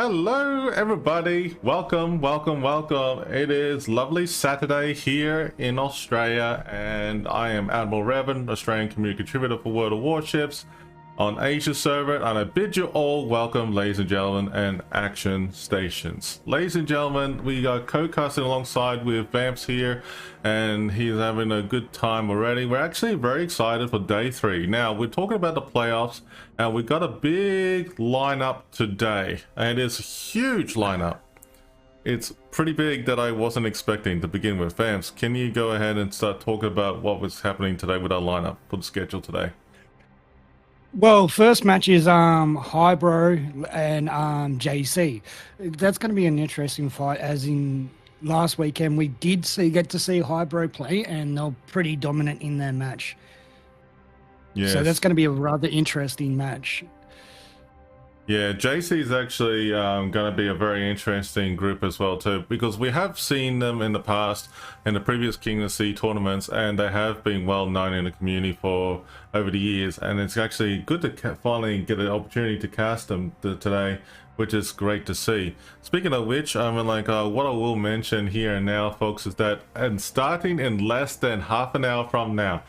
Hello everybody, welcome. It is lovely Saturday here in Australia and I am Admiral Revan, Australian community contributor for World of Warships on Asia server, and I bid you all welcome, ladies and gentlemen, and action stations. Ladies and gentlemen, we are co-casting alongside with Vamps here and he's having a good time already. We're actually very excited for day 3. Now we're talking about the playoffs and we've got a big lineup today, and it's a huge lineup. It's pretty big that I wasn't expecting to begin with. Vamps, can you go ahead and start talking about what was happening today with our lineup for the schedule today? Well, first match is Hybro and JC. That's going to be an interesting fight, as in last weekend we did get to see Hybro play and they're pretty dominant in their match. Yes. So that's going to be a rather interesting match. Yeah, JC is actually going to be a very interesting group as well too, because we have seen them in the past in the previous Kingdom Sea tournaments, and they have been well known in the community for over the years, and it's actually good to finally get an opportunity to cast them today, which is great to see. Speaking of which, I mean, like what I will mention here and now, folks, is that and starting in less than half an hour from now,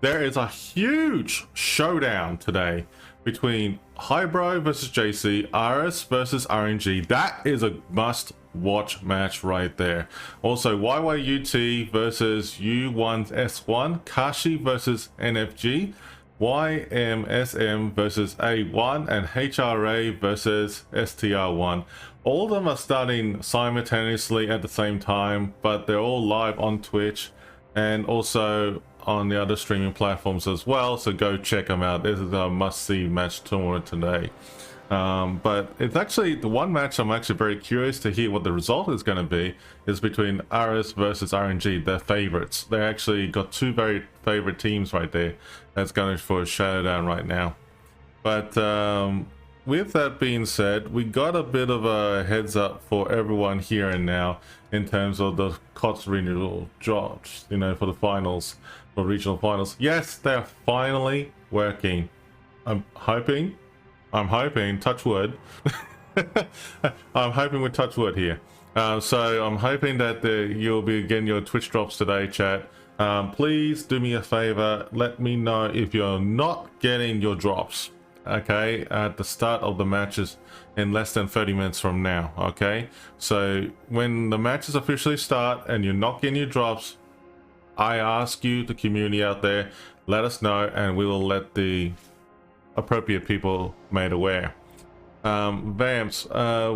there is a huge showdown today between Hybro versus JC, RS versus RNG. That is a must-watch match right there. Also, YYUT versus U1S1, Kashi versus NFG, YMSM versus A1, and HRA versus STR1. All of them are starting simultaneously at the same time, but they're all live on Twitch and also on the other streaming platforms as well, so go check them out. This is a must-see match tournament today. But it's actually the one match I'm actually very curious to hear what the result is going to be is between RS versus RNG, their favorites. They actually got two very favorite teams right there that's going for a showdown right now. But with that being said, we got a bit of a heads up for everyone here and now in terms of the KOTS renewal jobs, you know, for the finals, for regional finals. Yes, they're finally working. I'm hoping, touch wood. I'm hoping with touch wood here. So I'm hoping that you'll be getting your Twitch drops today, chat. Please do me a favor, let me know if you're not getting your drops, okay, at the start of the matches in less than 30 minutes from now. Okay, so when the matches officially start and you're not getting your drops, I ask you, the community out there, let us know and we will let the appropriate people made aware. Vamps,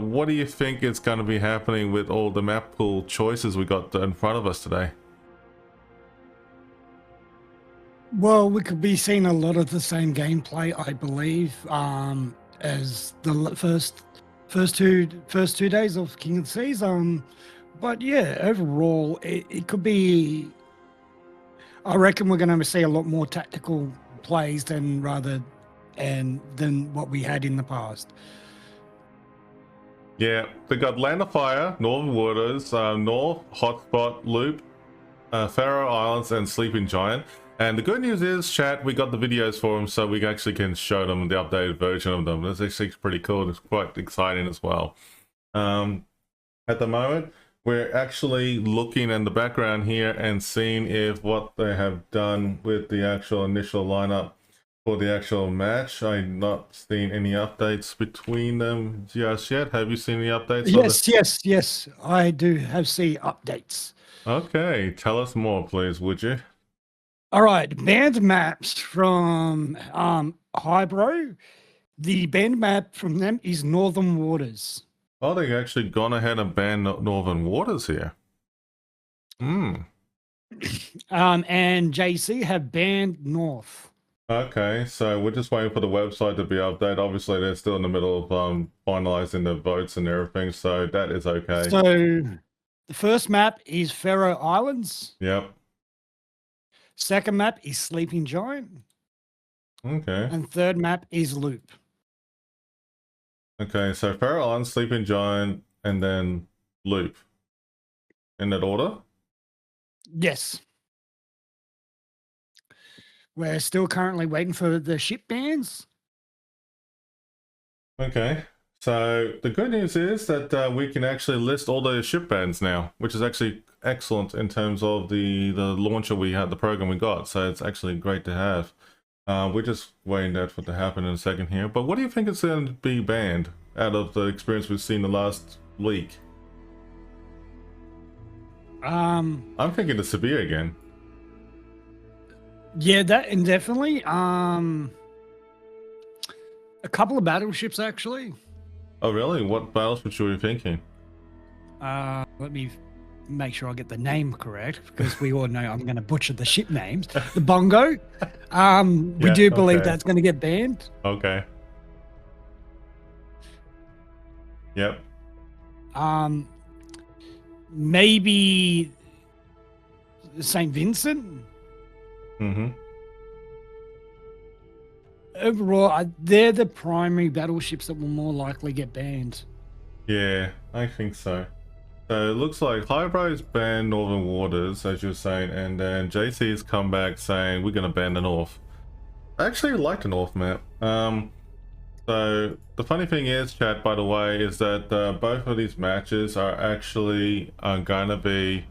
what do you think is going to be happening with all the map pool choices we got in front of us today? Well, we could be seeing a lot of the same gameplay, I believe, as the first two days of King of the Seas. But yeah, overall, it could be. I reckon we're going to see a lot more tactical plays than what we had in the past. Yeah, they got Land of Fire, Northern Waters, North, Hotspot, Loop, Faroe Islands, and Sleeping Giant. And the good news is, chat, we got the videos for them, so we actually can show them the updated version of them. That's actually pretty cool. It's quite exciting as well. At the moment, we're actually looking in the background here and seeing if what they have done with the actual initial lineup for the actual match. I've not seen any updates between them just yet. Have you seen any updates? Yes. I do have seen updates. Okay, tell us more, please, would you? All right, banned maps from Hybro. The banned map from them is Northern Waters. Oh, they actually gone ahead and banned Northern Waters here. And JC have banned North. Okay, so we're just waiting for the website to be updated. Obviously, they're still in the middle of finalizing the votes and everything, so that is okay. So the first map is Faroe Islands. Yep. Second map is Sleeping Giant. Okay. And third map is Loop. Okay, so Faroe Islands, Sleeping Giant, and then Loop. In that order? Yes. We're still currently waiting for the ship bans. Okay. So the good news is that we can actually list all the ship bands now, which is actually excellent in terms of the launcher we had, the program we got. So it's actually great to have. We're just waiting that for it to happen in a second here. But what do you think is going to be banned out of the experience we've seen the last week? I'm thinking the Severe again. Yeah, that indefinitely. A couple of battleships actually. Oh really? What battleships were you thinking? Let me make sure I get the name correct, because we all know I'm going to butcher the ship names. The Bongo. We do believe that's going to get banned. Okay. Yep. Maybe St. Vincent. Mm-hmm. Overall, they're the primary battleships that will more likely get banned. Yeah, I think so. So it looks like Highbro's banned Northern Waters, as you were saying, and then JC's come back saying we're going to ban the North. I actually like the North map. So the funny thing is, chat, by the way, is that both of these matches are actually going to be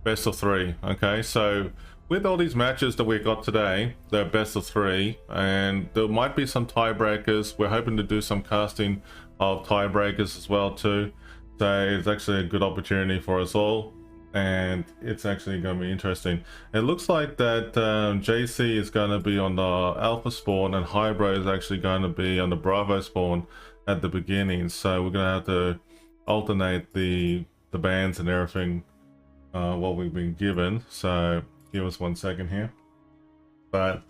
best of 3. Okay, so with all these matches that we got today, they're best of 3, and there might be some tiebreakers. We're hoping to do some casting of tiebreakers as well too. So it's actually a good opportunity for us all, and it's actually going to be interesting. It looks like that JC is going to be on the Alpha spawn, and Hybro is actually going to be on the Bravo spawn at the beginning. So we're going to have to alternate the bands and everything what we've been given. So give us 1 second here. But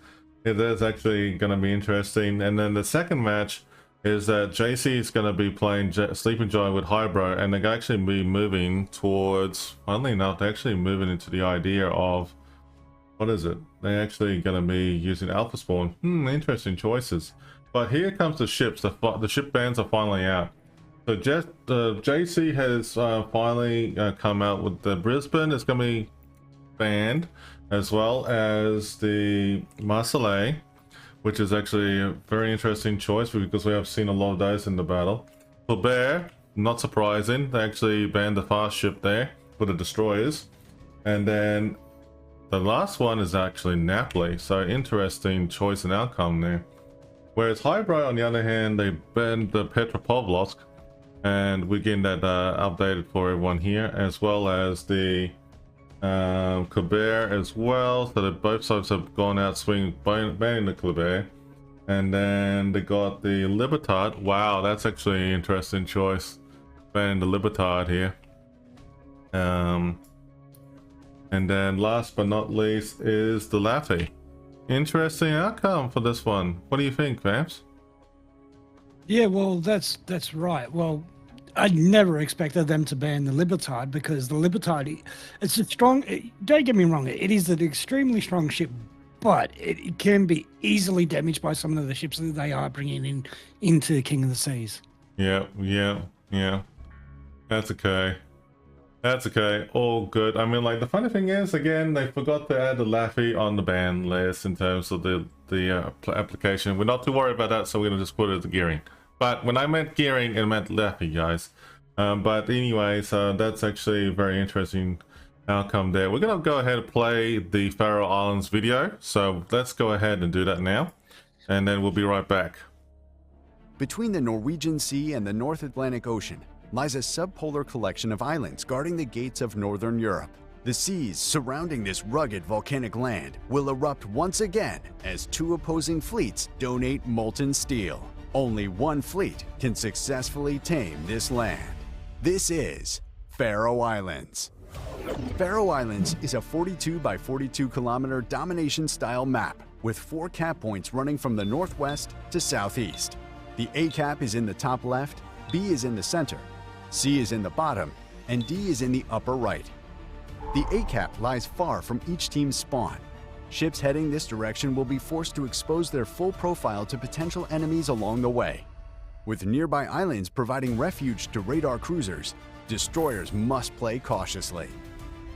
it is actually going to be interesting. And then the second match is that JC is going to be playing Sleeping Giant with Hybro, and they're going to actually be moving towards, funnily enough, they're actually moving into the idea of, what is it? They're actually going to be using Alpha Spawn. Interesting choices. But here comes the ships. The ship bans are finally out. So JC has finally come out with the Brisbane is going to be banned, as well as the Marseille, which is actually a very interesting choice because we have seen a lot of those in the battle. Colbert, not surprising, they actually banned the fast ship there for the destroyers. And then the last one is actually Napoli, so interesting choice and outcome there. Whereas Hybro, on the other hand, they banned the Petropavlovsk, and we're getting that updated for everyone here, as well as the Colbert as well. So that both sides have gone out swinging, banning the Colbert. And then they got the Libertad. Wow, that's actually an interesting choice, banning the Libertad here. And then last but not least is the Laffy. Interesting outcome for this one. What do you think, Vamps? Yeah, well, that's right. Well, I never expected them to ban the Libertad, because the Libertad, it's a strong, don't get me wrong, it is an extremely strong ship, but it can be easily damaged by some of the ships that they are bringing into King of the Seas. Yeah. That's okay. That's okay. All good. I mean, like, the funny thing is, again, they forgot to add the Laffy on the ban list in terms of the application. We're not too worried about that, so we're going to just put it as gearing. But when I meant gearing, it meant Laffy, guys. But anyways, that's actually a very interesting outcome there. We're going to go ahead and play the Faroe Islands video. So let's go ahead and do that now. And then we'll be right back. Between the Norwegian Sea and the North Atlantic Ocean lies a subpolar collection of islands guarding the gates of Northern Europe. The seas surrounding this rugged volcanic land will erupt once again as 2 opposing fleets donate molten steel. Only one fleet can successfully tame this land. This is Faroe Islands. Faroe Islands is a 42 by 42 kilometer domination-style map with 4 cap points running from the northwest to southeast. The A cap is in the top left, B is in the center, C is in the bottom, and D is in the upper right. The A cap lies far from each team's spawn. Ships heading this direction will be forced to expose their full profile to potential enemies along the way. With nearby islands providing refuge to radar cruisers, destroyers must play cautiously.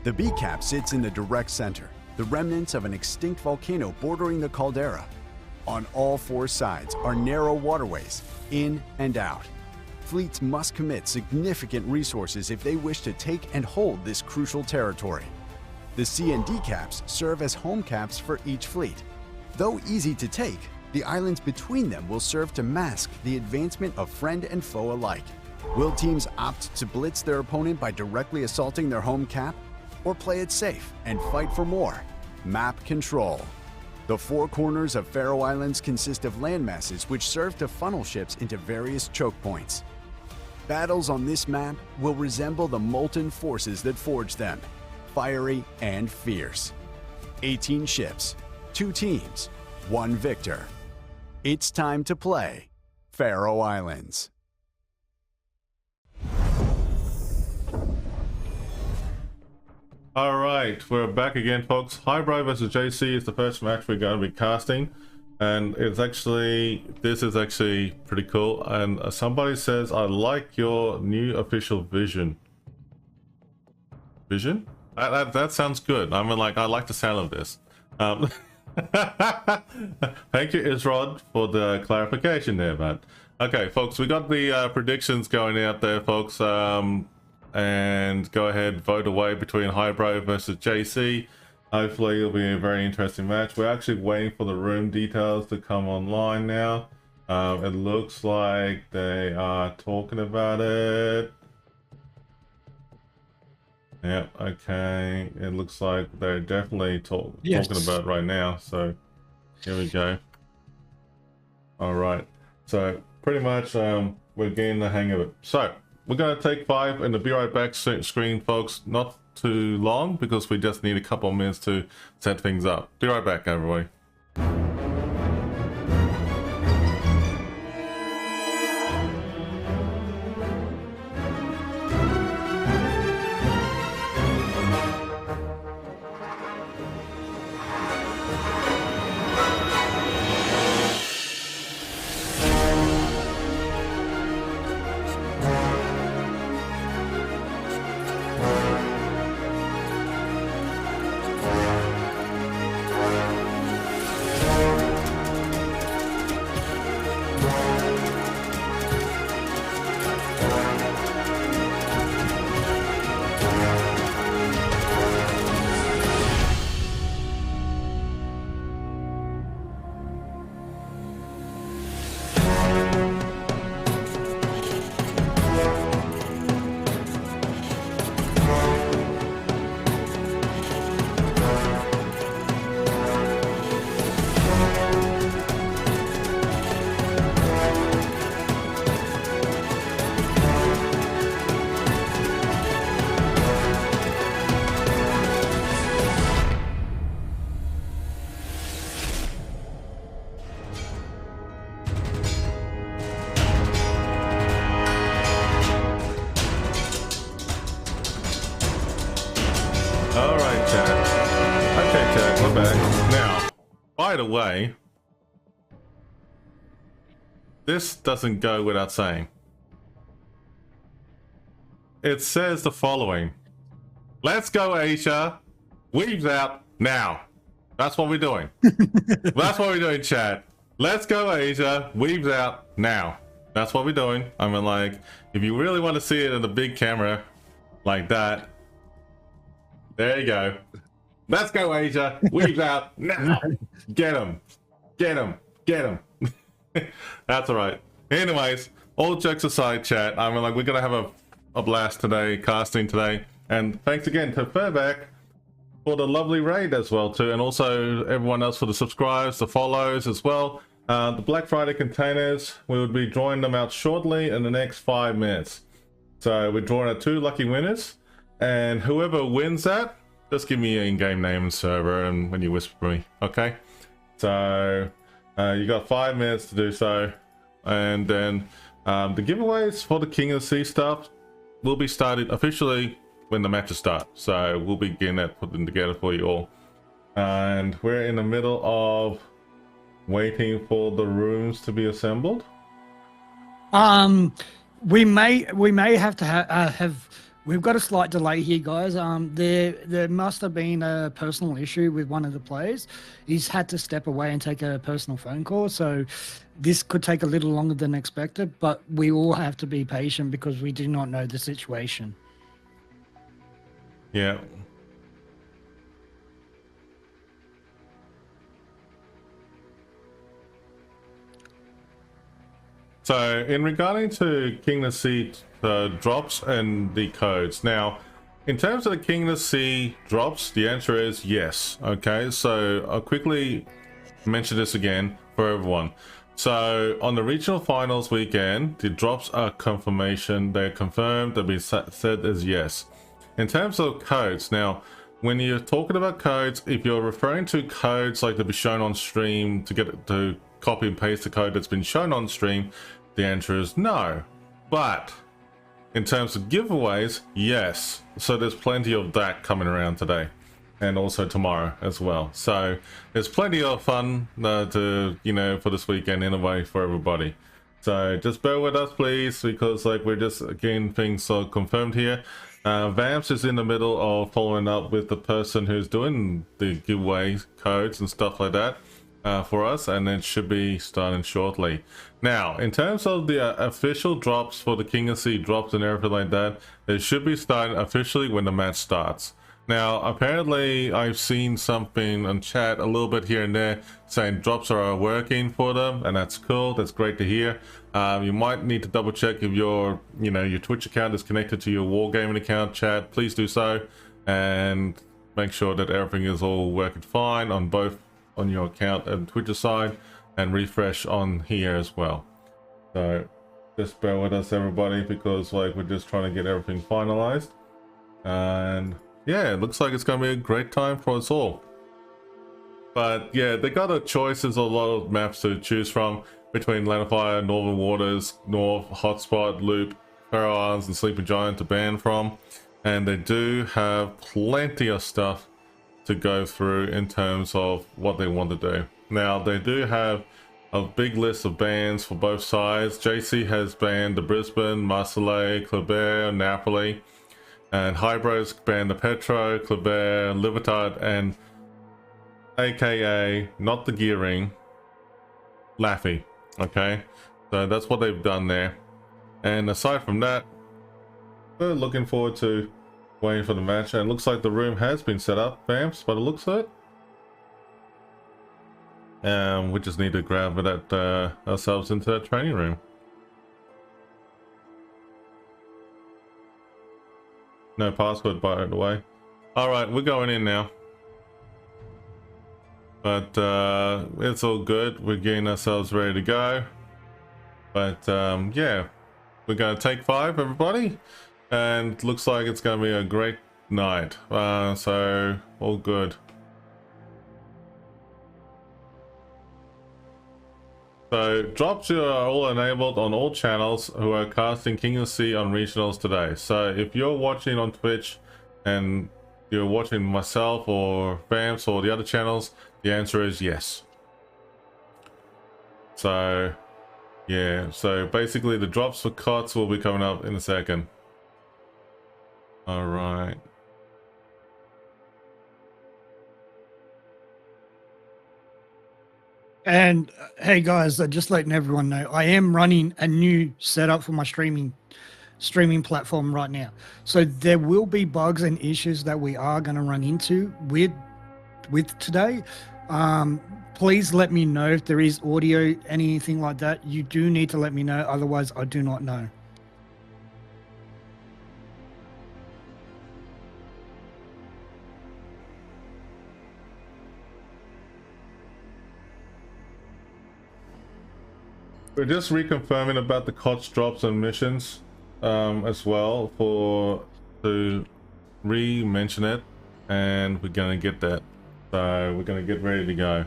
The B cap sits in the direct center, the remnants of an extinct volcano bordering the caldera. On all 4 sides are narrow waterways, in and out. fleets must commit significant resources if they wish to take and hold this crucial territory. The C and D caps serve as home caps for each fleet. Though easy to take, the islands between them will serve to mask the advancement of friend and foe alike. Will teams opt to blitz their opponent by directly assaulting their home cap, or play it safe and fight for more? Map control. The four corners of Faroe Islands consist of landmasses which serve to funnel ships into various choke points. Battles on this map will resemble the molten forces that forge them, fiery and fierce. 18 ships, 2 teams, 1 victor. It's time to play Faroe Islands. All right, we're back again, folks. Highbrow versus JC is the first match we're going to be casting, and this is actually pretty cool. And somebody says, I like your new official vision. Vision? That sounds good. I mean, I like the sound of this. Thank you, Isrod, for the clarification there, man. Okay, folks, we got the predictions going out there, folks. And go ahead, vote away between Highbrow versus JC. Hopefully it'll be a very interesting match. We're actually waiting for the room details to come online now. It looks like they are talking about it. Yeah, okay. It looks like they're definitely talking about it right now. So here we go. All right. So pretty much we're getting the hang of it. So we're going to take 5 and be right back screen, folks. Not too long because we just need a couple of minutes to set things up. Be right back, everybody. By the way, this doesn't go without saying. It says the following. Let's go, Asia. Weaves out now. That's what we're doing. That's what we're doing, chat. Let's go, Asia. Weaves out now. That's what we're doing. I mean, if you really want to see it in the big camera like that, there you go. Let's go, Asia. Weaves out now. Get him. Get him. Get him. That's all right. Anyways, all jokes aside, chat. I mean, we're going to have a blast today, casting today. And thanks again to Furback for the lovely raid as well, too. And also everyone else for the subscribes, the follows as well. The Black Friday containers, we will be drawing them out shortly in the next 5 minutes. So we're drawing out 2 lucky winners. And whoever wins that, just give me your in-game name and server and when you whisper me, okay? So you got 5 minutes to do so. And then the giveaways for the King of the Sea stuff will be started officially when the matches start. So we'll be getting that put together for you all. And we're in the middle of waiting for the rooms to be assembled. We may have to have We've got a slight delay here, guys. There must have been a personal issue with one of the players. He's had to step away and take a personal phone call, so this could take a little longer than expected, but we all have to be patient because we do not know the situation. Yeah. So in regarding to King of the Sea drops and the codes, now in terms of the King of the Sea drops, the answer is yes. Okay, so I'll quickly mention this again for everyone. So on the regional finals weekend, the drops are confirmation. They're confirmed. They've been said as yes. In terms of codes, now when you're talking about codes, if you're referring to codes like to be shown on stream to get it to copy and paste the code that's been shown on stream, the answer is no. But in terms of giveaways, yes. So there's plenty of that coming around today and also tomorrow as well. So there's plenty of fun to, you know, for this weekend in a way for everybody. So just bear with us, please, because like we're just getting things confirmed here. Vamps is in the middle of following up with the person who's doing the giveaway codes and stuff like that for us, and it should be starting shortly. Now, in terms of the official drops for the King of the Sea drops and everything like that, it should be starting officially when the match starts. Now, apparently, I've seen something on chat a little bit here and there saying drops are working for them, and that's cool. That's great to hear. You might need to double check if your, you know, your Twitch account is connected to your Wargaming account. Chat, please do so, and make sure that everything is all working fine on both on your account and Twitter side, and refresh on here as well. So just bear with us, everybody, because like we're just trying to get everything finalized, and yeah, it looks like it's going to be a great time for us all. But yeah, they got a choice. There's a lot of maps to choose from between Land of Fire, Northern Waters, North, Hotspot, Loop, Faroe Islands, and Sleeping Giant to ban from. And they do have plenty of stuff to go through in terms of what they want to do. Now, they do have a big list of bans for both sides. JC has banned the Brisbane, Marseille, Kleber, Napoli. And Hybros banned the Petro, Kleber, Libertad, and AKA, not the gearing, Laffy. Okay, so that's what they've done there. And aside from that, we're looking forward to waiting for the match. And it looks like the room has been set up, Vamps, by the looks of it. We just need to grab that ourselves into that training room. No password, by the way. Alright, we're going in now. But it's all good. We're getting ourselves ready to go. But yeah, we're going to take 5, everybody. And looks like it's going to be a great night. So, all good. So, drops are all enabled on all channels who are casting King of the Sea on regionals today. So, if you're watching on Twitch and you're watching myself or Vamps or the other channels, the answer is yes. So, yeah. So, basically, the drops for KOTS will be coming up in a second. Alright. And hey guys, just letting everyone know, I am running a new setup for my streaming platform right now. So there will be bugs and issues that we are going to run into with today. Please let me know if there is audio, anything like that. You do need to let me know, otherwise I do not know. We're just reconfirming about the KOTS drops and missions as well to re-mention it, and we're gonna get that. So we're gonna get ready to go.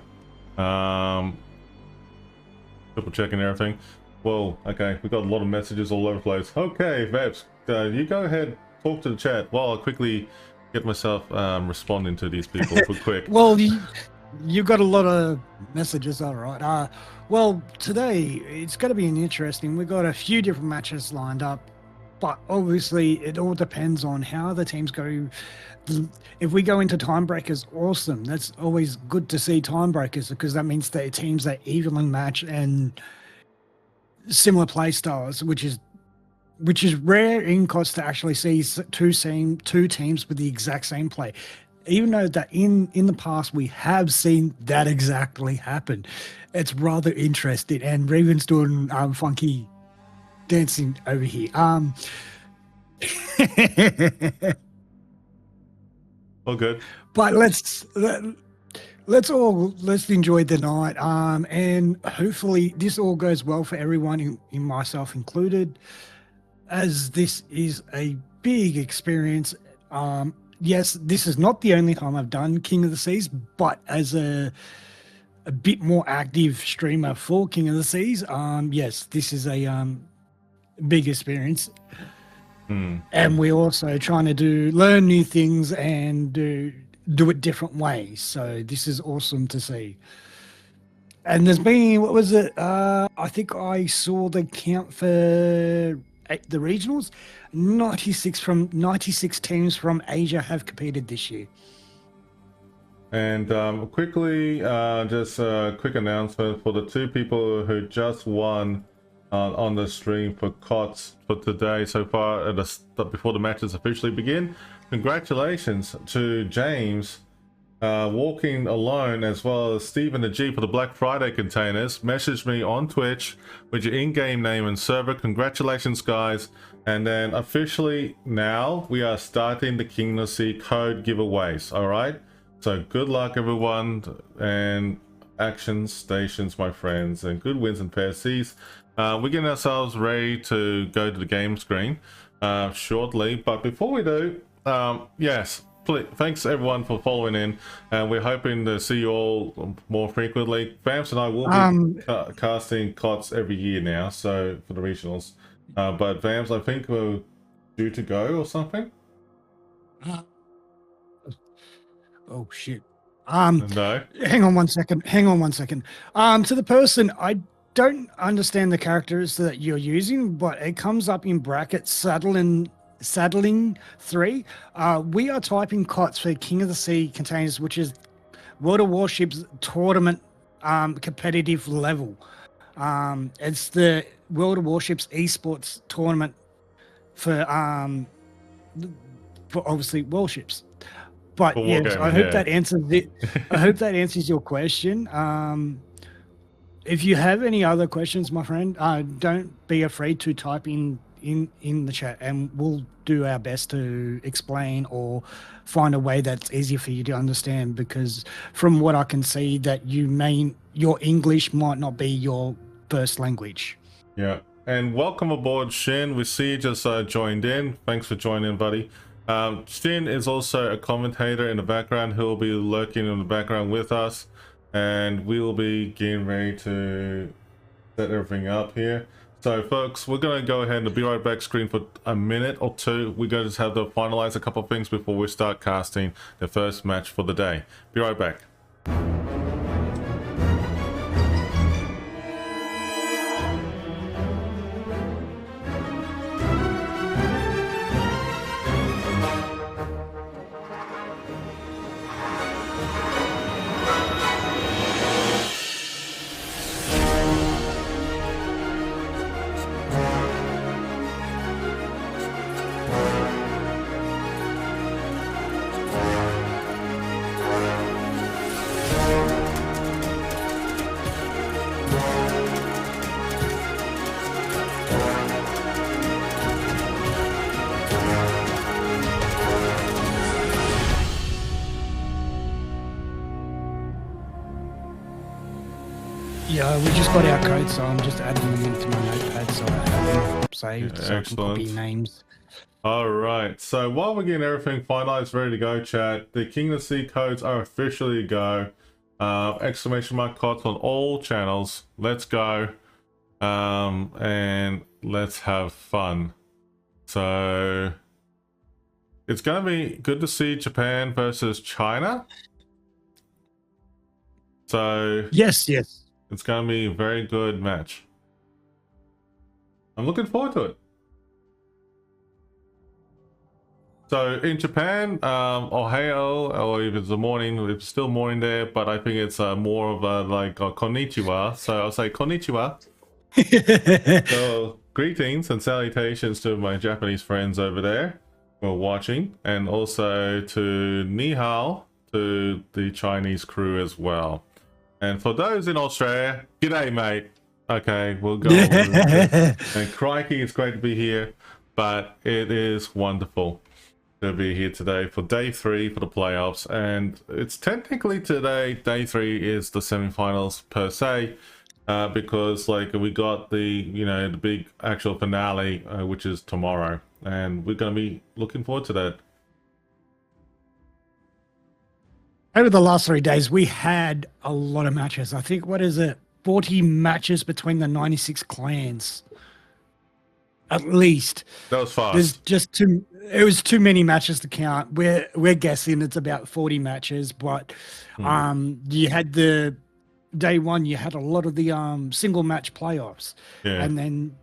Triple checking everything. Whoa, okay, we got a lot of messages all over the place. Okay, Vebs, you go ahead, talk to the chat while I quickly get myself responding to these people quick. Well, you've got a lot of messages, all right. Well, today it's going to be interesting. We've got a few different matches lined up. but obviously it all depends on how the teams go. If we go into timebreakers, awesome. That's always good to see timebreakers because that means that teams are evenly matched and similar play styles, which is rare in KOTS to actually see two teams with the exact same play. Even though that in the past we have seen that exactly happen, it's rather interesting. And Revan's doing funky dancing over here. All good. But let's enjoy the night. And hopefully this all goes well for everyone, in myself included, as this is a big experience. Yes, this is not the only time I've done King of the Seas, but as a bit more active streamer for King of the Seas, yes, this is a big experience. And we're also trying to learn new things and do it different ways. So this is awesome to see. And there's been, what was it? I think I saw the count for the regionals. 96 teams from Asia have competed this year. And quickly, just a quick announcement for the two people who just won on the stream for KOTS for today so far, before the matches officially begin. Congratulations to James, Walking Alone, as well as Stephen the G for the Black Friday containers. Message me on Twitch with your in-game name and server. Congratulations, guys. And then officially now we are starting the King of the Sea code giveaways. All right, so good luck everyone, and action stations, my friends, and good wins and fair seas. We're getting ourselves ready to go to the game screen shortly, but before we do, yes, please, thanks everyone for following in, and we're hoping to see you all more frequently. Vamps and I will be casting KOTS every year now, so for the regionals. But Vamps, I think we're due to go or something. Oh shit. No. Hang on one second. To the person, I don't understand the characters that you're using, but it comes up in brackets saddling 3. We are typing KOTS for King of the Sea containers, which is World of Warships tournament competitive level. It's the World of Warships esports tournament for obviously warships. But yes, I hope that answers it. I hope that answers your question. If you have any other questions, my friend, don't be afraid to type in the chat, and we'll do our best to explain or find a way that's easier for you to understand, because from what I can see that your English might not be your first language. Yeah, and welcome aboard, Shin. We see you just joined in. Thanks for joining, buddy. Shin is also a commentator in the background who will be lurking in the background with us, and we will be getting ready to set everything up here. So folks, we're going to go ahead and be right back screen for a minute or two. We're going to just have to finalize a couple of things before we start casting the first match for the day. Be right back. Yeah, we just got our code, so I'm just adding them into my notepad so I have them saved, so I can copy names. All right, so while we're getting everything finalized, ready to go, chat, the King of the Sea codes are officially go. Exclamation mark KOTS on all channels. Let's go. And let's have fun. So it's going to be good to see Japan versus China. So yes. It's going to be a very good match. I'm looking forward to it. So in Japan, Ohio, or if it's the morning, it's still morning there, but I think it's more of a like a konnichiwa. So I'll say konnichiwa. So greetings and salutations to my Japanese friends over there who are watching, and also to ni hao to the Chinese crew as well. And for those in Australia, g'day, mate. Okay, we'll go on with this. And crikey, it's great to be here, but it is wonderful to be here today for day 3 for the playoffs. And it's technically today, day 3 is the semifinals per se, because like we got the, the big actual finale, which is tomorrow. And we're going to be looking forward to that. Over the last 3 days, we had a lot of matches. I think, 40 matches between the 96 clans. At least. That was fast. There's just it was too many matches to count. We're guessing it's about 40 matches, but you had the day 1, you had a lot of the single match playoffs. Yeah. And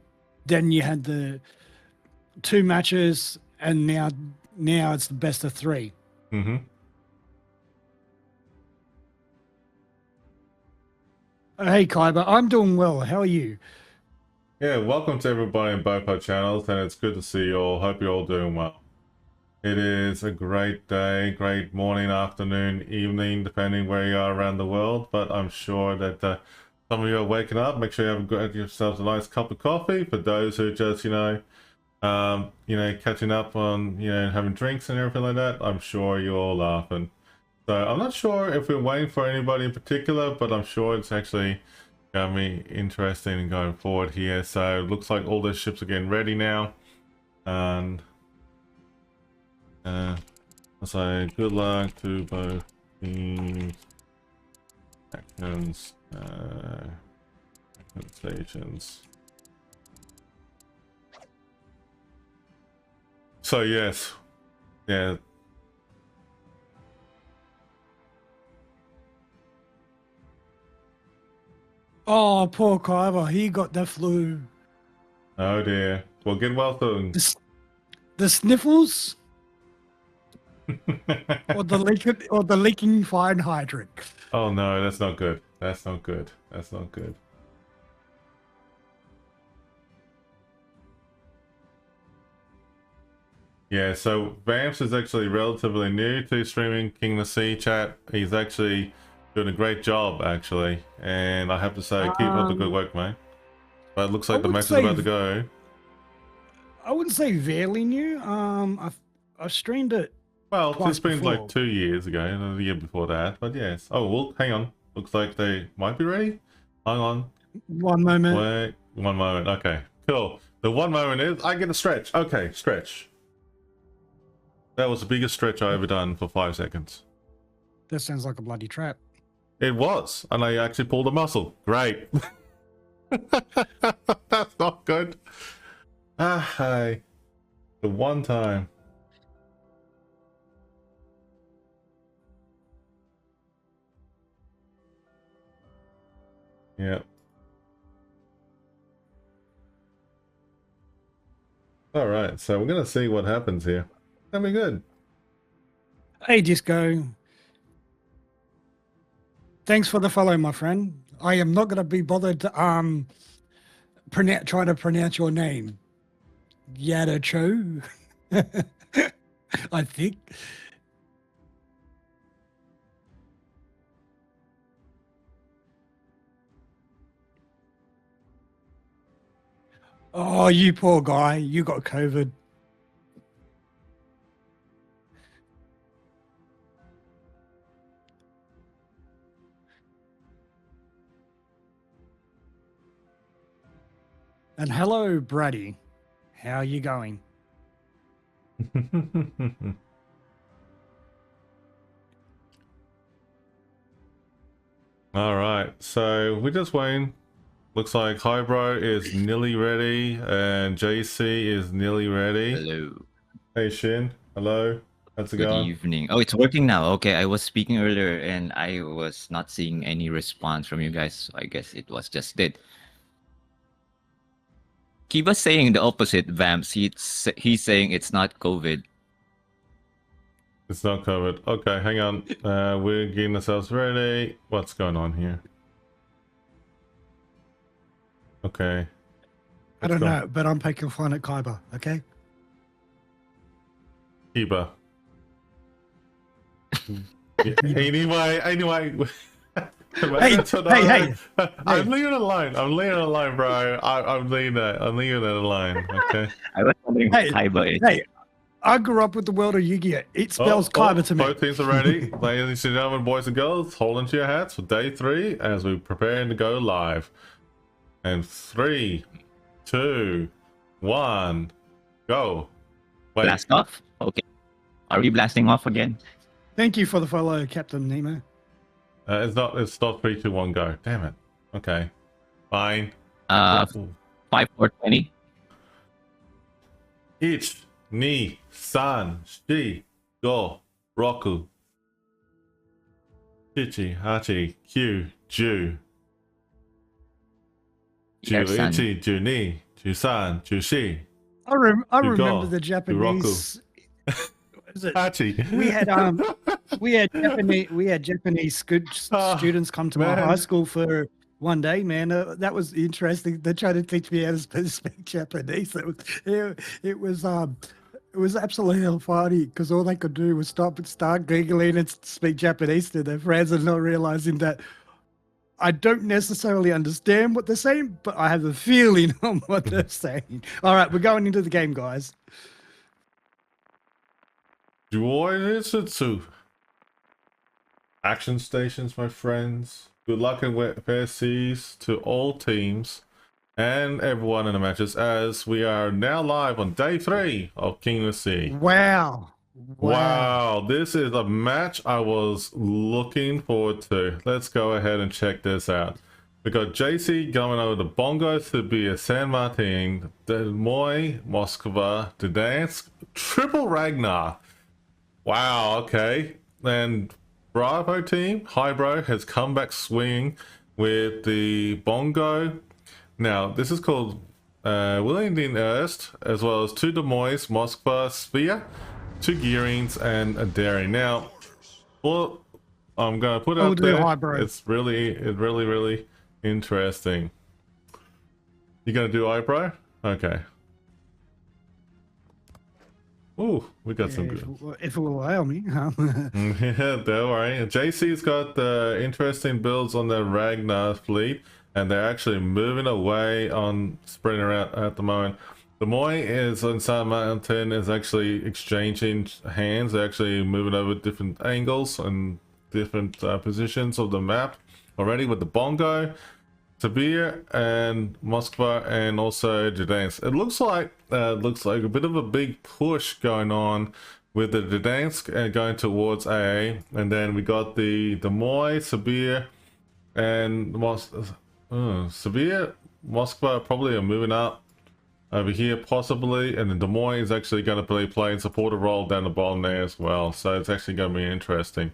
then you had the 2 matches, and now it's the best of 3. Mm-hmm. Hey, Kyber, I'm doing well. How are you? Yeah, welcome to everybody in both our channels, and it's good to see you all. Hope you're all doing well. It is a great day, great morning, afternoon, evening, depending where you are around the world, but I'm sure that some of you are waking up. Make sure you have got yourselves a nice cup of coffee. For those who are just, catching up on, having drinks and everything like that, I'm sure you're all laughing. So I'm not sure if we're waiting for anybody in particular, but I'm sure it's actually got me interesting in going forward here. So it looks like all the ships are getting ready now. And I'll say good luck to both teams. Actions, stations. So yes, yeah. Oh, poor Kyber. He got the flu. Oh dear. Well, get well soon. The sniffles or the leaking fire hydrant. Oh no, that's not good. That's not good. That's not good. Yeah, so Vamps is actually relatively new to streaming King of the Sea chat. He's actually doing a great job, actually, and I have to say, keep up the good work, mate. But it looks like the match is about to go. I wouldn't say fairly new. I've streamed it. Well, it's been like 2 years ago, and the year before that. But yes. Oh well, hang on. Looks like they might be ready. Hang on. One moment. Wait, one moment. Okay, cool. The one moment is I get a stretch. Okay, stretch. That was the biggest stretch I ever done for 5 seconds. That sounds like a bloody trap. It was, and I actually pulled a muscle. Great. That's not good. Hi. The one time. Yep. All right, so we're gonna see what happens here. That'll be good. Hey, Disco. Thanks for the follow, my friend. I am not going to be bothered to try to pronounce your name. Yada Cho. I think. Oh, you poor guy. You got COVID. And hello, Brady. How are you going? All right, so we're just waiting. Looks like Hybro is nearly ready, and JC is nearly ready. Hello. Hey Shin, hello. How's it Good going? evening. Oh, it's working now. Okay, I was speaking earlier and I was not seeing any response from you guys. So I guess it was just dead. Kiba's saying the opposite, Vamps. He's saying it's not COVID. It's not covered. Okay, hang on. We're getting ourselves ready. What's going on here? Okay. I don't know, but I'm picking fun at Khyber, okay? Kiba. Yeah, anyway. Hey. I'm leaving it alone. I'm leaving it alone, bro. I'm leaving it. I'm leaving it alone. Okay. I was wondering what Kaiba is. Hey, I grew up with the world of Yu-Gi-Oh! It spells Khyber to me. Both teams are ready. Ladies and gentlemen, boys and girls, hold onto your hats for day 3 as we prepare to go live. And 3, 2, 1, go. Wait. Blast off? Okay. Are we blasting off again? Thank you for the follow, Captain Nemo. It's not 3, 2, 1, go. Damn it. Okay. Fine. 5, 4, 20. Ich, ni, san, shi, go, roku. Chichi, hachi, kyu, ju. Ju San. ichi, ju ni, ju san, ju shi. I remember go, the Japanese. Is it? Hachi. We had Japanese students come to my man. high school for one day, man. That was interesting. They tried to teach me how to speak Japanese. It was absolutely funny because all they could do was stop and start giggling and speak Japanese to their friends and not realizing that I don't necessarily understand what they're saying, but I have a feeling on what they're saying. All right, we're going into the game, guys. Joinitsu. Action stations, my friends. Good luck and fair seas to all teams and everyone in the matches as we are now live on day 3 of King of the Sea. Wow, this is a match I was looking forward to. Let's go ahead and check this out. We got JC going over the Bongo, Siberia, San Martin, Des Moines, Moskva, Gdansk, Triple Ragnar. Wow, okay. And Bravo team, Hybro, has come back swinging with the Bongo. Now, this is called William den Erst, as well as 2 Des Moines, Moskva, Sphere, 2 Gearings, and a Dairy. Now, well, I'm going to put out there, Hybro. it's really interesting. You going to do Hybro? Okay. Ooh, we got some good. If it will allow me. Yeah, don't worry. JC's got the interesting builds on their Ragnar fleet, and they're actually moving away on spreading around at the moment. Des Moines is on San Martin is actually exchanging hands. They're actually moving over different angles and different positions of the map already with the Bongo, Siberia, and Moskva, and also Gdansk. It looks like a bit of a big push going on with the Gdansk going towards AA, and then we got the Des Moines, Siberia, and Siberia, Moskva probably are moving up over here possibly, and then Des Moines is actually going to be playing supportive role down the bottom there as well. So it's actually going to be interesting.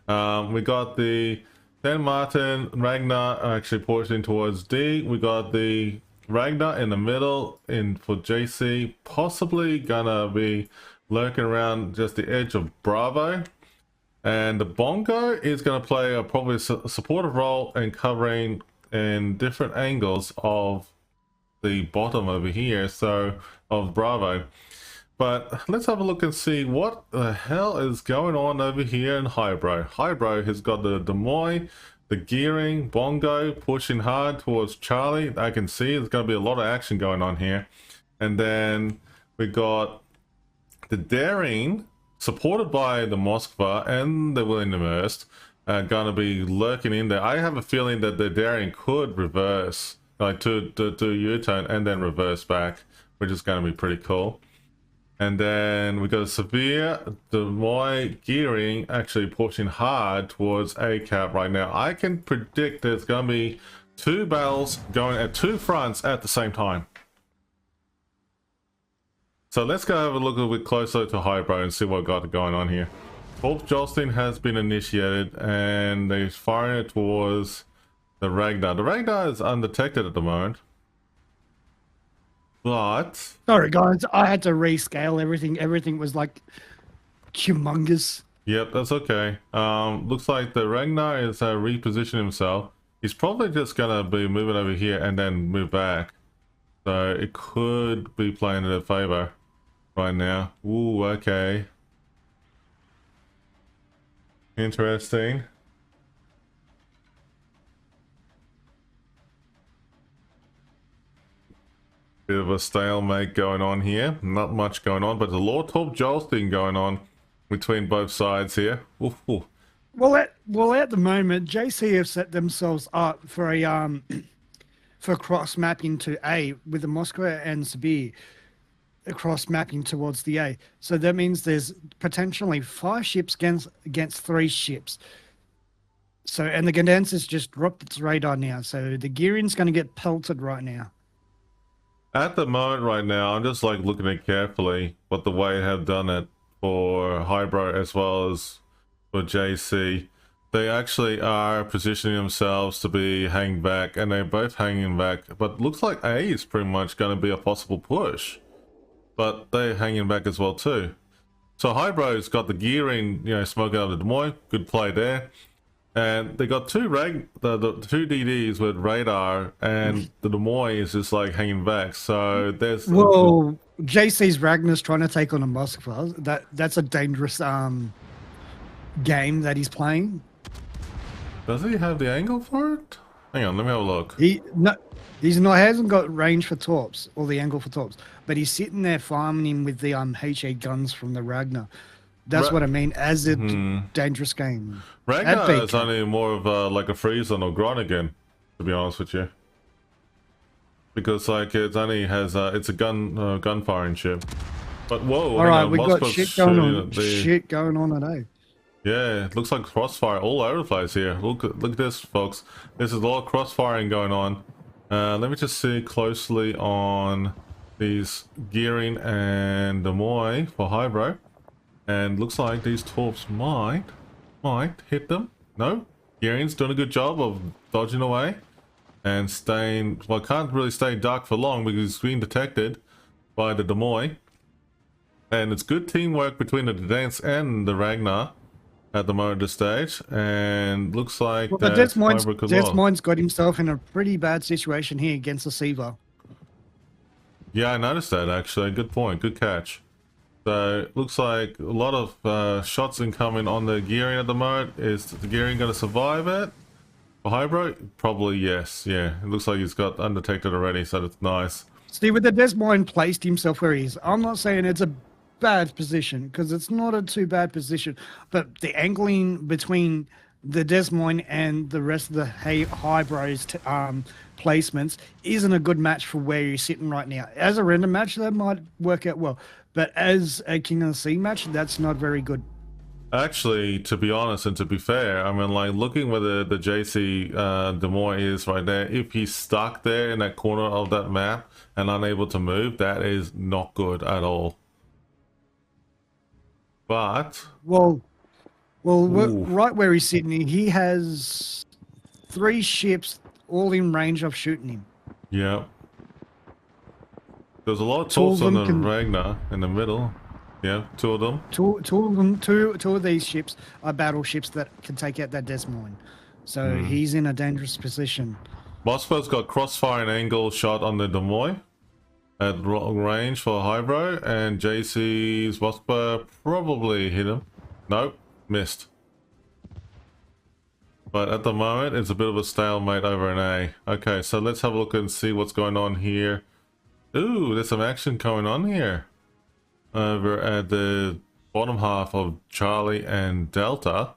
We got the San Martin Ragnar actually pushing towards D. We got the Ragnar in the middle for JC, possibly gonna be lurking around just the edge of Bravo. And the Bongo is gonna play a probably supportive role in covering in different angles of the bottom over here, so of Bravo. But let's have a look and see what the hell is going on over here in Hybro. Hybro has got the Des Moines, the Gearing, Bongo pushing hard towards Charlie. I can see there's going to be a lot of action going on here. And then we got the Daring, supported by the Moskva and the William Immersed, going to be lurking in there. I have a feeling that the Daring could reverse, like to U-turn and then reverse back, which is going to be pretty cool. And then we got Severe, Des Moines, Gearing actually pushing hard towards ACAP right now. I can predict there's going to be 2 battles going at 2 fronts at the same time. So let's go have a look a little bit closer to Hybro and see what got going on here. Fourth jostling has been initiated and they're firing it towards the Ragnar. The Ragnar is undetected at the moment. But Sorry, guys. I had to rescale everything. Everything was like humongous. Yep, that's okay. Looks like the Ragnar is repositioning himself. He's probably just gonna be moving over here and then move back. So it could be playing in their favor right now. Ooh, okay. Interesting. Bit of a stalemate going on here. Not much going on, but the Lord Torp jolting going on between both sides here. Oof, oof. Well, at the moment, JC have set themselves up for a for cross mapping to A with the Moscow and Sibir, cross mapping towards the A. So that means there's potentially 5 ships against 3 ships. So, and the Gdansk has just dropped its radar now. So the Gearing's going to get pelted right now. At the moment right now, I'm just like looking at carefully what the way have done it for Hybro as well as for JC. They actually are positioning themselves to be hanging back, and they're both hanging back. But looks like A is pretty much going to be a possible push. But they're hanging back as well too. So Hybro's got the gearing, you know, smoking out of the Des Moines. Good play there. And they got two two DDs with radar, and the Des Moines is just like hanging back. So there's Well, JC's Ragnar's trying to take on a Moskva. That's a dangerous game that he's playing. Does he have the angle for it? Hang on, let me have a look. He's not hasn't got range for torps or the angle for torps, but he's sitting there farming him with the HE guns from the Ragnar. That's what I mean as a dangerous game. Ragnar is only more of a, like a Friesen or Groningen, to be honest with you, because like it only has it's a gun firing ship. But whoa! All right, we've got Moscow's shit going on today. Yeah, it looks like crossfire all over the place here. Look at this, folks. There's a lot of crossfiring going on. Let me just see closely on these gearing and Des Moines for Hybro. And looks like these torps might hit them. No, gearing's doing a good job of dodging away and staying. Well, can't really stay dark for long because it's being detected by the Des Moines. And it's good teamwork between the Gdansk and the Ragnar at the moment of the stage, and looks like Well, Des Moines got himself in a pretty bad situation here against the Seaver. Yeah, I noticed that actually. Good point. Good catch. So looks like a lot of shots incoming on the gearing at the moment. Is the gearing going to survive it? For Hybro? Probably yes. Yeah, it looks like he's got undetected already, so that's nice. See, with the Des Moines placed himself where he is, I'm not saying it's a bad position because it's not a too bad position, but the angling between the Des Moines and the rest of the Hybro's placements isn't a good match for where you're sitting right now. As a random match, that might work out well, but as a King of the Sea match, that's not very good. Actually, to be honest and to be fair, I mean, like looking where the JC Des Moines is right there, if he's stuck there in that corner of that map and unable to move, that is not good at all. But well, right where he's sitting, he has 3 ships all in range of shooting him. Yeah. There's a lot of torps on the Ragnar in the middle. Yeah, 2 of them. Two of these ships are battleships that can take out that Des Moines. So he's in a dangerous position. Moscow's got crossfire and angle shot on the Des Moines at range for Hybro, and JC's Moscow probably hit him. Nope, missed. But at the moment, it's a bit of a stalemate over an A. Okay, so let's have a look and see what's going on here. Ooh, there's some action going on here. Over at the bottom half of Charlie and Delta.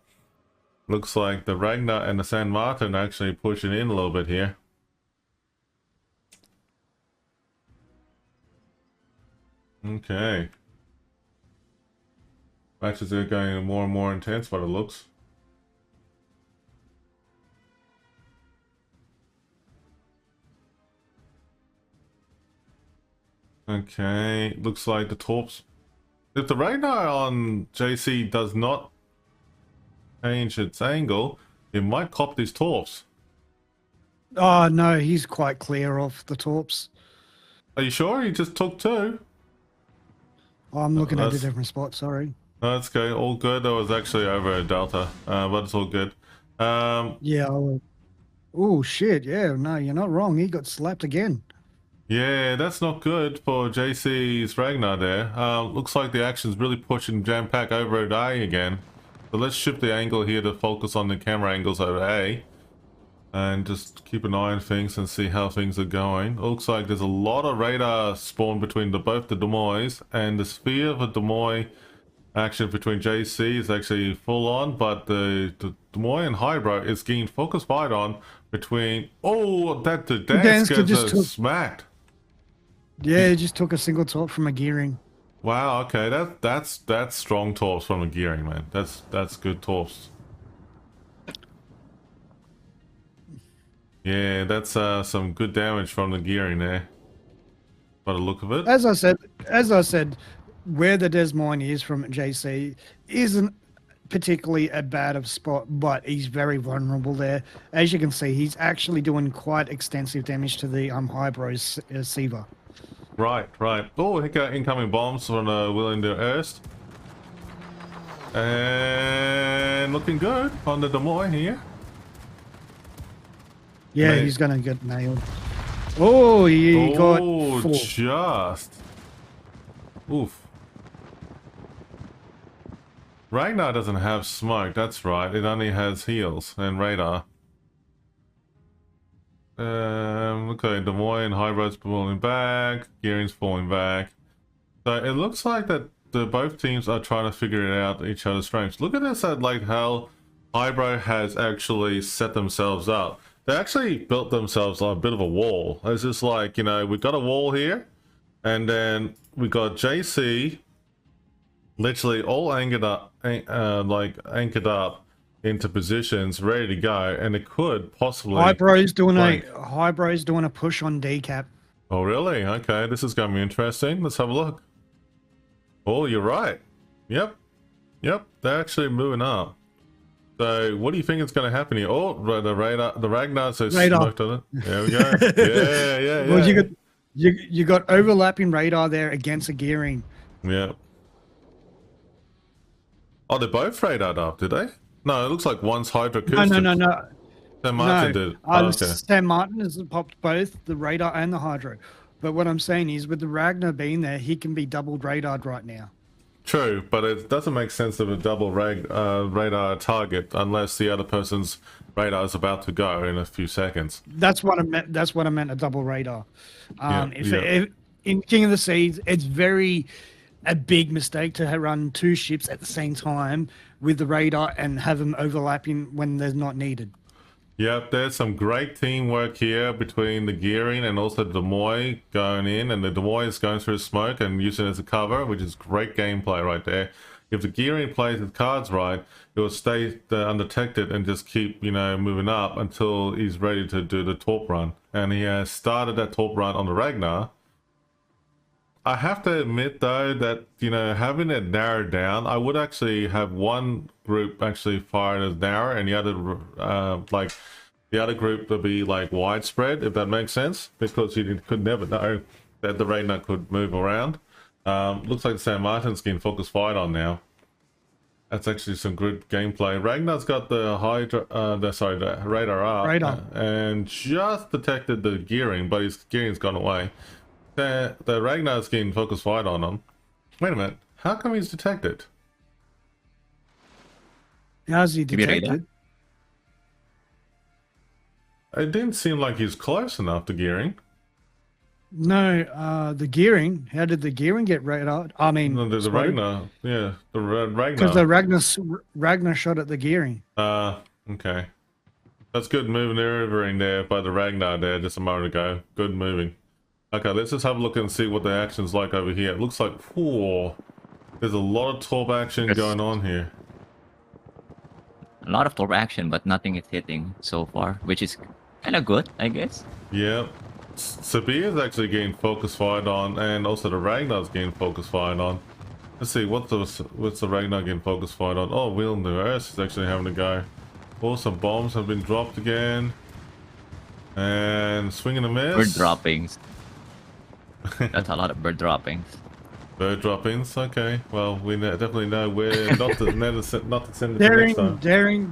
Looks like the Ragnar and the San Martin are actually pushing in a little bit here. Okay. Matches are going more and more intense by the looks. Okay, looks like the torps. If the radar on JC does not change its angle, it might cop these torps. Oh no, he's quite clear of the torps. Are you sure? He just took 2. Oh, I'm looking at a different spot, sorry. No, it's okay. All good. I was actually over at Delta, but it's all good. Yeah. Oh shit! Yeah, no, you're not wrong. He got slapped again. Yeah, that's not good for JC's Ragnar there. Looks like the action's really pushing jam-pack over at A again. So let's shift the angle here to focus on the camera angles over A. And just keep an eye on things and see how things are going. Looks like there's a lot of radar spawned between both the Demois, and the sphere of a Demois action between JC is actually full on, but the Demois and Hybro is getting focus fight on between... Oh, that the Danska just smacked. Yeah, he just took a single top from a gearing. Wow, okay, that's strong torps from a gearing, man. That's good torps. Yeah, that's some good damage from the gearing there. By the look of it. As I said, where the Des Moines is from JC isn't particularly a bad of spot, but he's very vulnerable there. As you can see, he's actually doing quite extensive damage to the Hybro's Siva. Right. Oh, incoming bombs from Willing to Erst. And looking good on the Demois here. Yeah, he's gonna get nailed. Oh, he got 4. Just. Oof. Ragnar doesn't have smoke, that's right. It only has heals and radar. Okay, Des Moines, Hybrid's falling back, Gearing's falling back. So it looks like that both teams are trying to figure it out each other's strengths. Look at this, like how Hybrid has actually set themselves up. They actually built themselves on a bit of a wall. It's just like, you know, we've got a wall here, and then we got JC literally all anchored up, anchored up into positions, ready to go, and it could possibly... Hybro's doing a push on decap. Oh, really? Okay, this is going to be interesting. Let's have a look. Oh, you're right. Yep, they're actually moving up. So, what do you think is going to happen here? Oh, the Ragnar, so smoked on it. There we go. Yeah. Well, you got overlapping radar there against a gearing. Yeah. Oh, they're both radared up, did they? No, it looks like one's hydroacoustic. No. Sam Martin did. Okay. Sam Martin has popped both the radar and the hydro. But what I'm saying is, with the Ragnar being there, he can be doubled radared right now. True, but it doesn't make sense of a double radar target unless the other person's radar is about to go in a few seconds. That's what I meant. That's what I meant. A double radar. If in King of the Seas, it's a big mistake to run 2 ships at the same time with the radar and have them overlapping when they're not needed. Yep, there's some great teamwork here between the gearing and also the Demois going in, and the Demois is going through smoke and using it as a cover, which is great gameplay right there. If the gearing plays his cards right, it will stay undetected and just keep, you know, moving up until he's ready to do the torp run. And he has started that torp run on the Ragnar. I have to admit though that, you know, having it narrowed down, I would actually have one group actually fired as narrow and the other group to be like widespread, if that makes sense, because you could never know that the Ragnar could move around. Looks like San Martin's getting focus fight on now. That's actually some good gameplay. Ragnar's got the the radar up and just detected the gearing, but his gearing's gone away. The Ragnar's getting focus fight on him. Wait a minute, how come he's detected? How's he detected? It didn't seem like he's close enough to gearing. No, the gearing. How did the gearing get radared? I mean, no, the Ragnar. Yeah, the Ragnar. Because the Ragnar shot at the gearing. Okay. That's good moving there by the Ragnar there just a moment ago. Good moving. Okay, let's just have a look and see what the action's like over here. It looks like, there's a lot of torp action going on here. A lot of torp action, but nothing is hitting so far, which is kind of good, I guess. Yeah. Sabir is actually getting focus fired on, and also the Ragnar's getting focus fired on. Let's see, what's the Ragnar getting focus fired on? Oh, Wheel in the Earth is actually having to go. Also, bombs have been dropped again. And swing and a miss. Bird droppings. That's a lot of bird droppings. Bird drop-ins. Okay. Well, we definitely know where not to not to send it to next time.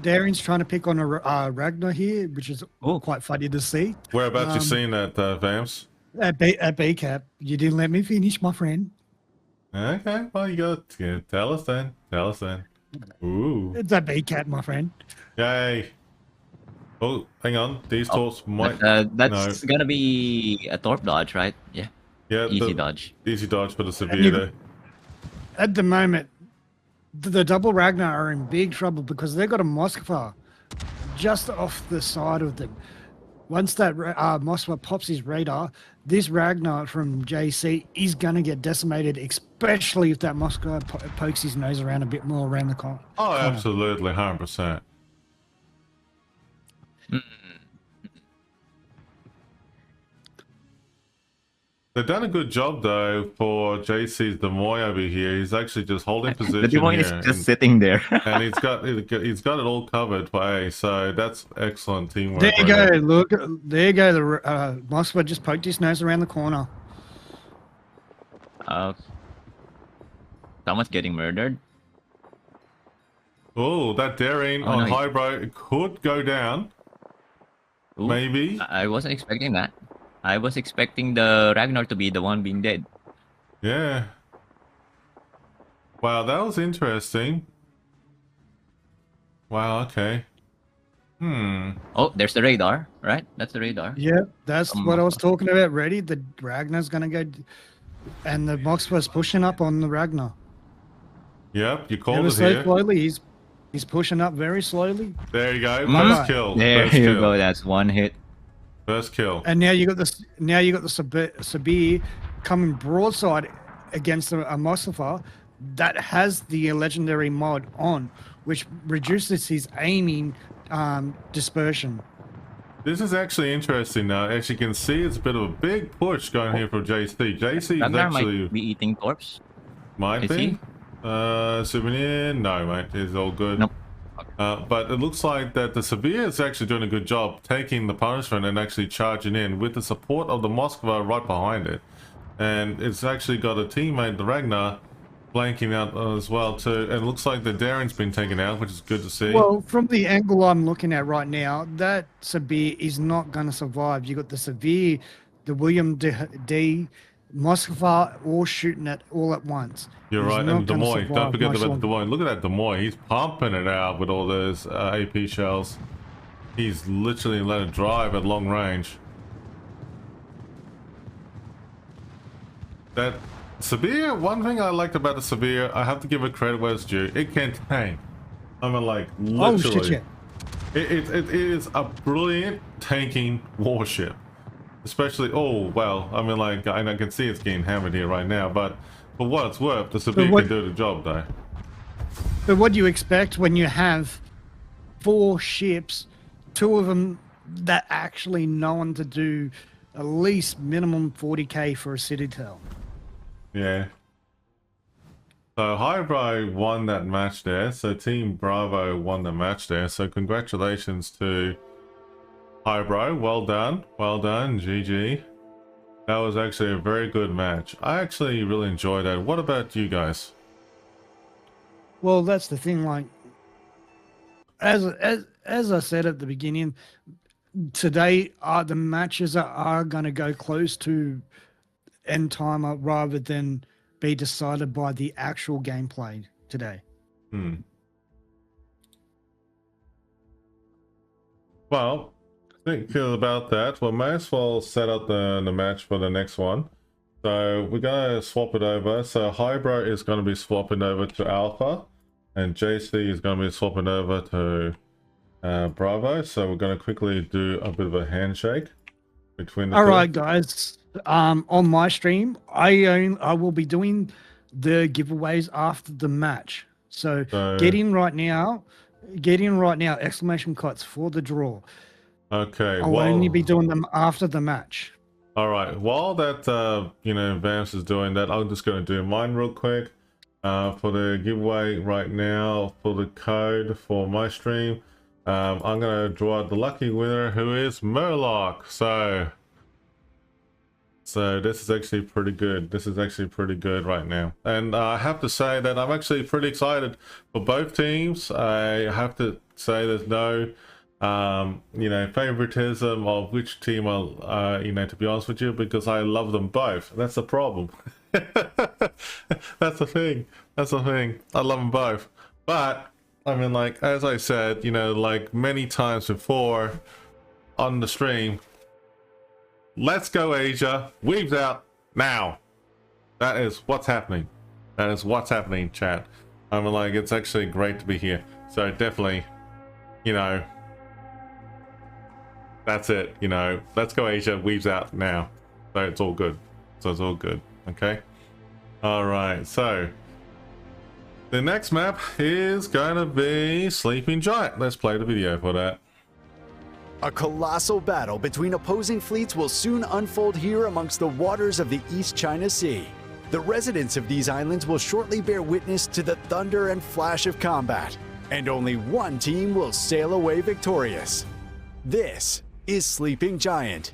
Daring's trying to pick on a Ragnar here, which is Oh. quite funny to see. Whereabouts you seen that, Vamps? At BCAP, you didn't let me finish, my friend. Okay. Well, you got tell us then. Tell us then. Ooh. It's at BCAP, my friend. Yay. Oh, hang on. These torps might. That's gonna be a torp dodge, right? Yeah. Yeah. Easy dodge. Easy dodge for the severe there. At the moment, the double Ragnar are in big trouble because they've got a Moskva just off the side of them. Once that Moskva pops his radar, this Ragnar from JC is going to get decimated, especially if that Moskva pokes his nose around a bit more around the corner. Oh, absolutely, 100%. They've done a good job though for JC's Demoy over here. He's actually just holding position The Demoy here, is just sitting there. and he's got it all covered for A. So that's excellent teamwork. There you right go. there. Look, there you go. The Moskva just poked his nose around the corner. Someone's getting murdered. Oh, that daring Oh, on no. Highbrow could go down. Ooh, Maybe. I wasn't expecting that. I was expecting the Ragnar to be the one being dead. Yeah. Wow, that was interesting. Wow, okay. Oh, there's the radar, right? That's the radar. Yeah, that's what I was talking about. Ready? The Ragnar's going to go, and the Moskva's pushing up on the Ragnar. Yep, you called Ever it so here. slowly. He's pushing up very slowly. There you go. Bye-bye. First kill. There First you kill. go. That's one hit. First kill. And now you got this. Now you got the Sabir coming broadside against a Moskva that has the legendary mod on, which reduces his aiming dispersion. This is actually interesting now. As you can see, it's a bit of a big push going here from JC. JC is Ragnar actually might be eating corpse. might Is be. he? Souvenir? No, mate. It's all good. Nope. But it looks like that the Severe is actually doing a good job taking the punishment and actually charging in with the support of the Moskva right behind it. And it's actually got a teammate, the Ragnar, blanking out as well too. And it looks like the Daring's been taken out, which is good to see. Well, from the angle I'm looking at right now, that Sabir is not going to survive. You got the Severe, the William D, Moskva, all shooting it all at once. You're He's right, not and gonna Demoy. survive Don't forget much about longer. Demoy. Look at that Demoy. He's pumping it out with all those AP shells. He's literally let it drive at long range. That Severe, one thing I liked about the Severe, I have to give it credit where it's due. It can tank. I mean, like, Oh, literally. shit, yeah. It is a brilliant tanking warship. Especially, oh, well, I mean, like, I can see it's getting hammered here right now, but for what it's worth, the Severe what- can do the job, though. But what do you expect when you have 4 ships, 2 of them that actually known to do at least minimum 40k for a Citadel? Yeah. So Highbrow won that match there. So Team Bravo won the match there. So congratulations to Highbrow. Well done. Well done. GG. That was actually a very good match. I actually really enjoyed that. What about you guys? Well, that's the thing. Like, as I said at the beginning, today the matches are going to go close to end timer rather than be decided by the actual gameplay today. Well, think about that. We may as well set up the match for the next one. So we're gonna swap it over. So Highbrow is gonna be swapping over to Alpha, and JC is gonna be swapping over to Bravo. So we're gonna quickly do a bit of a handshake between the All two. right, guys. On my stream, I will be doing the giveaways after the match. So get in right now. Get in right now! Exclamation KOTS for the draw. Okay. I'll only be doing them after the match. All right. While that Vance is doing that, I'm just going to do mine real quick. For the giveaway right now, for the code for my stream, I'm going to draw out the lucky winner, who is Murloc. So So this is actually pretty good. This is actually pretty good right now. And I have to say that I'm actually pretty excited for both teams. I have to say there's no, you know, favoritism of which team I'll, you know, to be honest with you, because I love them both. That's the problem. That's the thing. That's the thing. I love them both. But, I mean, like, as I said, you know, like many times before on the stream, let's go Asia, weaves out now. That is what's happening. That is what's happening, chat. I mean, like, it's actually great to be here. So definitely, you know, that's it. You know, let's go Asia, weaves out now. So it's all good. So it's all good. Okay. All right. So the next map is gonna be Sleeping Giant. Let's play the video for that. A colossal battle between opposing fleets will soon unfold here amongst the waters of the East China Sea. The residents of these islands will shortly bear witness to the thunder and flash of combat, and only one team will sail away victorious. This is Sleeping Giant.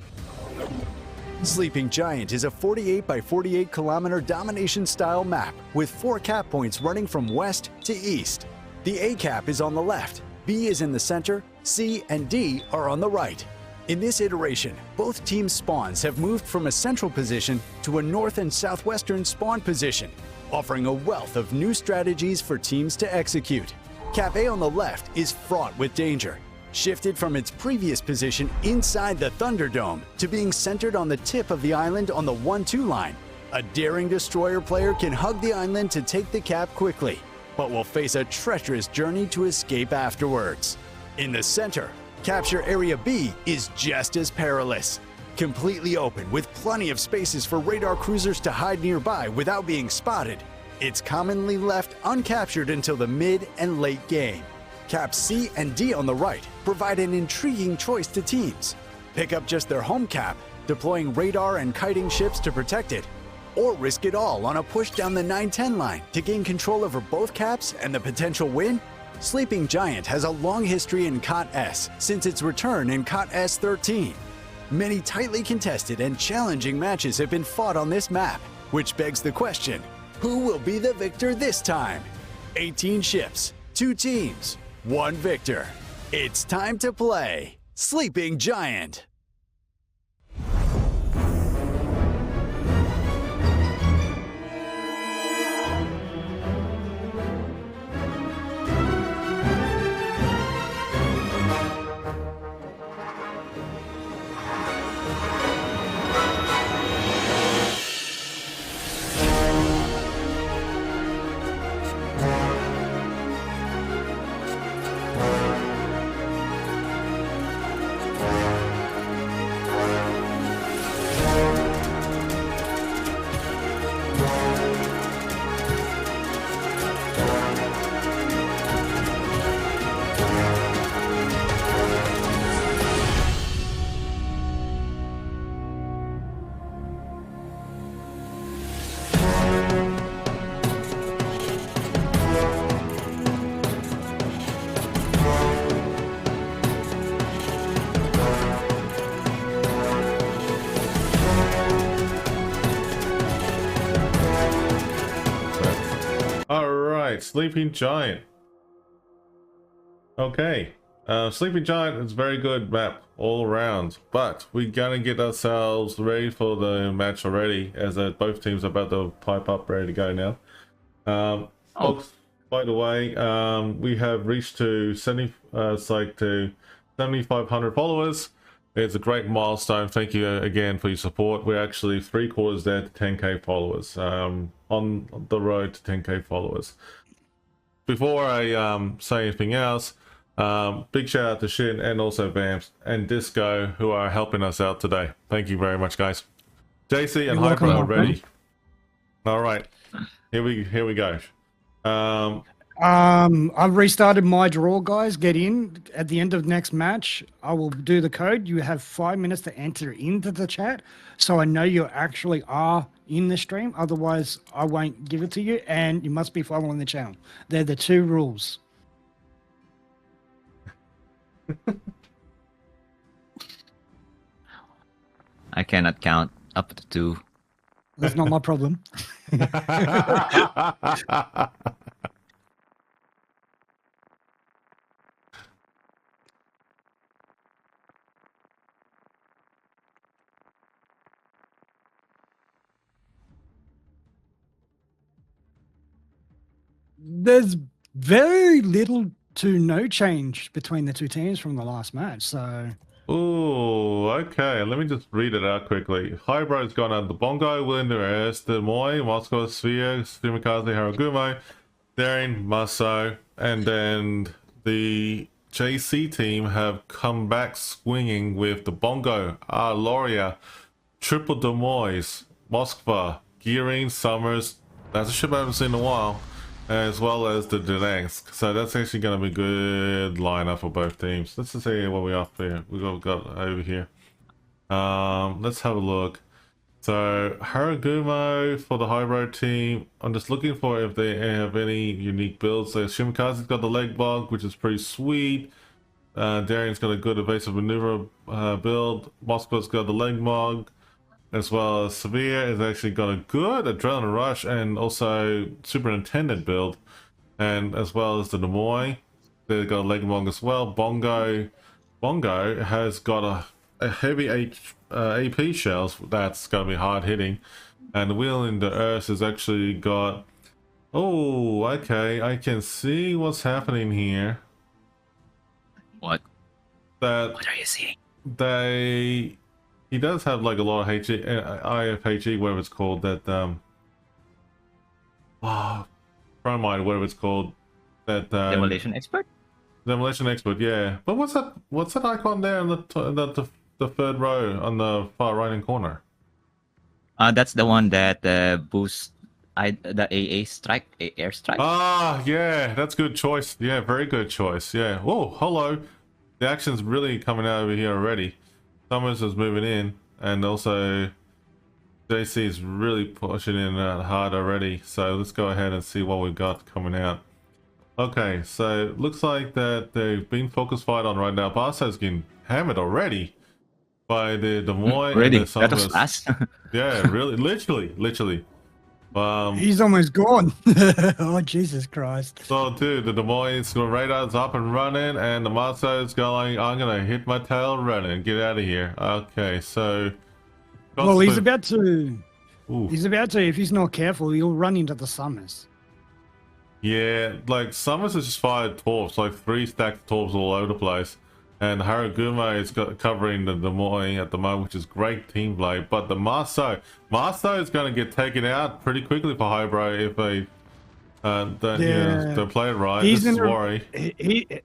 Sleeping Giant is a 48 by 48 kilometer domination style map with 4 cap points running from west to east. The A cap is on the left, B is in the center, C and D are on the right. In this iteration, both teams' spawns have moved from a central position to a north and southwestern spawn position, offering a wealth of new strategies for teams to execute. Cap A on the left is fraught with danger, shifted from its previous position inside the Thunderdome to being centered on the tip of the island on the 1-2 line. A daring destroyer player can hug the island to take the cap quickly, but will face a treacherous journey to escape afterwards. In the center, capture area B is just as perilous. Completely open with plenty of spaces for radar cruisers to hide nearby without being spotted, it's commonly left uncaptured until the mid and late game. Caps C and D on the right provide an intriguing choice to teams. Pick up just their home cap, deploying radar and kiting ships to protect it, or risk it all on a push down the 9-10 line to gain control over both caps and the potential win. Sleeping Giant has a long history in KOTS since its return in KOTS XIII. Many tightly contested and challenging matches have been fought on this map, which begs the question, who will be the victor this time? 18 ships, 2 teams, 1 victor. It's time to play Sleeping Giant. Sleeping Giant. Okay. Sleeping Giant is a very good map all around, but we're gonna get ourselves ready for the match already, as both teams are about to pipe up, ready to go now. Folks, by the way, we have reached to 7,500 followers. It's a great milestone. Thank you again for your support. We're actually 3/4 there to 10k followers. On the road to 10k followers. Before I say anything else, big shout out to Shin and also Vamps and Disco, who are helping us out today. Thank you very much, guys. JC and Hyper are ready. All right, here we go. I've restarted my draw, guys. Get in at the end of next match. I will do the code. You have 5 minutes to enter into the chat, so I know you actually are in the stream. Otherwise, I won't give it to you, and you must be following the channel. They're the 2 rules. I cannot count. up to 2. That's not my problem. There's very little to no change between the two teams from the last match. So Oh, okay. Let me just read it out quickly. Hybrid's gone out the Bongo, William Des Moy, Moscow, Sphere, Sumikaze, Haragumo, Daring, Maso, and then the JC team have come back swinging with the Bongo, Loria, Triple Des Moines, Moskva, Gearing, Summers. That's a ship I haven't seen in a while. As well as the Donetsk. So that's actually going to be a good lineup for both teams. Let's just see what we up here. We got over here. Let's have a look. So Haragumo for the Hybrid team. I'm just looking for if they have any unique builds. So Shimikaze's got the leg bug, which is pretty sweet. Darian's got a good evasive maneuver build. Moscow's got the leg bug, as well as Severe has actually got a good adrenaline rush and also superintendent build, and as well as the Nemoy, they've got a leg bong as well. Bongo has got a heavy AP shells that's going to be hard hitting, and the wheel in the earth has actually got. Oh, okay, I can see what's happening here. What? What are you seeing? He does have like a lot of IFHE, whatever it's called, that bromide, whatever it's called, that Demolition expert? demolition expert, yeah. But what's that icon there in the third row on the far right hand corner? That's the one that boosts the AA strike, air strike. Ah, yeah, that's good choice. Yeah, very good choice. Yeah. Oh, hello. The action's really coming out over here already. Summers is moving in, and also JC is really pushing in hard already. So let's go ahead and see what we've got coming out. Okay, so looks like that they've been focus fight on right now. Barsa's getting hammered already by the Des Moines Really? and the That was Summers. fast. Yeah, really, literally. he's almost gone. Oh, Jesus Christ. So dude, the Des Moines radar's up and running, and the Maso's going, I'm gonna hit my tail running, get out of here. Okay, so Well, he's about to. Ooh. He's about to. If he's not careful, he'll run into the Summers. Yeah, like Summers has just fired torps, like 3 stacked torps all over the place. And Haragumo is covering the Des Moines at the moment, which is great team play. But the Maso is going to get taken out pretty quickly for Hybro if they don't play it right. This is worry.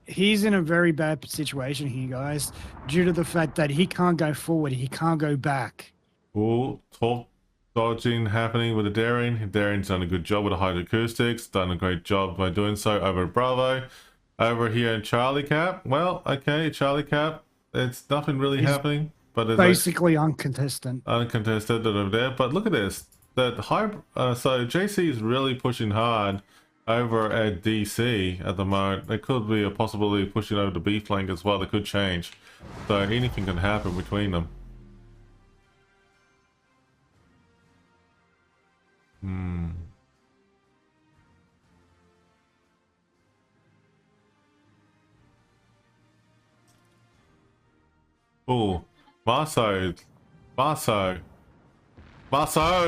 He's in a very bad situation here, guys, due to the fact that he can't go forward, he can't go back. Ooh, torp dodging happening with the Daring. Daring's done a good job with the hydroacoustics, done a great job by doing so over at Bravo. Over here in Charlie Cap, well, okay, Charlie Cap, it's nothing really happening, but it's basically uncontested over there. But look at this, so JC is really pushing hard over at DC at the moment. There could be a possibility of pushing over the B flank as well. They could change, so anything can happen between them. Oh, Maso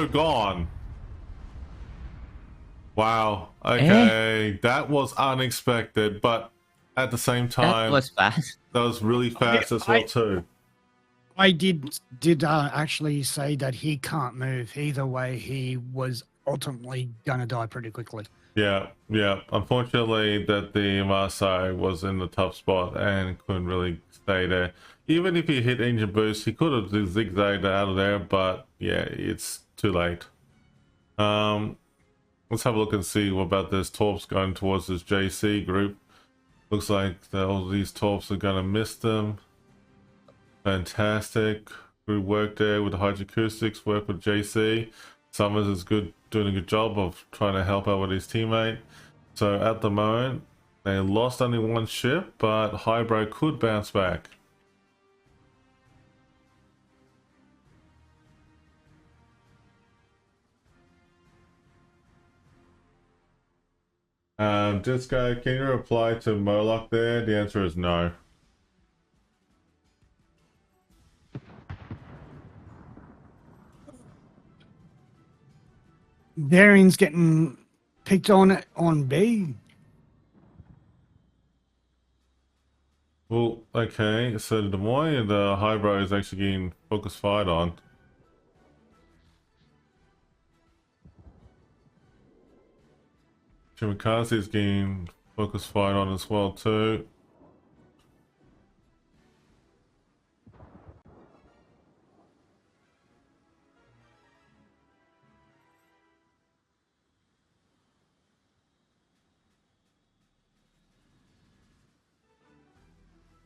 gone. Wow. Okay, that was unexpected, but at the same time, That was fast. that was really fast as well too. I did actually say that he can't move. Either way, he was ultimately gonna die pretty quickly. Yeah. Unfortunately, that the Maso was in the tough spot and couldn't really stay there. Even if he hit engine boost, he could have zigzagged out of there, but yeah, it's too late. Let's have a look and see what about this torps going towards this JC group. Looks like all these torps are going to miss them. Fantastic. Good work there with the hydroacoustics, work with JC. Summers is doing a good job of trying to help out with his teammate. So at the moment, they lost only 1 ship, but Hybro could bounce back. Disco, can you reply to Moloch there? The answer is no. Varian's getting picked on B. Well, okay, so the Des Moines and the Hybro is actually getting focus fired on. Shimakaze is getting focus fired on as well too.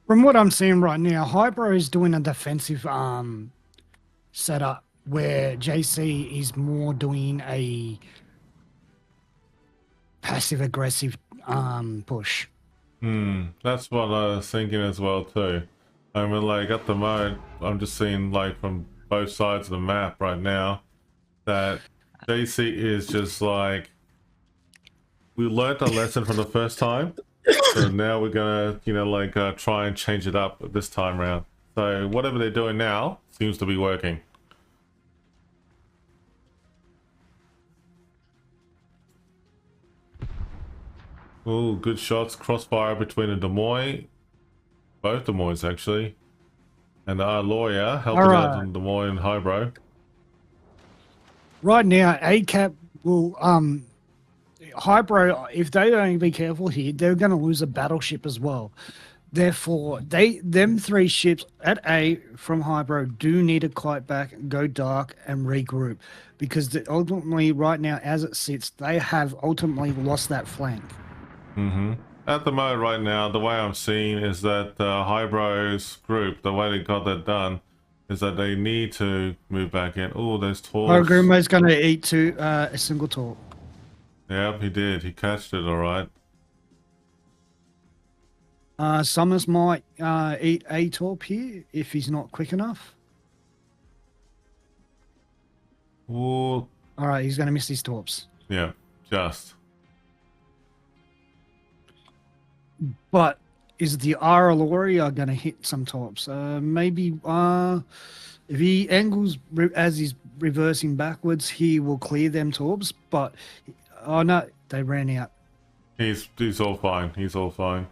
From what I'm seeing right now, Hybro is doing a defensive setup where JC is more doing a passive aggressive push. That's what I was thinking as well too. I mean, like at the moment, I'm just seeing like from both sides of the map right now that JC is just like, we learned a lesson from the first time, so now we're gonna, try and change it up this time round. So whatever they're doing now seems to be working. Oh, good shots. Crossfire between the Des Moines. Both Des Moines, actually. And our lawyer helping out in Des Moines and Hybro. Right now, ACAP will Hybro, if they don't be careful here, they're going to lose a battleship as well. Therefore, them 3 ships at A from Hybro do need to kite back, go dark, and regroup, because ultimately, right now, as it sits, they have ultimately lost that flank. At the moment, right now, the way I'm seeing is that Hybro's group, the way they got that done, is that they need to move back in. Oh, there's Torps. Ogumo's going to eat a single Torp. Yep, he did. He catched it, all right. Summers might eat a Torp here if he's not quick enough. Ooh. All right, he's going to miss these Torps. Yeah, just. But is the Araloria going to hit some Torps? Maybe if he angles as he's reversing backwards, he will clear them Torps. But, oh no, they ran out. He's all fine. He's all fine.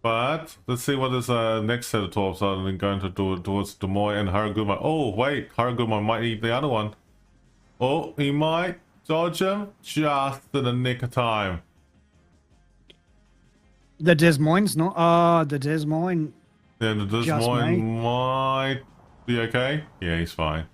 But let's see what this next set of Torps are, and then going to towards Des Moines and Haraguma. Oh, wait. Haraguma might eat the other one. Oh, he might dodge him just in the nick of time. The Des Moines, not. The Des Moines. Yeah, the Des Moines might be okay. Yeah, he's fine.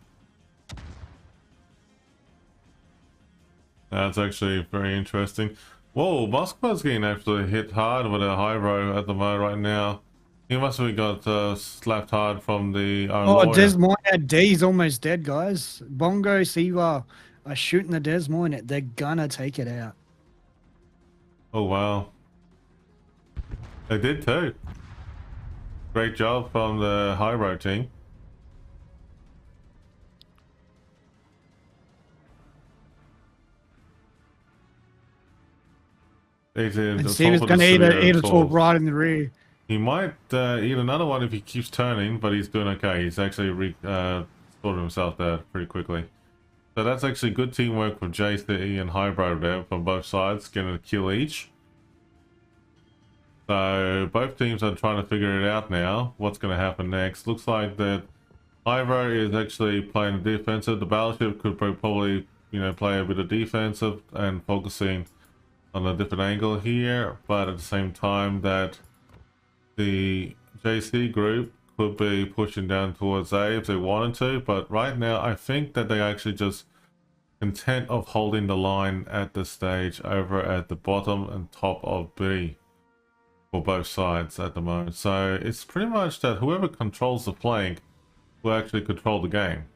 That's actually very interesting. Whoa, Moskva's getting actually hit hard with a Hybro at the moment right now. He must have got slapped hard from the Oh, Des Moines at D. He's almost dead, guys. Bongo, Siva are shooting the Des Moines. They're gonna take it out. Oh, wow. They did too. Great job from the Hybro team. And Siva's gonna eat a Torp right in the rear. He might eat another one if he keeps turning, but he's doing okay. He's actually sorted himself there pretty quickly. So that's actually good teamwork from JC and Hybro there from both sides, getting a kill each. So both teams are trying to figure it out now, what's going to happen next. Looks like that Hybro is actually playing defensive. The battleship could probably, play a bit of defensive and focusing on a different angle here, but at the same time that the JC group could be pushing down towards A if they wanted to, but right now I think that they're actually just content of holding the line at this stage over at the bottom and top of B for both sides at the moment. So it's pretty much that whoever controls the flank will actually control the game.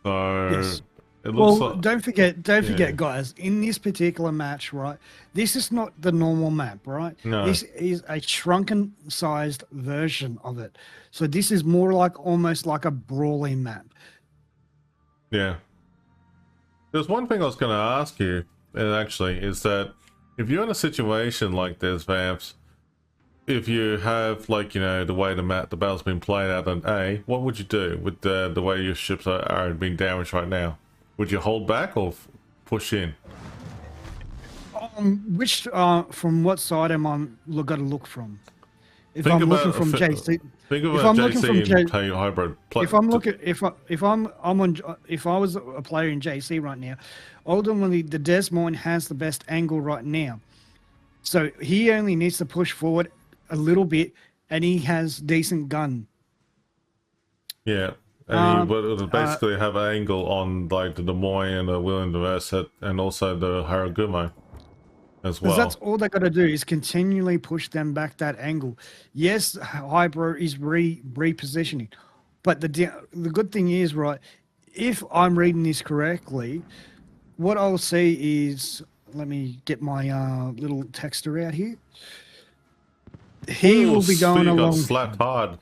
So yes. It looks well, like, don't forget, guys, in this particular match, right, this is not the normal map, right? No. This is a shrunken sized version of it. So this is more like almost like a brawling map. Yeah. There's one thing I was going to ask you, and actually, is that if you're in a situation like this, Vamps, if you have, like, you know, the way the battle's been played out on A, what would you do with the way your ships are being damaged right now? Would you hold back or push in? Which from what side am I got to look from? If Think I'm about looking from JC, Think if about I'm looking from JC and play hybrid. if I'm looking, if I was a player in JC right now, ultimately the Des Moines has the best angle right now, so he only needs to push forward a little bit, and he has decent gun. Yeah, and he would basically have an angle on like the Des Moines and the William Verset, and also the Haragumo as well. Because that's all they got to do is continually push them back that angle. Yes, Hybro is repositioning, but the good thing is, right, if I'm reading this correctly, what I'll see is, let me get my little texter out here. He will be going along. Got slapped hard.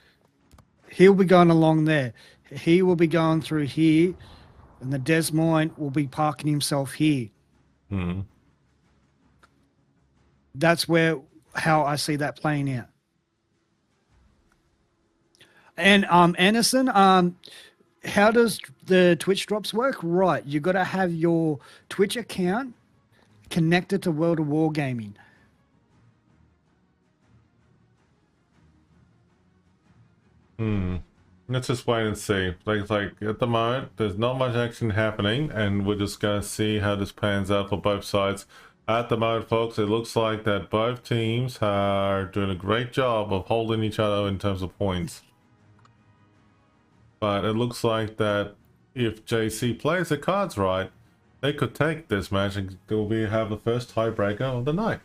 He'll be going along there. He will be going through here, and the Des Moines will be parking himself here. Hmm. That's how I see that playing out. And Anderson, how does the Twitch drops work? Right, you got to have your Twitch account connected to World of Wargaming. Let's just wait and see. Like at the moment, there's not much action happening, and we're just gonna see how this pans out for both sides. At the moment, folks, it looks like that both teams are doing a great job of holding each other in terms of points. But it looks like that if JC plays the cards right, they could take this match and have the first tiebreaker of the night.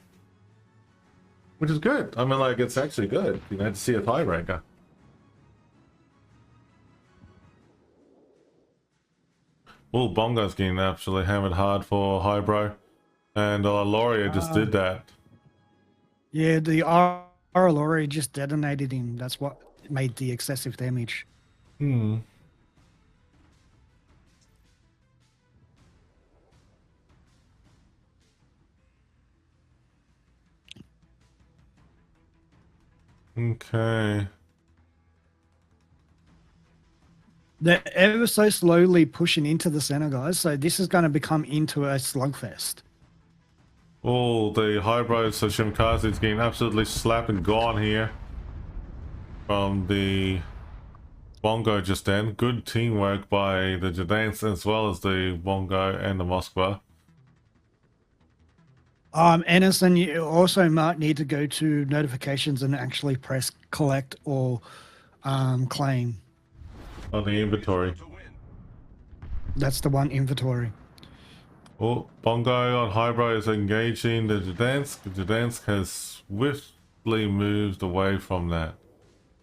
Which is good. I mean, like, it's actually good, you know, to see a tiebreaker. Oh, Bongo's getting absolutely hammered hard for Hybro. And Lauria just did that. Yeah, the Lauria just detonated him. That's what made the excessive damage. Hmm. Okay. They're ever so slowly pushing into the center, guys. So this is going to become into a slugfest. Oh, the Hybro, so Shimkazi's getting absolutely slapped and gone here from the Bongo just then. Good teamwork by the Jadance as well as the Bongo and the Moskva. Anderson, you also might need to go to notifications and actually press collect or claim. On the inventory. That's the one, inventory. Oh, Bongo on Hybro is engaging the Jadansk. The Jadansk has swiftly moved away from that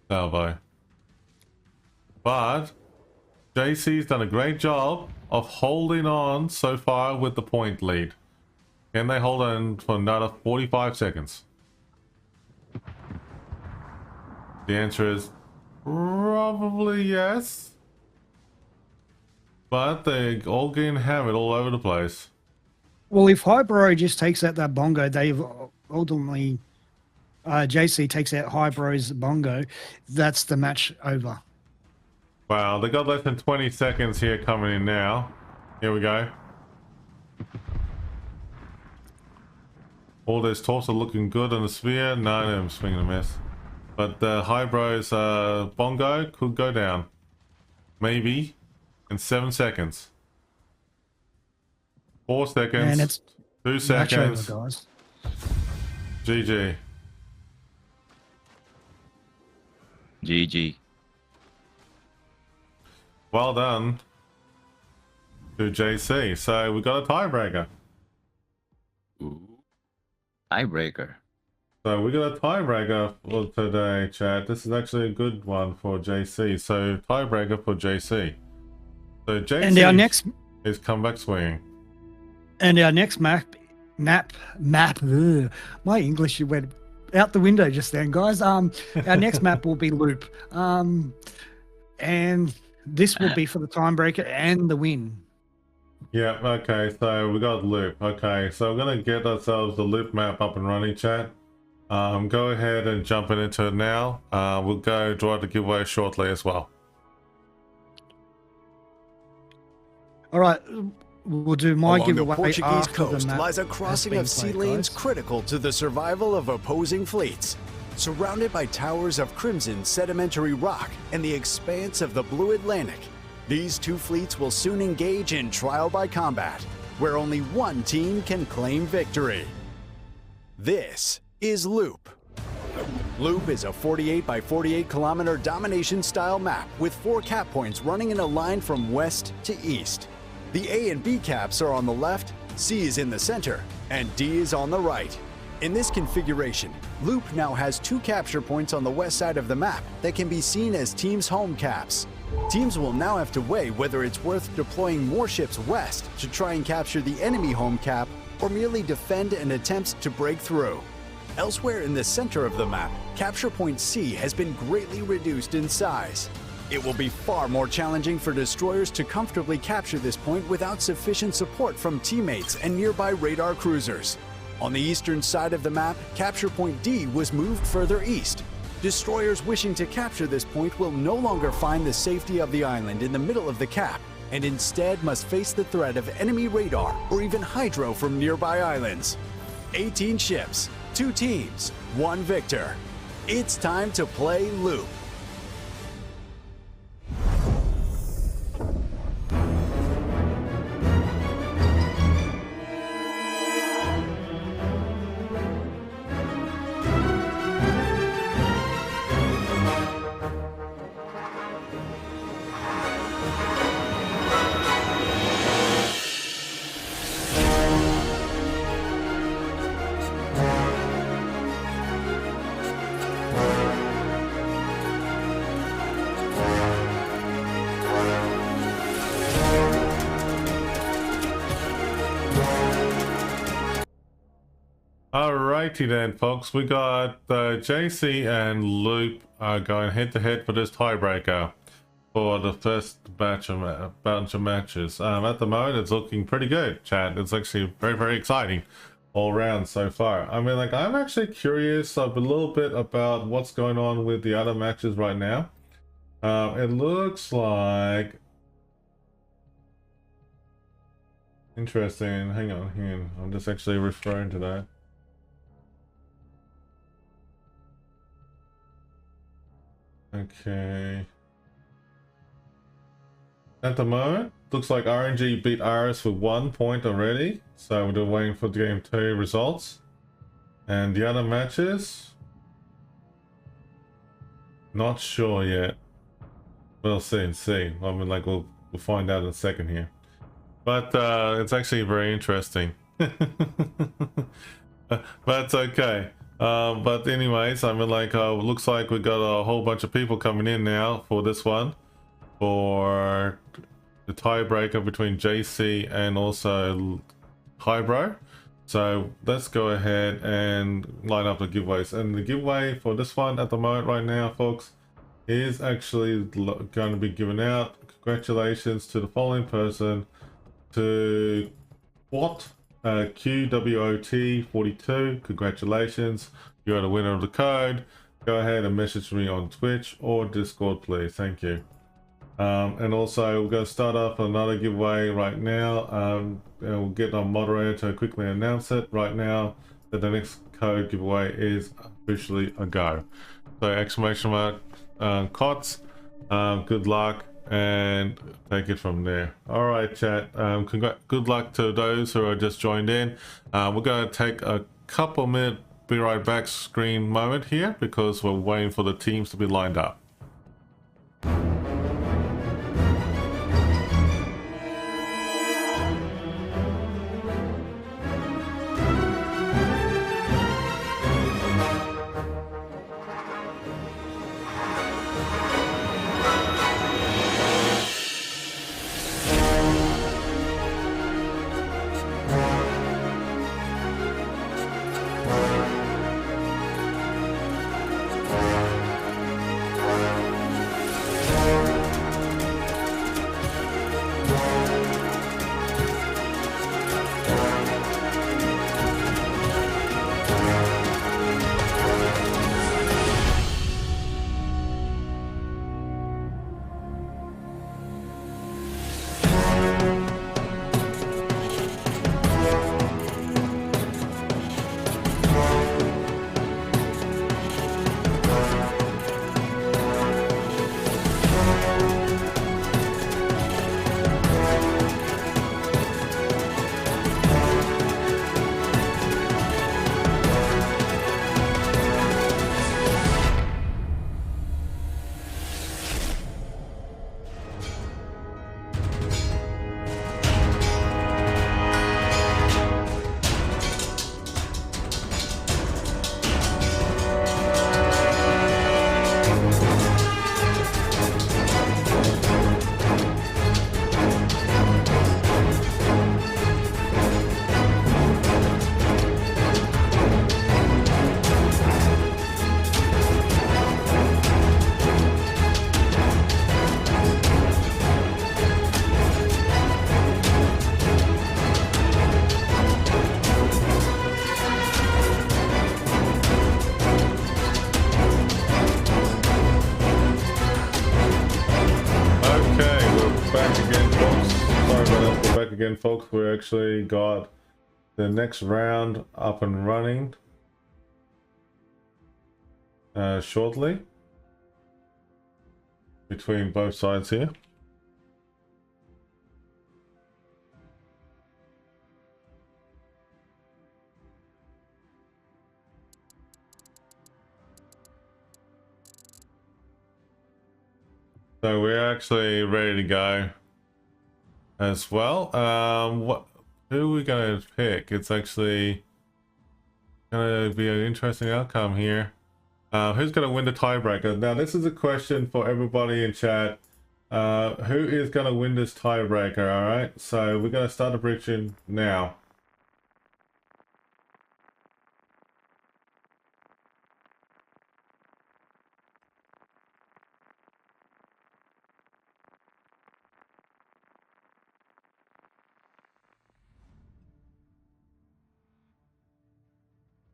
salvo. But JC's done a great job of holding on so far with the point lead. Can they hold on for another 45 seconds? The answer is probably yes. But they're all getting hammered all over the place. Well, if Hybro just takes out that Bongo, they've ultimately... JC takes out Hybro's Bongo, that's the match over. Wow, they got less than 20 seconds here coming in now. Here we go. All those tops are looking good on the sphere. No, I'm swinging a miss. But Hybro's Bongo could go down. Maybe in 7 seconds. 4 seconds. And it's 2 seconds. Over, guys. GG. GG. Well done to JC. So we got a tiebreaker. Ooh. Tiebreaker. So we got a tiebreaker for today, chat. This is actually a good one for JC. So tiebreaker for JC. So JC and our next is comeback swinging. And our next map. Ugh, my English went out the window just then, guys. Our next map will be Loop. And this will be for the tiebreaker and the win. Yeah, okay, so we got loop. Okay, so we're gonna get ourselves the loop map up and running, chat. Go ahead and jump into it now. We'll go draw the giveaway shortly as well. All right, we'll do my Along giveaway the Portuguese after coast the map lies a has crossing been of sea played, lanes guys. critical to the survival of opposing fleets. Surrounded by towers of crimson sedimentary rock and the expanse of the blue Atlantic, these two fleets will soon engage in trial by combat, where only one team can claim victory. This is Loop. Loop is a 48 by 48 kilometer domination style map with 4 cap points running in a line from west to east. The A and B caps are on the left, C is in the center, and D is on the right. In this configuration, Loop now has 2 capture points on the west side of the map that can be seen as teams' home caps. Teams will now have to weigh whether it's worth deploying more ships west to try and capture the enemy home cap or merely defend and attempt to break through. Elsewhere in the center of the map, capture point C has been greatly reduced in size. It will be far more challenging for destroyers to comfortably capture this point without sufficient support from teammates and nearby radar cruisers. On the eastern side of the map, capture point D was moved further east. Destroyers wishing to capture this point will no longer find the safety of the island in the middle of the cap, and instead must face the threat of enemy radar or even hydro from nearby islands. 18 ships, 2 teams, 1 victor. It's time to play Loop. Alrighty then, folks. We got JC and Loop going head to head for this tiebreaker for the first bunch of matches. At the moment, it's looking pretty good, chat. It's actually very, very exciting all round so far. I mean, like, I'm actually curious a little bit about what's going on with the other matches right now. It looks like interesting. Hang on here. I'm just actually referring to that. Okay. At the moment, looks like RNG beat RS for 1 point already. So we're waiting for game 2 results. And the other matches, not sure yet. We'll see. I mean, like, we'll find out in a second here. But it's actually very interesting. But it's okay. But anyways, I mean, like, looks like we got a whole bunch of people coming in now for this one, for the tiebreaker between JC and also Hybro. So let's go ahead and line up the giveaways. And the giveaway for this one at the moment right now, folks, is actually going to be given out. Congratulations to the following person, to QWOT 42. Congratulations, you are the winner of the code. Go ahead and message me on Twitch or Discord, please. Thank you. And also, we're going to start off another giveaway right now. And we'll get our moderator to quickly announce it right now that the next code giveaway is officially a go. So exclamation mark KOTS. Good luck, and take it from there. All right, chat. Good luck to those who are just joined in. We're going to take a couple minute be right back screen moment here because we're waiting for the teams to be lined up. again, folks. We actually got the next round up and running shortly between both sides here. So we're actually ready to go as well. Who are we going to pick? It's actually going to be an interesting outcome here. Who's going to win the tiebreaker? Now, this is a question for everybody in chat. Who is going to win this tiebreaker? All right, so we're going to start the prediction now.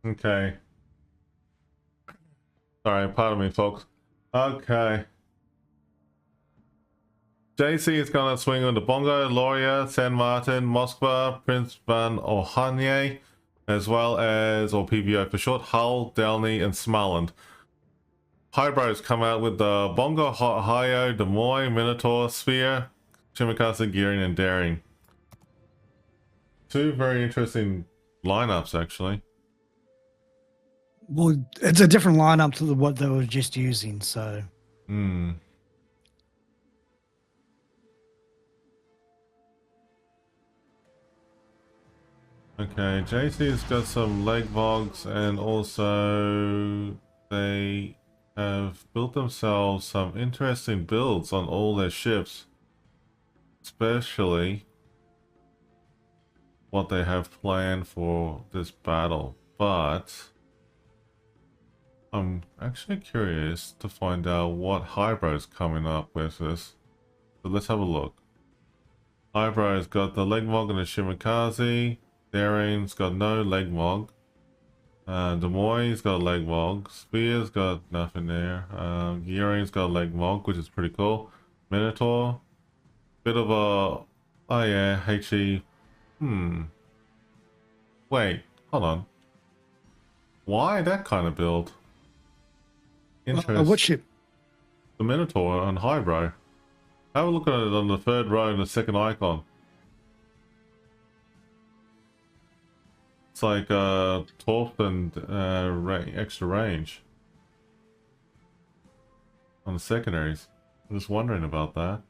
Okay. Sorry, pardon me, folks. Okay. JC is going to swing on the Bongo, Loria, San Martin, Moskva, Prince Van Ohanye, as well as, or PVO for short, Hull, Delny, and Smarland. Hybros come out with the Bongo, Ohio, Des Moines, Minotaur, Sphere, Chimicasa, Gearing, and Daring. Two very interesting lineups, actually. Well, it's a different lineup to what they were just using, so. Hmm. Okay, JC's got some leg vogs, and also they have built themselves some interesting builds on all their ships, especially what they have planned for this battle. But I'm actually curious to find out what Hybro's coming up with this. So let's have a look. Hybro's got the leg vog and the Shimikaze. Daring's got no leg vog. Des Moines got a leg vog. Spear's got nothing there. Gearing's got a leg vog, which is pretty cool. Minotaur, bit of a, oh yeah, HE. Wait, hold on. Why that kind of build? Interesting. What ship? The Minotaur on Hybro. Have a look at it on the third row in the second icon. It's like 12th and extra range on the secondaries. I'm just wondering about that.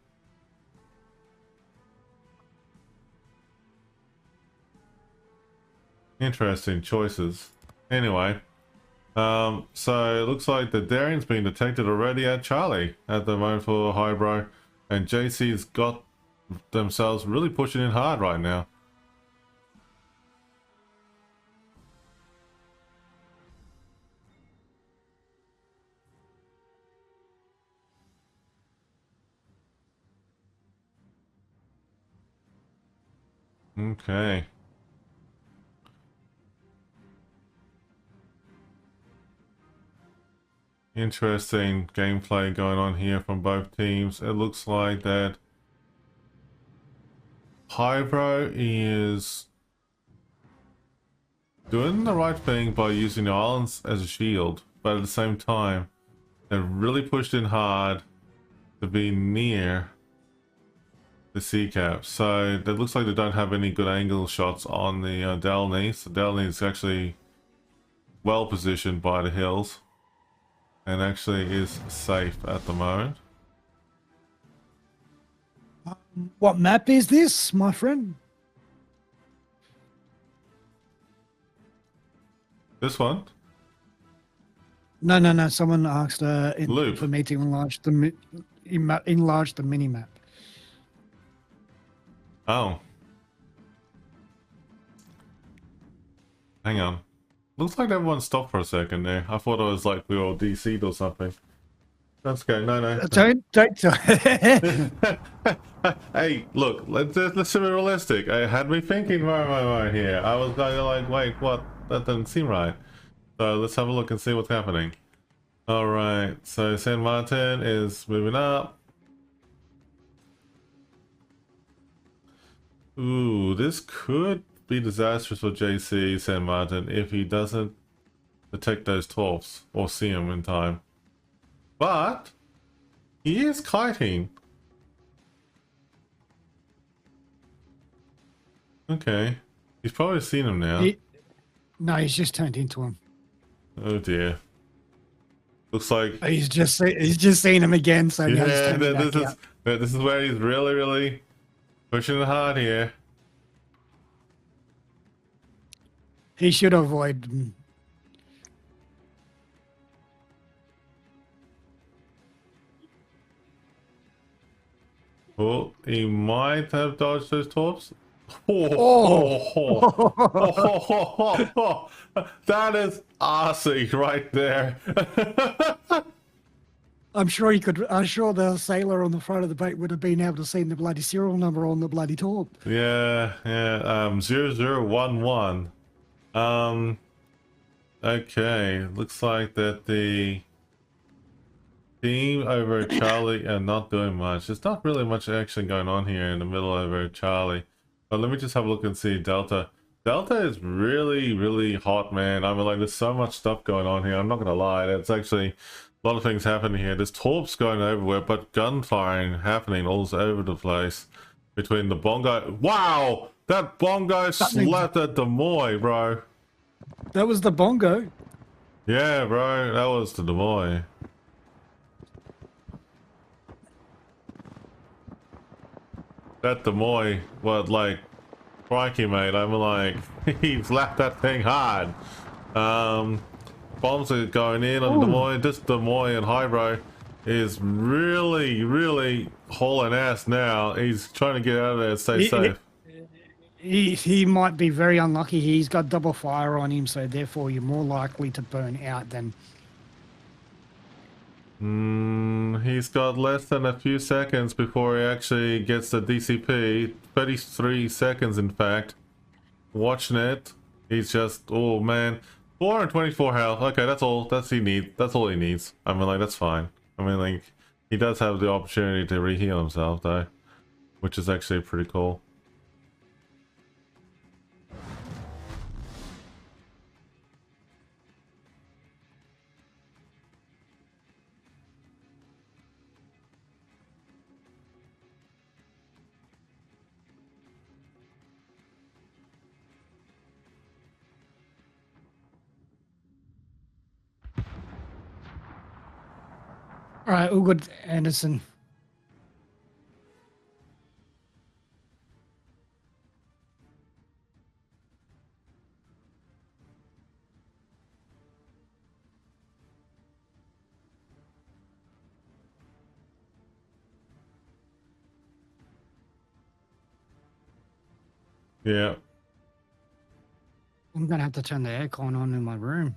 Interesting choices. Anyway, so it looks like the Daring's been detected already at Charlie at the moment for Hybro, and JC's got themselves really pushing in hard right now. Okay. Interesting gameplay going on here from both teams. It looks like that Hybro is doing the right thing by using the islands as a shield, but at the same time, they've really pushed in hard to be near the sea cap. So it looks like they don't have any good angle shots on the Delny. So Delny is actually well positioned by the hills and actually is safe at the moment. What map is this, my friend? This one? No. Someone asked Loop. for me to enlarge the mini map. Oh. Hang on. Looks like everyone stopped for a second there. I thought it was like we were all DC'd or something. That's okay. No. Don't. Hey, look, let's be realistic. I had me thinking right here. I was kind of like, wait, what? That doesn't seem right. So let's have a look and see what's happening. Alright, so San Martin is moving up. Ooh, this could be disastrous for JC San Martin if he doesn't detect those torps or see them in time. But he is kiting. Okay. He's probably seen him now. No, he's just turned into him. Oh dear. Looks like He's just seen him again, so now he's turning back out. this is where he's really pushing it hard here. He should avoid them. Oh, he might have dodged those torps. That is arsey right there. I'm sure he could. I'm sure the sailor on the front of the boat would have been able to see the bloody serial number on the bloody torp. Yeah. 0011. Okay, looks like that the team over at Charlie are not doing much. There's not really much action going on here in the middle over at Charlie. But let me just have a look and see Delta. Delta is really hot, man. I mean, like, there's so much stuff going on here. I'm not gonna lie. It's actually a lot of things happening here. There's torps going everywhere, but gunfiring happening all over the place. Between the bongo. Wow! That bongo slapped at the Moy, bro. That was the bongo. Yeah, bro. That was the Moy. That Demoy, what, like, crikey, mate, I'm like, he slapped that thing hard. Bombs are going in on Demoy. This Demoy and Hybro is really hauling ass now. He's trying to get out of there and stay safe. He might be very unlucky. He's got double fire on him, so therefore you're more likely to burn out than... He's got less than a few seconds before he actually gets the DCP. 33 seconds, in fact. Watching it. He's just, oh man. 424 health. Okay, that's all. That's he needs. That's all he needs. I mean, like, that's fine. I mean, like, he does have the opportunity to reheal himself, though, which is actually pretty cool. All right, all good, Anderson. Yeah. I'm gonna have to turn the aircon on in my room.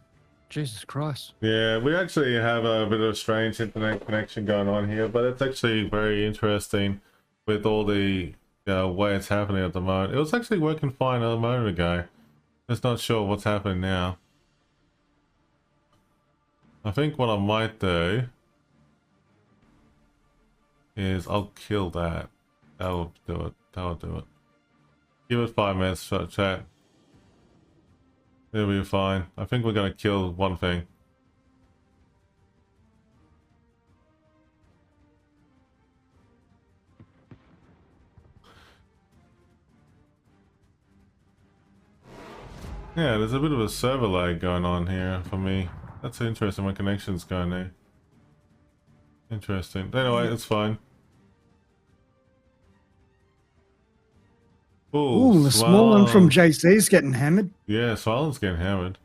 Jesus Christ. Yeah, we actually have a bit of a strange internet connection going on here, but it's actually very interesting with all the way it's happening at the moment. It was actually working fine a moment ago. Just not sure what's happening now. I think what I might do is I'll kill that. That'll do it. That'll do it. Give it 5 minutes, chat. It'll be fine. I think we're gonna kill one thing. Yeah, there's a bit of a server lag going on here for me. That's interesting. My connection's going there. Interesting. Anyway, it's fine. Ooh, the small one from JC's getting hammered. Yeah, Swalen's getting hammered.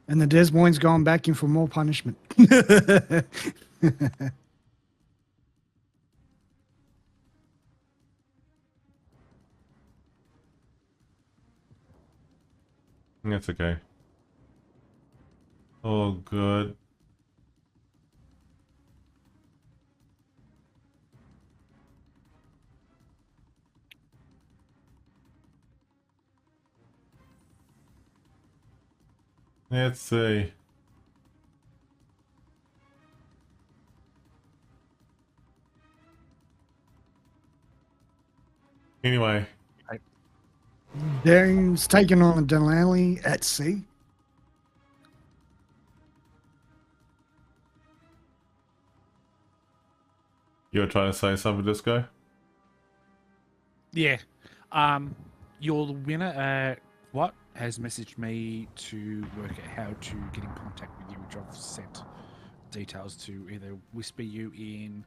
And the Des Moines going back in for more punishment. That's okay. Oh, good. Let's see. Anyway, Daring's taking on Delany at sea. you were trying to say something, Disco? Yeah. Your winner, what, has messaged me to work out how to get in contact with you, which I've sent details to either whisper you in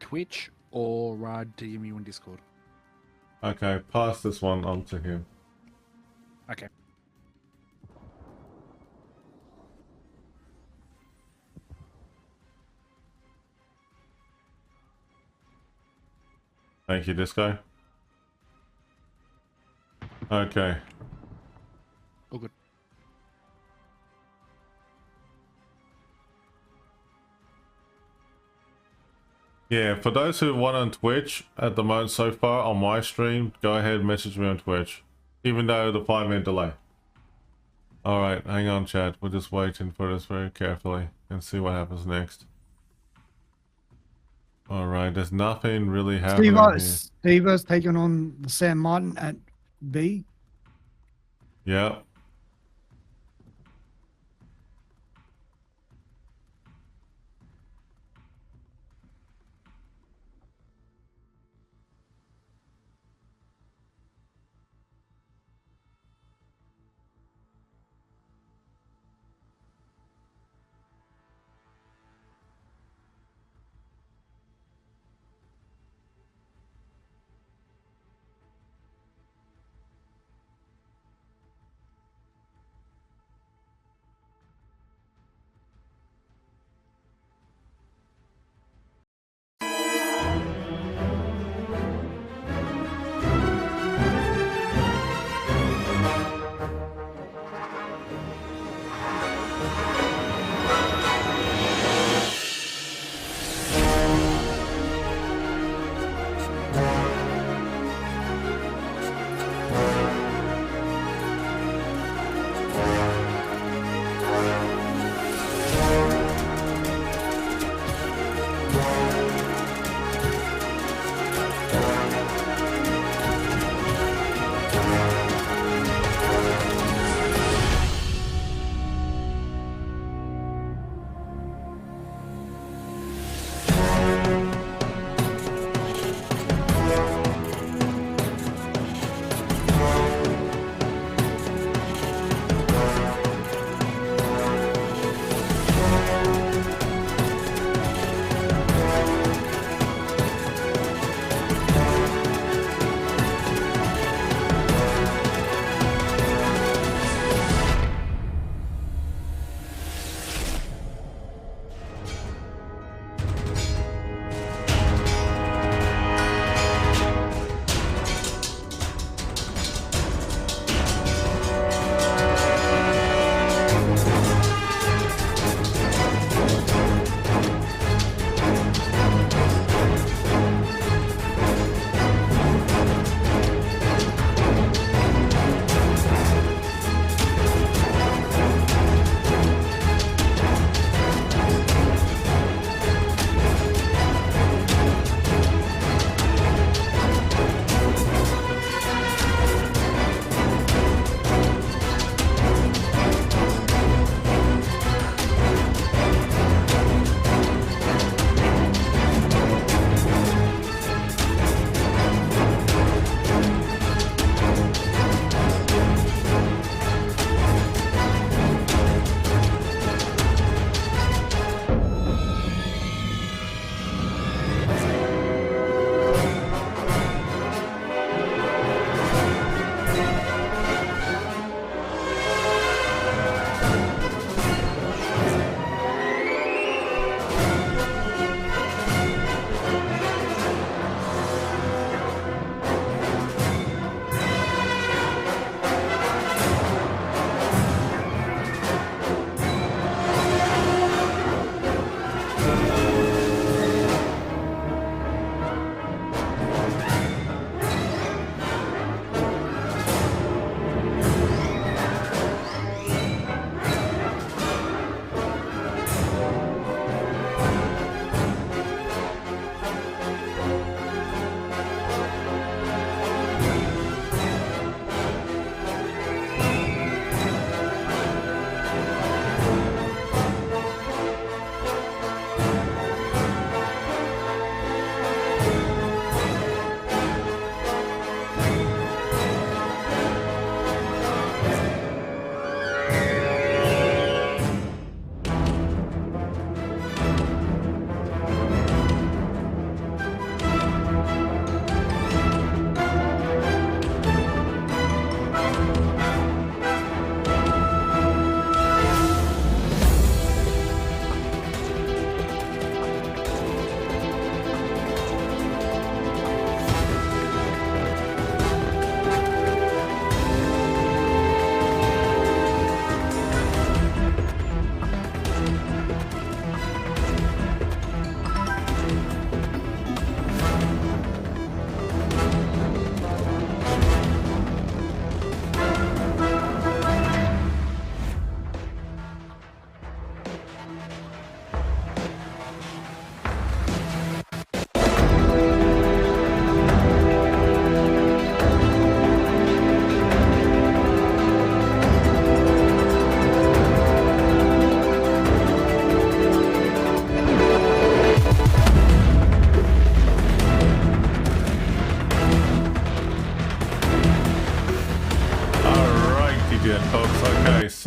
Twitch or DM you in Discord. Okay, pass this one on to him. Okay. Thank you, Disco. Okay. All good. Yeah, for those who want on Twitch at the moment so far on my stream, go ahead and message me on Twitch. Even though the 5-minute delay. Alright, hang on chat. We're just waiting for this very carefully and see what happens next. Alright, there's nothing really happening here. Stevo's taking on the San Martin at B. Yep.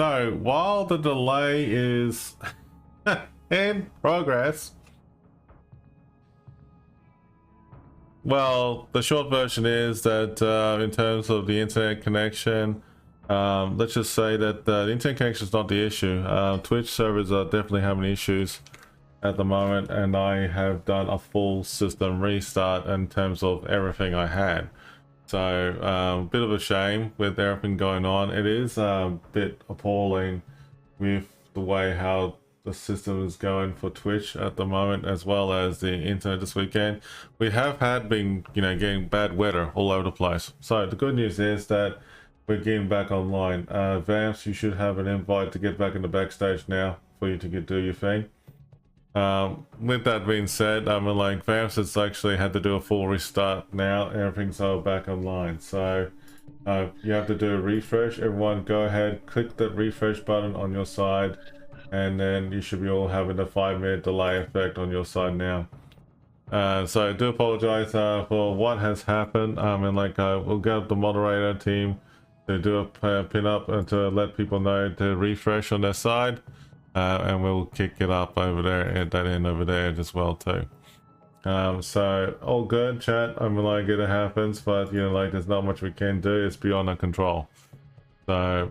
so while the delay is in progress, well, the short version is that in terms of the internet connection, let's just say that the internet connection is not the issue. Twitch servers are definitely having issues at the moment, and I have done a full system restart in terms of everything I had. So bit of a shame with everything going on. It is a bit appalling with the way how the system is going for Twitch at the moment, as well as the internet this weekend. We have been getting bad weather all over the place. So the good news is that we're getting back online. Vamps, you should have an invite to get back in the backstage now for you to do your thing. With that being said, Vamps has actually had to do a full restart now. Everything's all back online. So you have to do a refresh. Everyone go ahead, click the refresh button on your side, and then you should be all having a 5-minute delay effect on your side now. So I do apologize for what has happened. We'll get the moderator team to do a pin up and to let people know to refresh on their side. And we'll kick it up over there at that end over there as well too. So all good, chat. It happens, but there's not much we can do. It's beyond our control. So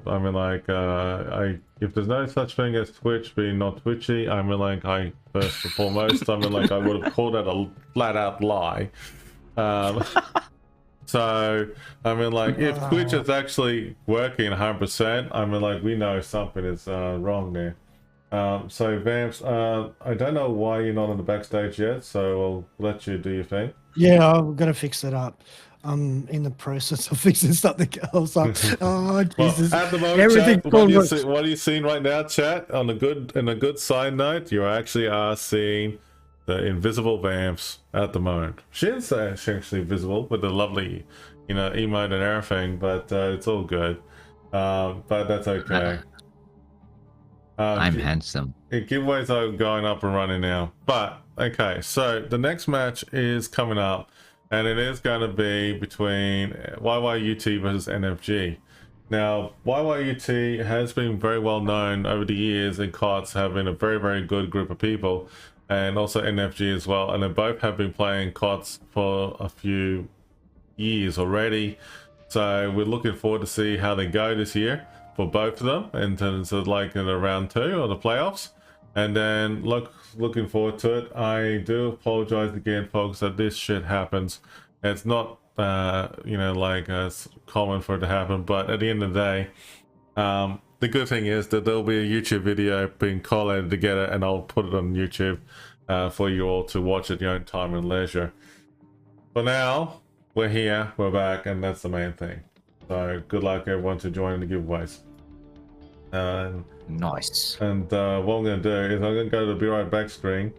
if there's no such thing as Twitch being not twitchy, I first and foremost, I would have called that a flat out lie. So if Twitch is actually working 100%, we know something is wrong there. So Vamps, I don't know why you're not on the backstage yet, so I'll let you do your thing. Yeah, I'm gonna fix it up. I'm in the process of fixing something else up. Oh Jesus! Well, at the moment, Everything chat, what are you seeing right now, chat? On a good side note, you actually are seeing the invisible Vamps at the moment. She is actually visible with the lovely, emote and everything, but it's all good. But that's okay. I'm handsome. Giveaways are going up and running now. But okay, so the next match is coming up, and it is going to be between YYUT versus NFG. Now, YYUT has been very well known over the years in KOTS, having a very, very good group of people, and also NFG as well. And they both have been playing KOTS for a few years already. So we're looking forward to see how they go this year for both of them in terms of in the round 2 or the playoffs. And then looking forward to it. I do apologize again, folks, that this shit happens. It's not it's common for it to happen, but at the end of the day, the good thing is that there'll be a YouTube video being collated together, and I'll put it on YouTube for you all to watch at your own time and leisure. For now, we're here, we're back, and that's the main thing. So good luck everyone to join the giveaways. Nice. And what I'm going to do is I'm going to go to the Be Right Back screen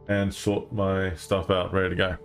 and sort my stuff out, ready to go.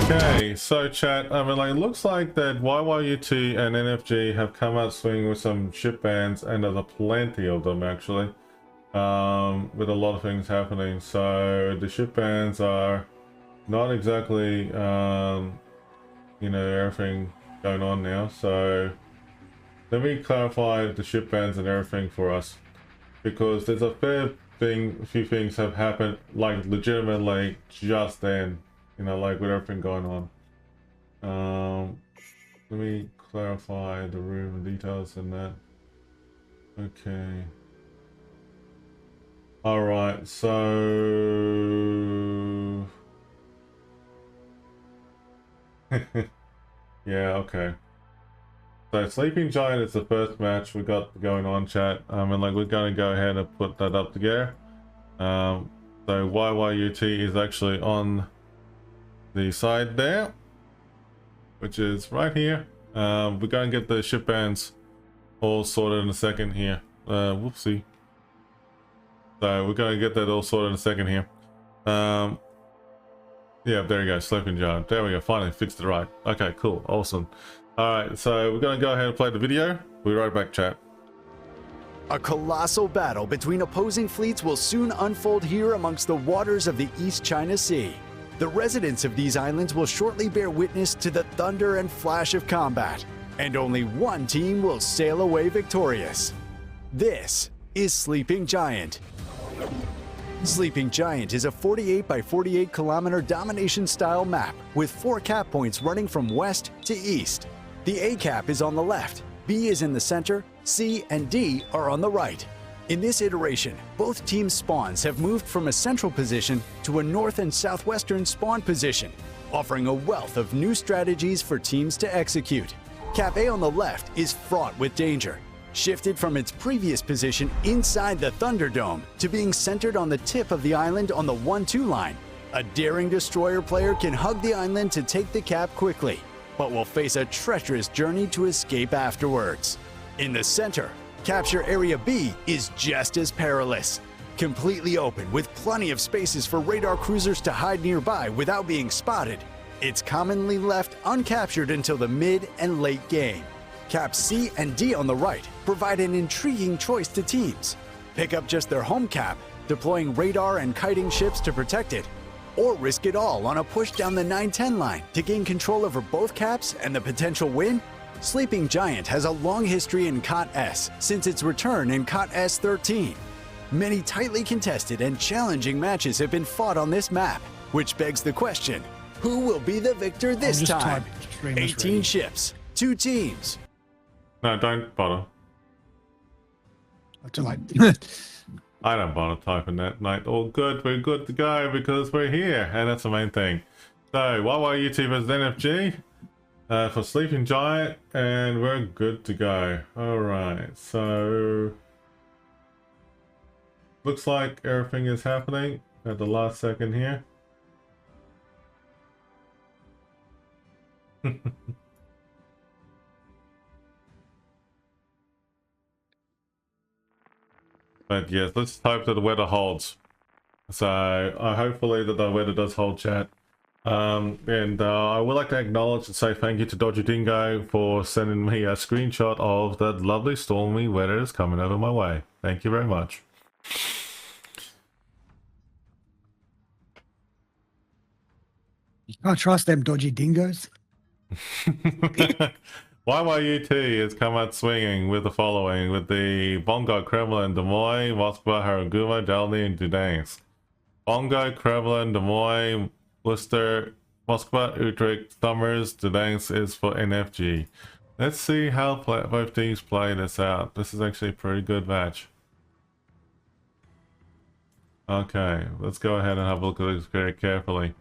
Okay, so chat, I mean, like, it looks like that YYUT and NFG have come out swinging with some ship bans, and there's a plenty of them actually, with a lot of things happening. So the ship bans are not exactly, you know, everything going on now. So let me clarify the ship bans and everything for us, because there's a few things have happened, like legitimately just then. You know, like with everything going on. Let me clarify the room and details and that. Okay. Alright, so... yeah, okay. So Sleeping Giant is the first match we got going on, chat. And like, we're going to go ahead and put that up together. So YYUT is actually on the side there, which is right here. We're going to get the ship bands all sorted in a second here. Whoopsie. So we're going to get that all sorted in a second here. Yeah, there you go, Sleeping Giant. There we go, finally fixed it right. Okay, cool, awesome. Alright, so we're going to go ahead and play the video. We'll be right back, chat. A colossal battle between opposing fleets will soon unfold here amongst the waters of the East China Sea. The residents of these islands will shortly bear witness to the thunder and flash of combat, and only one team will sail away victorious. This is Sleeping Giant. Sleeping Giant is a 48 by 48 kilometer domination style map with 4 cap points running from west to east. The A cap is on the left, B is in the center, C and D are on the right. In this iteration, both teams' spawns have moved from a central position to a north and southwestern spawn position, offering a wealth of new strategies for teams to execute. Cap A on the left is fraught with danger, shifted from its previous position inside the Thunderdome to being centered on the tip of the island on the 1-2 line. A daring destroyer player can hug the island to take the cap quickly, but will face a treacherous journey to escape afterwards. In the center, Capture Area B is just as perilous. Completely open with plenty of spaces for radar cruisers to hide nearby without being spotted, it's commonly left uncaptured until the mid and late game. Caps C and D on the right provide an intriguing choice to teams. Pick up just their home cap, deploying radar and kiting ships to protect it, or risk it all on a push down the 9-10 line to gain control over both caps and the potential win. Sleeping Giant has a long history in KOTS since its return in KOTS XVIII. Many tightly contested and challenging matches have been fought on this map, which begs the question, who will be the victor this time? 18 ships, 2 teams. No, don't bother. Too late. I don't bother typing that, mate. All good, we're good to go because we're here, and that's the main thing. So, YYUT versus NFG for Sleeping Giant, and we're good to go. Alright, so looks like everything is happening at the last second here. But yes, let's hope that the weather holds. So hopefully that the weather does hold, chat. And I would like to acknowledge and say thank you to Dodgy Dingo for sending me a screenshot of that lovely stormy weather that's coming over my way. Thank you very much. You can't trust them dodgy dingoes. YYUT has come out swinging with the following, with the Bongo, Kremlin, Des Moines, Moskva, Haraguma, Delny, and Gdansk. Bongo, Kremlin, Des Moines, Worcester, Moskva, Utrecht, Summers, Gdansk is for NFG. Let's see how both teams play this out. This is actually a pretty good match. Okay, let's go ahead and have a look at this very carefully.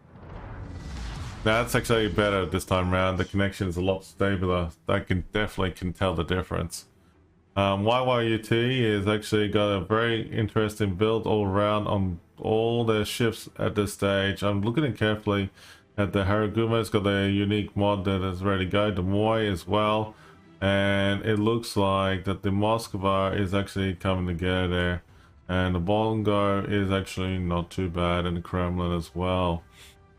That's actually better this time around. The connection is a lot stabler. I can definitely tell the difference. YYUT is actually got a very interesting build all around on all their ships at this stage. I'm looking at carefully at the Haraguma. It's got a unique mod that is ready to go. Des Moines as well. And it looks like that the Moskva is actually coming together there. And the Bongo is actually not too bad, and the Kremlin as well.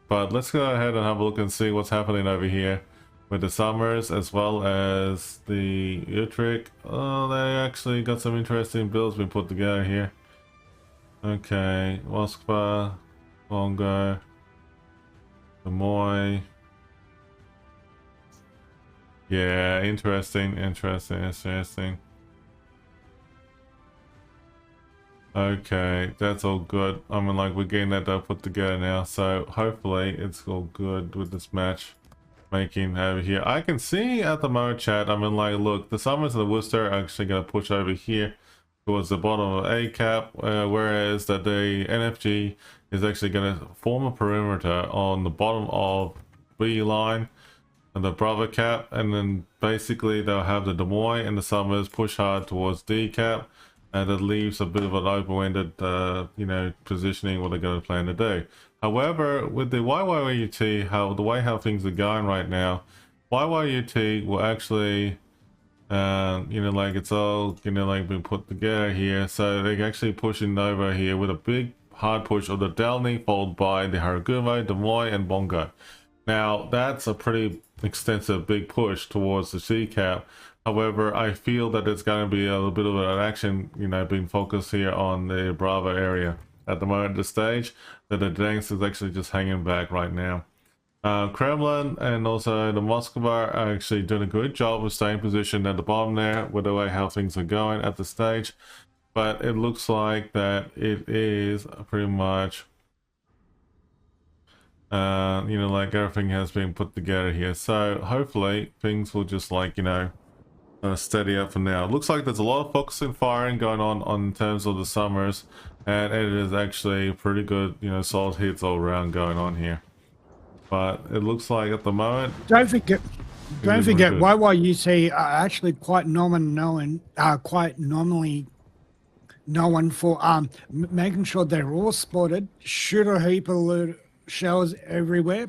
But let's go ahead and have a look and see what's happening over here with the Summers as well as the Utrecht. Oh, they actually got some interesting builds being put together here. Okay, Moskva, Bongo, Des Moines. Yeah, interesting. Okay, that's all good. I mean, like, we're getting that put together now, so hopefully it's all good with this match making over here. I can see at the moment, chat, I mean, like, look, the Summers and the Worcester are actually going to push over here towards the bottom of A cap, whereas that the NFG is actually going to form a perimeter on the bottom of B line and the Bravo cap, and then basically they'll have the Des Moines and the Summers push hard towards D cap, and it leaves a bit of an open-ended, you know, positioning what they're going to plan to do. However, with the YYUT, the way how things are going right now, YYUT will actually, you know, like, it's all, you know, like, been put together here, so they're actually pushing over here with a big hard push of the Delny, followed by the Haragumo, Des Moines, and Bongo. Now, that's a pretty extensive big push towards the C cap. However, I feel that it's going to be a little bit of an action, you know, being focused here on the Bravo area. At the moment, at the stage, that the Gdansk is actually just hanging back right now. Kremlin and also the Moskva are actually doing a good job of staying positioned at the bottom there with the way how things are going at the stage. But it looks like that it is pretty much, you know, like, everything has been put together here. So hopefully things will just, like, you know, steady up for now. It looks like there's a lot of focusing firing going on in terms of the Summers, and it is actually pretty good, you know, solid hits all around going on here. But it looks like at the moment, Don't forget, YYUT are actually quite nominally known for making sure they're all spotted, shoot a heap of shells everywhere,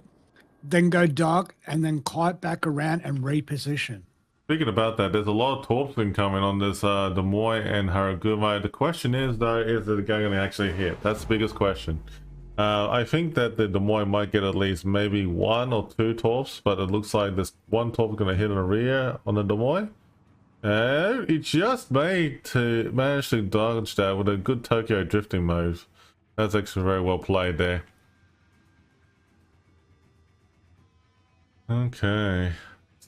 then go dark, and then kite back around and reposition. speaking about that, there's a lot of torpedoing coming on this Des Moines and Haragumo. The question is, though, is it going to actually hit? That's the biggest question. I think that the Des Moines might get at least maybe 1 or 2 torps, but it looks like this one torp is going to hit in the rear on the Des Moines. It just managed to dodge that with a good Tokyo drifting move. That's actually very well played there. Okay.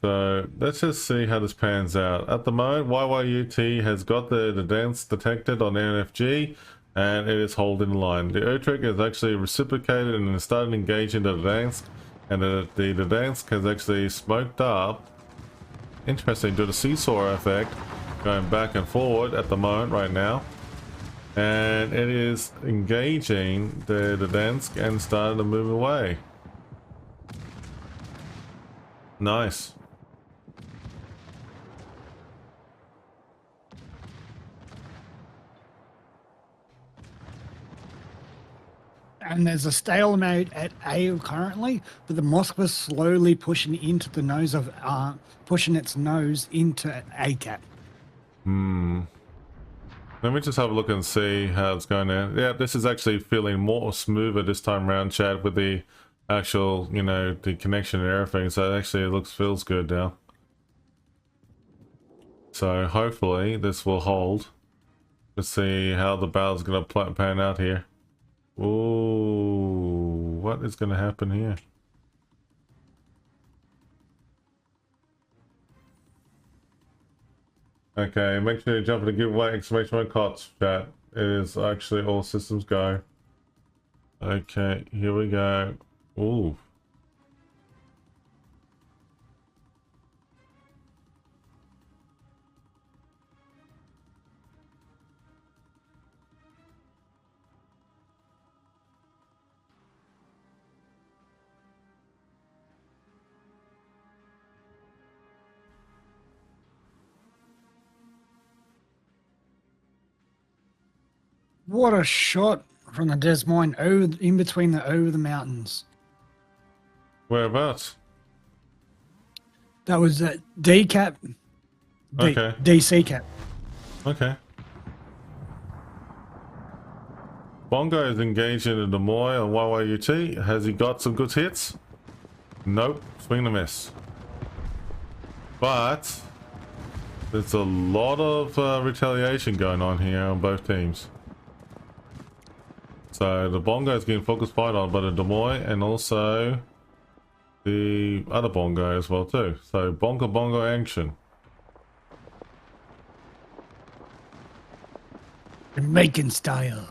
So let's just see how this pans out. At the moment, YYUT has got the dance detected on NFG, and it is holding the line. The Utrecht has actually reciprocated and started engaging the Gdansk, and the Gdansk has actually smoked up. Interesting, due to the seesaw effect, going back and forward at the moment right now. And it is engaging the Gdansk and starting to move away. Nice. And there's a stalemate at A currently, but the Moskva's slowly pushing into the nose of pushing its nose into A cap. Let me just have a look and see how it's going now. Yeah, this is actually feeling more smoother this time around, Chad, with the actual, you know, the connection and everything. So it actually feels good now. So hopefully this will hold. Let's see how the battle's going to pan out here. Ooh, what is going to happen here? Okay, make sure you jump in the giveaway, exclamation mark KOTS, chat. It is actually all systems go. Okay, here we go. Ooh. What a shot from the Des Moines in between over the mountains. Whereabouts? That was a D cap. Okay. DC cap. Okay. Bongo is engaged in a Demoy on YYUT. Has he got some good hits? Nope. Swing and a miss. But there's a lot of retaliation going on here on both teams. So the Bongo is getting focus fight on, but a Demoy and also the other Bongo as well too. So Bongo action. Jamaican style.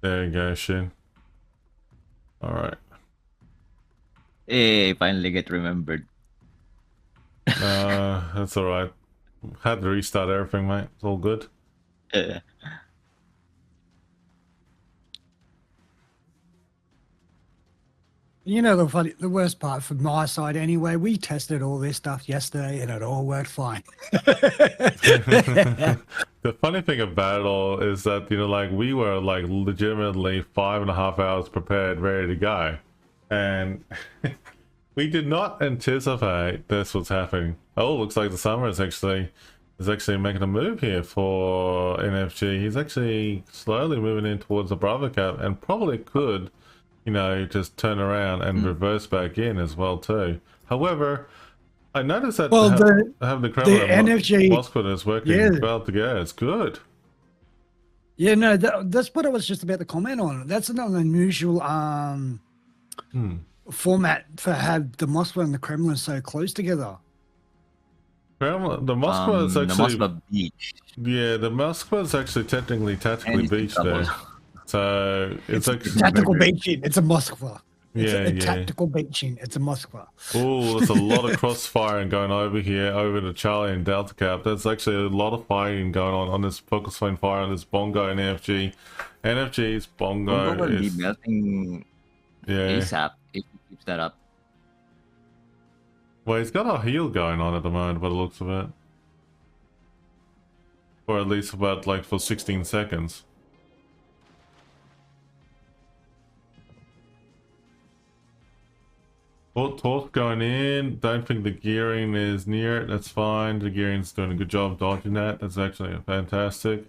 There you go, Shin. Alright. Hey, finally get remembered. That's alright. Had to restart everything, mate. It's all good. You know the worst part from my side anyway, we tested all this stuff yesterday and it all worked fine. The funny thing about it all is that, you know, like we were like legitimately 5.5 hours prepared, ready to go. And we did not anticipate this was happening. Oh, looks like the summer is actually making a move here for NFG. He's actually slowly moving in towards the Bravo cap and probably could, you know, just turn around and reverse back in as well too. However, I noticed that having the Kremlin NFG Moscow is working well together. It's good. Yeah, no, that's what I was just about to comment on. That's an unusual format for have the Moscow and the Kremlin so close together. Kremlin, the Moscow is actually the Moscow beach. Yeah, the Moscow is actually tactically beach there. So it's actually tactical beaching. It's a Moscow. It's yeah. tactical beaching. It's a Moscow. Oh, there's a lot of crossfiring going over here, over to Charlie and Delta Cap. There's actually a lot of fighting going on this focus flame fire on this Bongo and NFG. NFG's Bongo will be is melting ASAP if he keeps that up. Well, he's got a heal going on at the moment, by the looks of it. Or at least about like for 16 seconds. Torque going in. Don't think the gearing is near it. That's fine. The gearing's doing a good job dodging that. That's actually fantastic.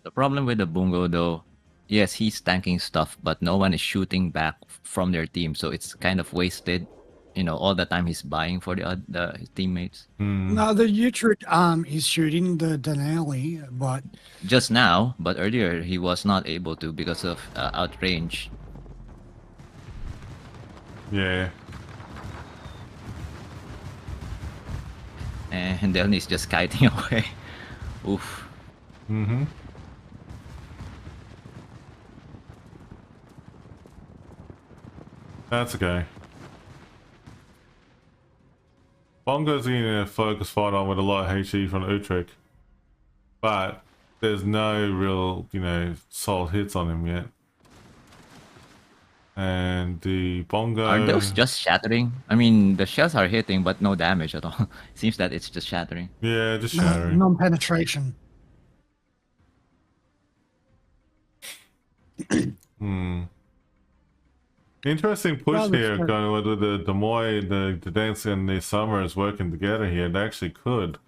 The problem with the Bungo though, yes, he's tanking stuff, but no one is shooting back from their team, so it's kind of wasted. You know, all the time he's buying for his teammates. No, the Utrecht is shooting the Denali, but Just now, but earlier he was not able to because of outrange. Yeah. And then he's just kiting away. Oof. Mm-hmm. That's okay. Bongo's in a focus fight on with a lot of HE from Utrecht. But there's no real, you know, solid hits on him yet. And the Bongo... Are those just shattering? I mean, the shells are hitting, but no damage at all. Seems that it's just shattering. Yeah, just shattering. non-penetration. Interesting push here going with the Demoy, the Dance and the Summers working together here. They actually could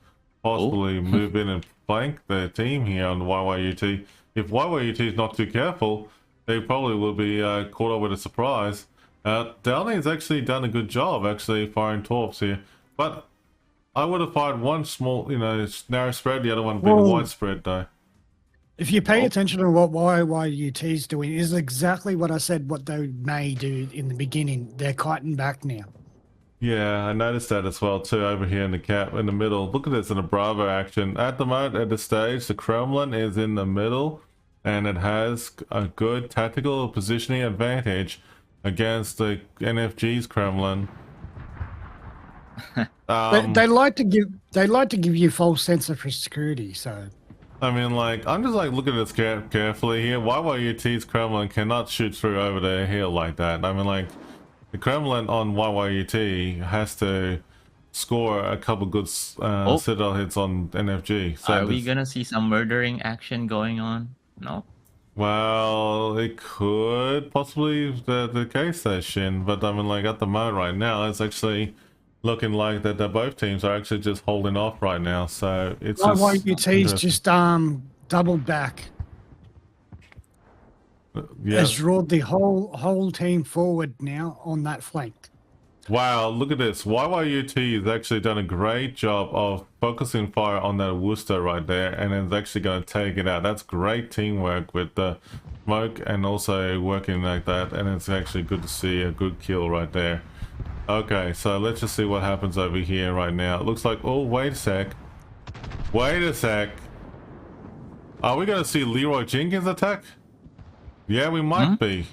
possibly move in and flank the team here on the YYUT. If YYUT is not too careful, they probably will be caught up with a surprise. Downey's actually done a good job actually firing torps here, but I would have fired one small, you know, narrow spread, the other one being widespread though. If you pay attention to what YYUT is doing, is exactly what I said what they may do in the beginning. They're kiting back now. Yeah, I noticed that as well too over here in the cap in the middle. Look at this in the Bravo action. At the moment, at the stage, the Kremlin is in the middle and it has a good tactical positioning advantage against the NFG's Kremlin. They like to give you false sense of security, so... I mean, like, I'm just like looking at this carefully here. YYUT's Kremlin cannot shoot through over the hill like that. I mean, like, the Kremlin on YYUT has to score a couple good Citadel hits on NFG. So are we gonna see some murdering action going on? No? Well, it could possibly the case there, Shin, but I mean, like at the moment right now, it's actually looking like that both teams are actually just holding off right now. So it's just YYUT's interesting. just doubled back. Yeah. Has roared the whole team forward now on that flank. Wow, look at this. YYUT has actually done a great job of focusing fire on that Worcester right there, and it's actually going to take it out. That's great teamwork with the smoke and also working like that, and it's actually good to see a good kill right there. Okay, so let's just see what happens over here right now. It looks like, oh, wait a sec. Wait a sec. Are we going to see Leroy Jenkins attack? Yeah, we might be.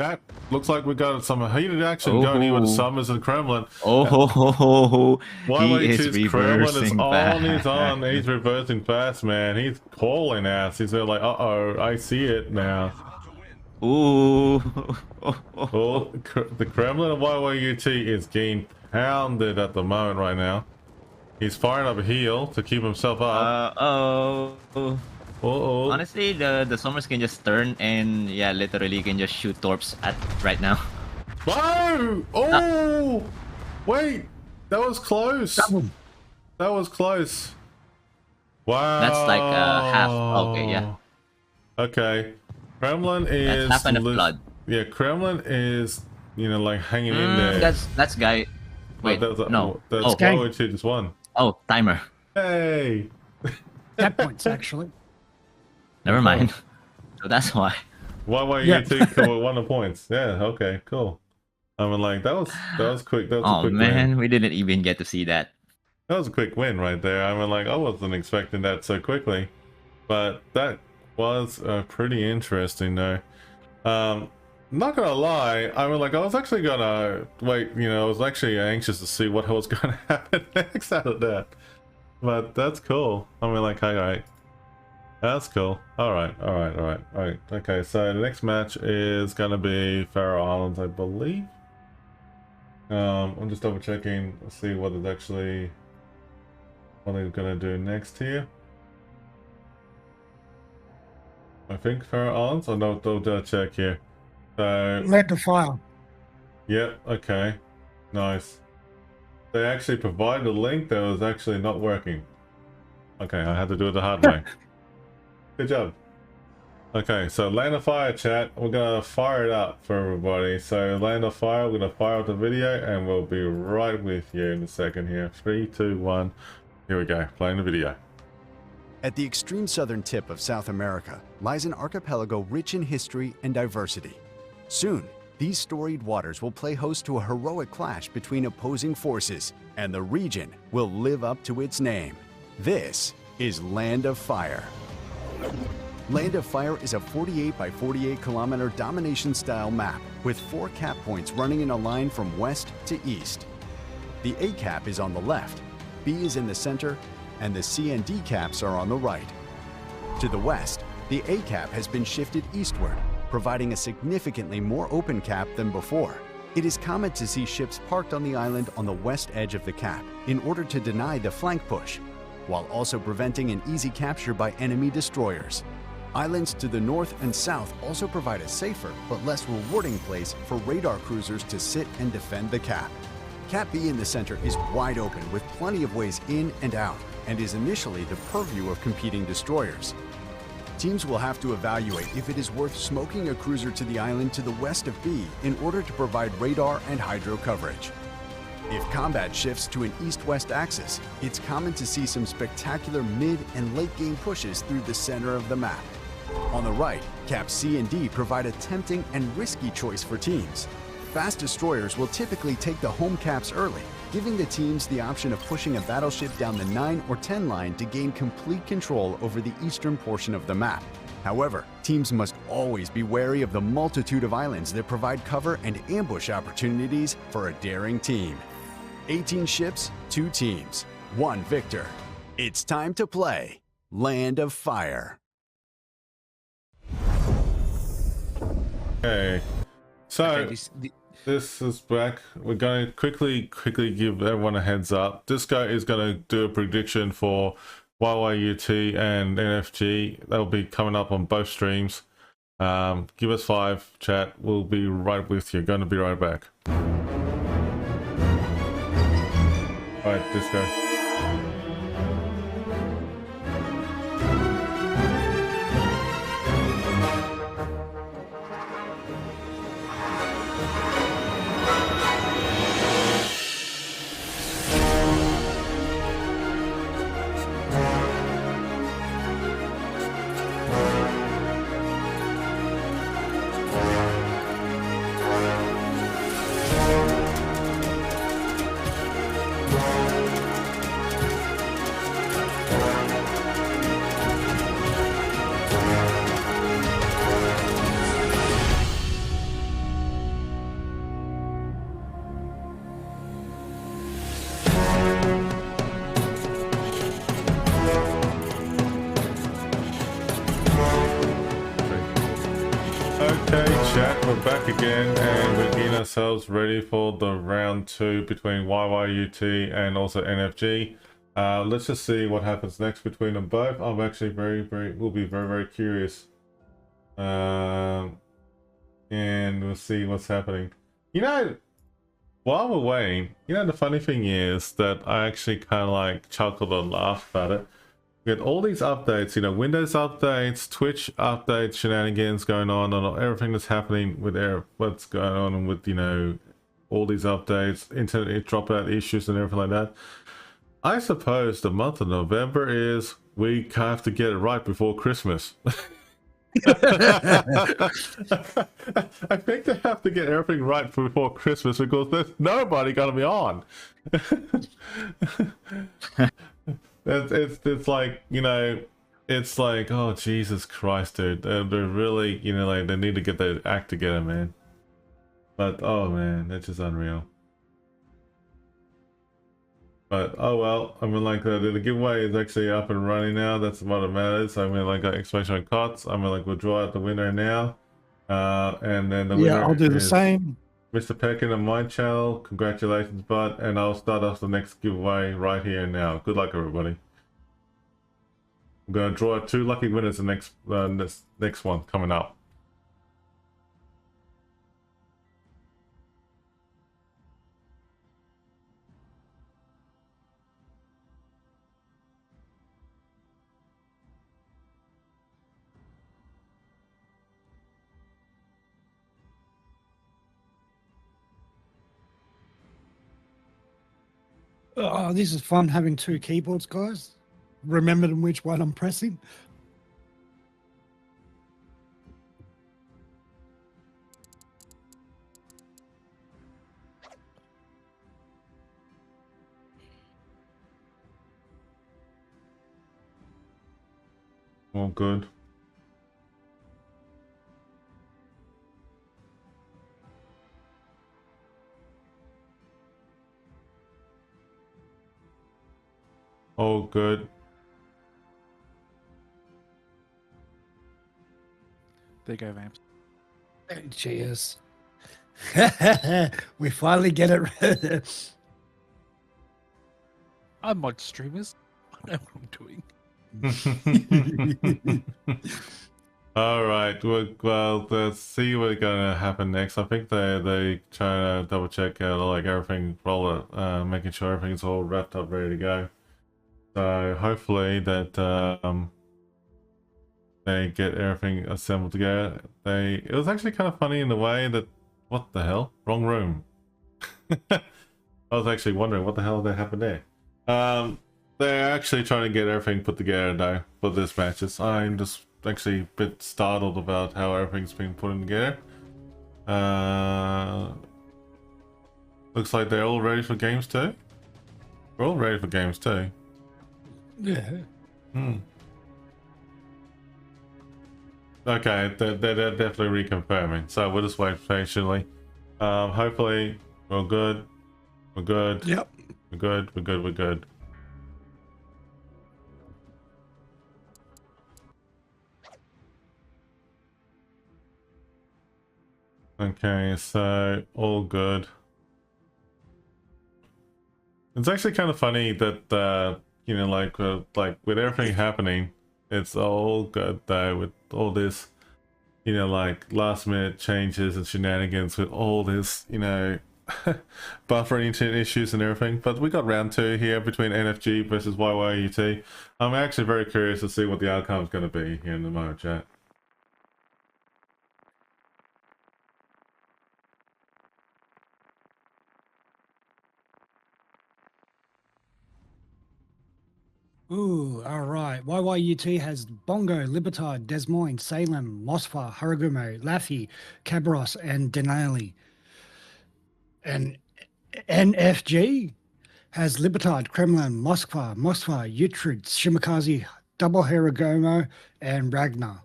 Okay, looks like we got some heated action going here with the Summers and Kremlin. Oh, he is YYT's Kremlin is reversing on his back. own. He's reversing fast, man. He's calling us. He's like, uh-oh, I see it now. Ooh. Oh, the Kremlin of YYUT is getting pounded at the moment right now. He's firing up a heel to keep himself up. Uh-oh. Honestly, the Summers can just turn and yeah, literally can just shoot torps at right now. No! Oh! Wait! That was close! Double. That was close. Wow. That's like half. Okay, yeah. Okay. Kremlin is... That's half and a flood. Yeah, Kremlin is, you know, like hanging in there. That's guy. Wait, no. That's Oh. YYT just won. Oh, timer. Hey! That points actually. Never mind. So that's why. YYUT won the points. Yeah, okay, cool. I mean, like, that was quick. That was a Oh quick man, win. we didn't even get to see that. That was a quick win right there. I mean, like, I wasn't expecting that so quickly. But that was pretty interesting, though. Not gonna lie, I mean, like, I was actually gonna wait, you know, I was actually anxious to see what was gonna happen next out of that. But that's cool. I mean, like, alright. That's cool. Alright. Okay, so the next match is gonna be Faroe Islands, I believe. I'm just double checking to see what is actually what they're gonna do next here. I think Faroe Islands, or no, don't check here. So Led the fire. yeah, okay. Nice. They actually provided a link that was actually not working. Okay, I had to do it the hard way. Good job. Okay, so Land of Fire chat, we're gonna fire it up for everybody. So Land of Fire, we're gonna fire up the video and we'll be right with you in a second here. 3, 2, 1. Here we go, playing the video. At the extreme southern tip of South America lies an archipelago rich in history and diversity. Soon, these storied waters will play host to a heroic clash between opposing forces, and the region will live up to its name. This is Land of Fire. Land of Fire is a 48 by 48 kilometer domination-style map with 4 cap points running in a line from west to east. The A cap is on the left, B is in the center, and the C and D caps are on the right. To the west, the A cap has been shifted eastward, providing a significantly more open cap than before. It is common to see ships parked on the island on the west edge of the cap in order to deny the flank push, while also preventing an easy capture by enemy destroyers. Islands to the north and south also provide a safer but less rewarding place for radar cruisers to sit and defend the cap. Cap B in the center is wide open with plenty of ways in and out, and is initially the purview of competing destroyers. Teams will have to evaluate if it is worth smoking a cruiser to the island to the west of B in order to provide radar and hydro coverage. If combat shifts to an east-west axis, it's common to see some spectacular mid- and late-game pushes through the center of the map. On the right, Caps C and D provide a tempting and risky choice for teams. Fast destroyers will typically take the home caps early, giving the teams the option of pushing a battleship down the 9 or 10 line to gain complete control over the eastern portion of the map. However, teams must always be wary of the multitude of islands that provide cover and ambush opportunities for a daring team. 18 ships, 2 teams, 1 victor. It's time to play Land of Fire. Okay. So Okay, this is back. We're going to quickly give everyone a heads up. This guy is going to do a prediction for YYUT and NFG. That'll be coming up on both streams. Give us 5, chat. We'll be right with you. Gonna be right back. Alright, Disco. Okay, chat, we're back again, and we're getting ourselves ready for the round 2 between YYUT and also NFG. Let's just see what happens next between them both. I'm actually will be very curious. And we'll see what's happening. You know, while we're waiting, you know, the funny thing is that I actually kind of like chuckled and laughed about it. We had all these updates, you know, Windows updates, Twitch updates, shenanigans going on, and everything that's happening with what's going on with, you know, all these updates, internet dropout issues and everything like that. I suppose the month of November is we have to get it right before Christmas. I think they have to get everything right before Christmas because there's nobody gonna be on. It's like, you know, it's like, oh Jesus Christ, dude, they're really, you know, like they need to get their act together, man. But oh man, that's just unreal. But oh well, I mean, like the giveaway is actually up and running now. That's what it matters. I mean, like exclamation on KOTS. I mean, like we'll draw out the winner now, and then the winner I'll do the is same. Mr. Peckin on my channel. Congratulations, bud. And I'll start off the next giveaway right here and now. Good luck, everybody. I'm gonna draw 2 lucky winners the next one coming up. Oh, this is fun having 2 keyboards, guys. Remembering which one I'm pressing. All good. All good. There you go, Vamps. Cheers. We finally get it. I'm mod streamers. I know what I'm doing. All right. Well, let's see what's gonna happen next. I think they trying to double check out like everything, making sure everything's all wrapped up, ready to go. So hopefully that they get everything assembled together. It was actually kind of funny in the way that, what the hell? Wrong room. I was actually wondering what the hell that happened there. They're actually trying to get everything put together though for this matches. I'm just actually a bit startled about how everything's been put together. Looks like they're all ready for games too. We're all ready for games too. Yeah. Okay, they're definitely reconfirming. So we'll just wait patiently. Hopefully we're good. We're good. Yep. We're good. We're good. We're good. Okay, so all good. It's actually kind of funny that you know, like with everything happening, it's all good though with all this, you know, like last minute changes and shenanigans with all this, you know, buffering issues and everything. But we got round 2 here between NFG versus YYUT. I'm actually very curious to see what the outcome is going to be here in the moment, chat. Ooh, all right. YYUT has Bongo, Libertad, Des Moines, Salem, Mosfar, Haragumo, Laffy, Cabros, and Denali. And NFG has Libertad, Kremlin, Moskva, Uhtred, Shimakaze, Double Haragumo, and Ragnar.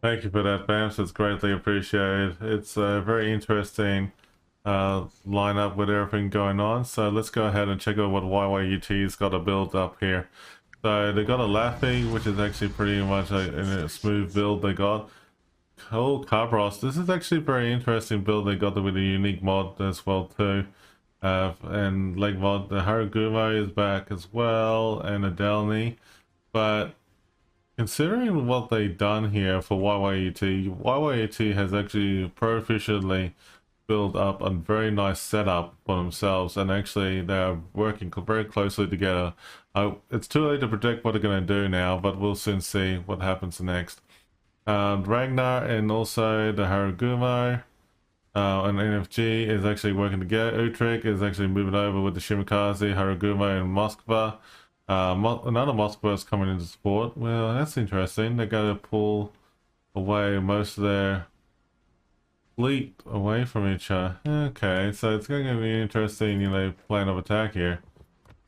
Thank you for that, Bams. It's greatly appreciated. It's a very interesting lineup with everything going on. So let's go ahead and check out what YYUT's got to build up here. So they got a Laffy, which is actually pretty much a smooth build they got. Oh, Cabros. This is actually a very interesting build they got with a unique mod as well too. And like mod, the Haragumo is back as well, and a Delny. But considering what they've done here for YYUT has actually proficiently built up a very nice setup for themselves, and actually they're working very closely together. It's too late to predict what they're going to do now, but we'll soon see what happens next. Ragnar and also the Haragumo and NFG is actually working together. Uhtred is actually moving over with the Shimakaze, Haragumo, and Moskva. Another Moskva is coming into support. Well, that's interesting. They're going to pull away most of their fleet away from each other. Okay, so it's going to be an interesting, you know, plan of attack here.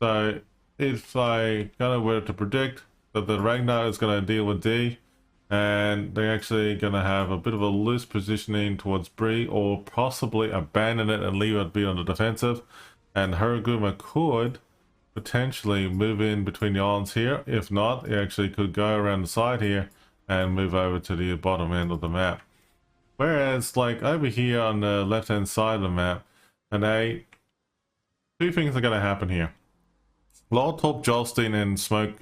So if I kind of were to predict that the Ragnar is going to deal with D, and they're actually going to have a bit of a loose positioning towards Bree, or possibly abandon it and leave it be on the defensive, and Haragumo could potentially move in between the islands here. If not, it actually could go around the side here and move over to the bottom end of the map. Whereas, like over here on the left hand side of the map, and two things are going to happen here. A lot of top jostling and smoke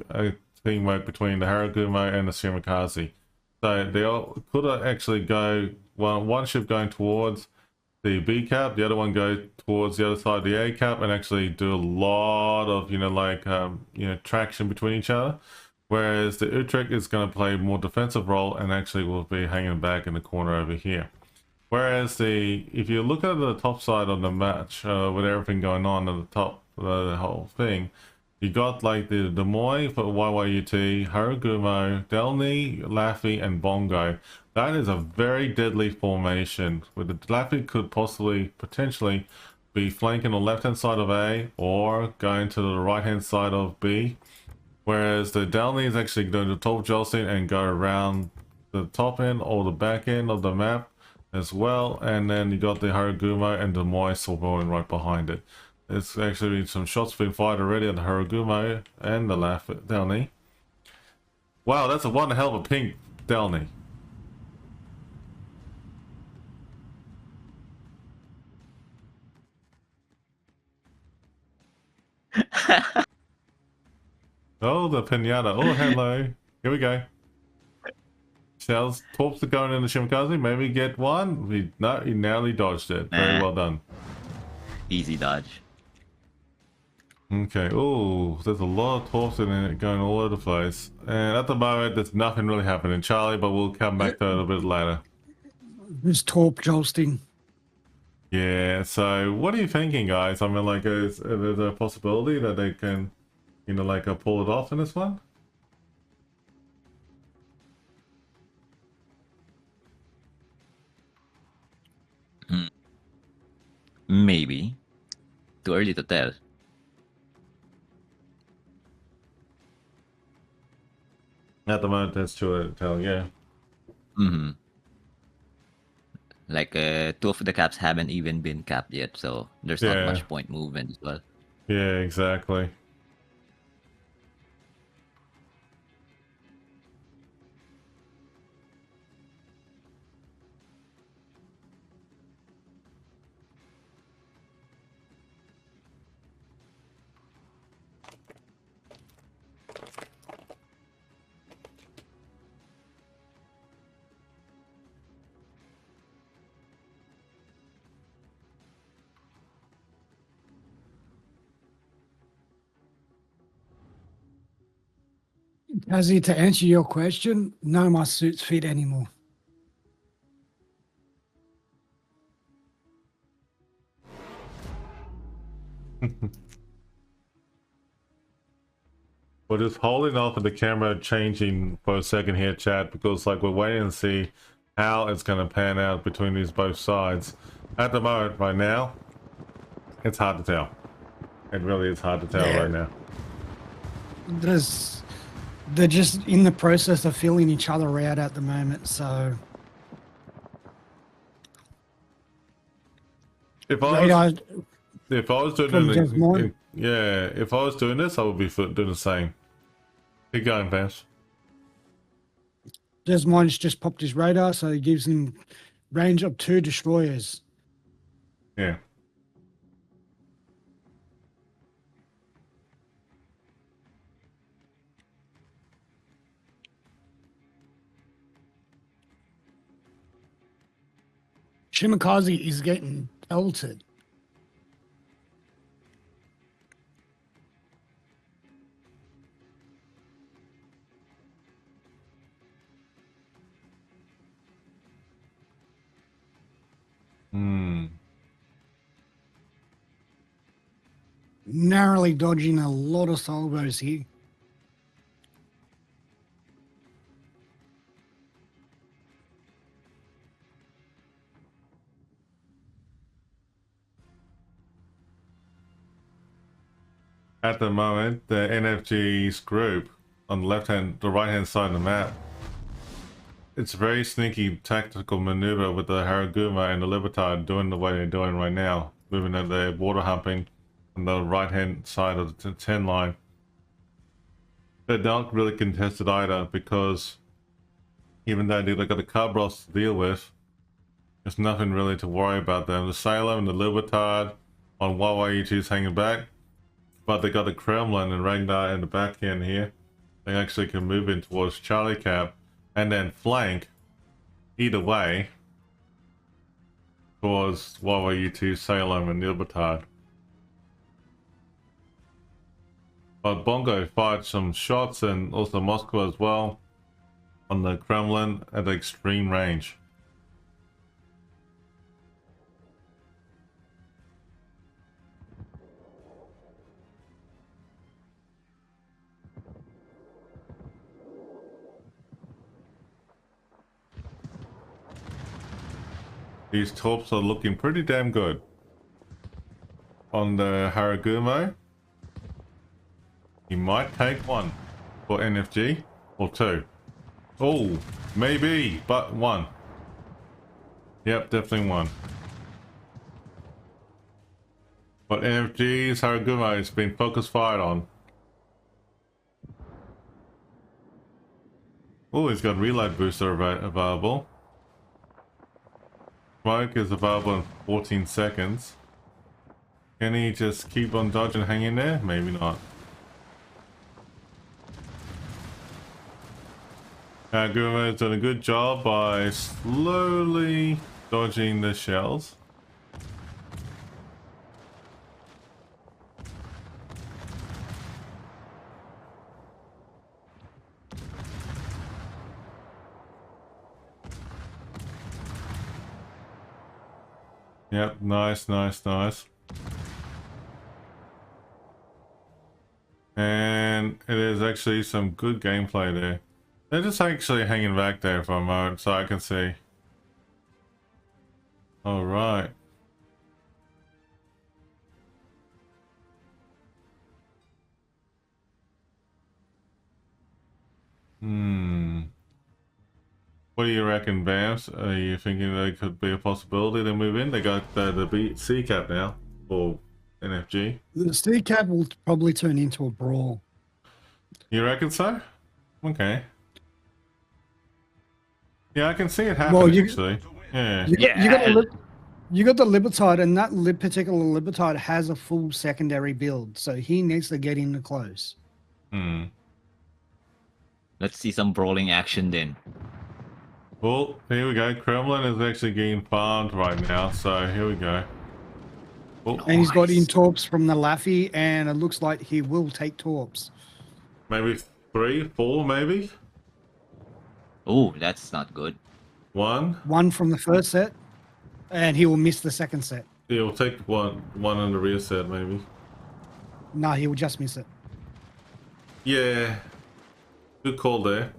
teamwork between the Haragumo and the Shimakaze. So they all could actually go, one ship going towards the B cap, the other one go towards the other side of the A cap, and actually do a lot of, you know, like, traction between each other. Whereas the Uhtred is going to play a more defensive role and actually will be hanging back in the corner over here. Whereas if you look at the top side of the match, with everything going on at the top of the whole thing, you got like the Des Moines for YYUT, Haragumo, Delny, Laffy, and Bongo. That is a very deadly formation, where the Laffy could potentially be flanking on the left hand side of A or going to the right hand side of B. Whereas the Delny is actually doing the top jostling and go around the top end or the back end of the map as well. And then you got the Haragumo and Des Moines going right behind it. There's actually some shots being fired already on the Haragumo and the Delny. Wow, that's one hell of a pink Delny. Oh, the pinata. Oh, hello. Here we go. Shells, torps are going in the Shimakaze. Maybe get one. He narrowly dodged it. Very well done. Easy dodge. Okay. Oh, there's a lot of torps in it going all over the place. And at the moment, there's nothing really happening, Charlie, but we'll come back to it a bit later. There's torp jolting. Yeah, so what are you thinking, guys? I mean, like, is there a possibility that they can, you know, like, pull it off in this one? Maybe. Too early to tell. At the moment, that's too early to tell, yeah. Mm-hmm. Like, 2 of the caps haven't even been capped yet, so there's not much point movement as well. Yeah, exactly. Kazi, to answer your question, none of my suits fit anymore. We're just holding off of the camera changing for a second here, chat, because like we're waiting to see how it's going to pan out between these both sides. At the moment, right now, it's hard to tell. It really is hard to tell right now. They're just in the process of filling each other out at the moment, so If I was doing if I was doing this, I would be doing the same. Keep going, Vance. Desmond's just popped his radar, so he gives him range of 2 destroyers. Yeah. Shimakaze is getting pelted. Narrowly dodging a lot of salvos here. At the moment, the NFG's group on the right hand side of the map, it's a very sneaky tactical maneuver with the Haraguma and the Libertad doing the way they're doing right now, moving at the water humping on the right hand side of the 10 line. They're not really contested either, because even though they've got the Cabros to deal with, there's nothing really to worry about them. The Salem and the Libertad on YYU2's hanging back. But they got the Kremlin and Ragnar in the back end here. They actually can move in towards Charlie Cap and then flank either way towards YYU2, Salem and Libertad. But Bongo fired some shots, and also Moscow as well, on the Kremlin at extreme range. These torps are looking pretty damn good. On the Haragumo, he might take one for NFG, or 2. Oh, maybe, but 1. Yep, definitely 1. But NFG's Haragumo has been focus fired on. Oh, he's got reload booster available. Smoke is available in 14 seconds. Can he just keep on dodging and hang in there? Maybe not. Guma's done a good job by slowly dodging the shells. Yep, nice, nice, nice. And it is actually some good gameplay there. They're just actually hanging back there for a moment so I can see. Alright. What do you reckon, Bams? Are you thinking there could be a possibility to move in? They got the C cap now for NFG. The C cap will probably turn into a brawl. You reckon so? Okay. Yeah, I can see it happening actually. Yeah. You got the Libertad, and that particular Libertad has a full secondary build, so he needs to get in close. Let's see some brawling action then. Well, here we go. Kremlin is actually getting farmed right now, so here we go. Oh, and he's got in torps from the Laffy, and it looks like he will take torps. Maybe 3, 4 maybe. Oh, that's not good. 1. One from the first set, and he will miss the second set. He'll take one on the rear set maybe. No, he will just miss it. Yeah, good call there.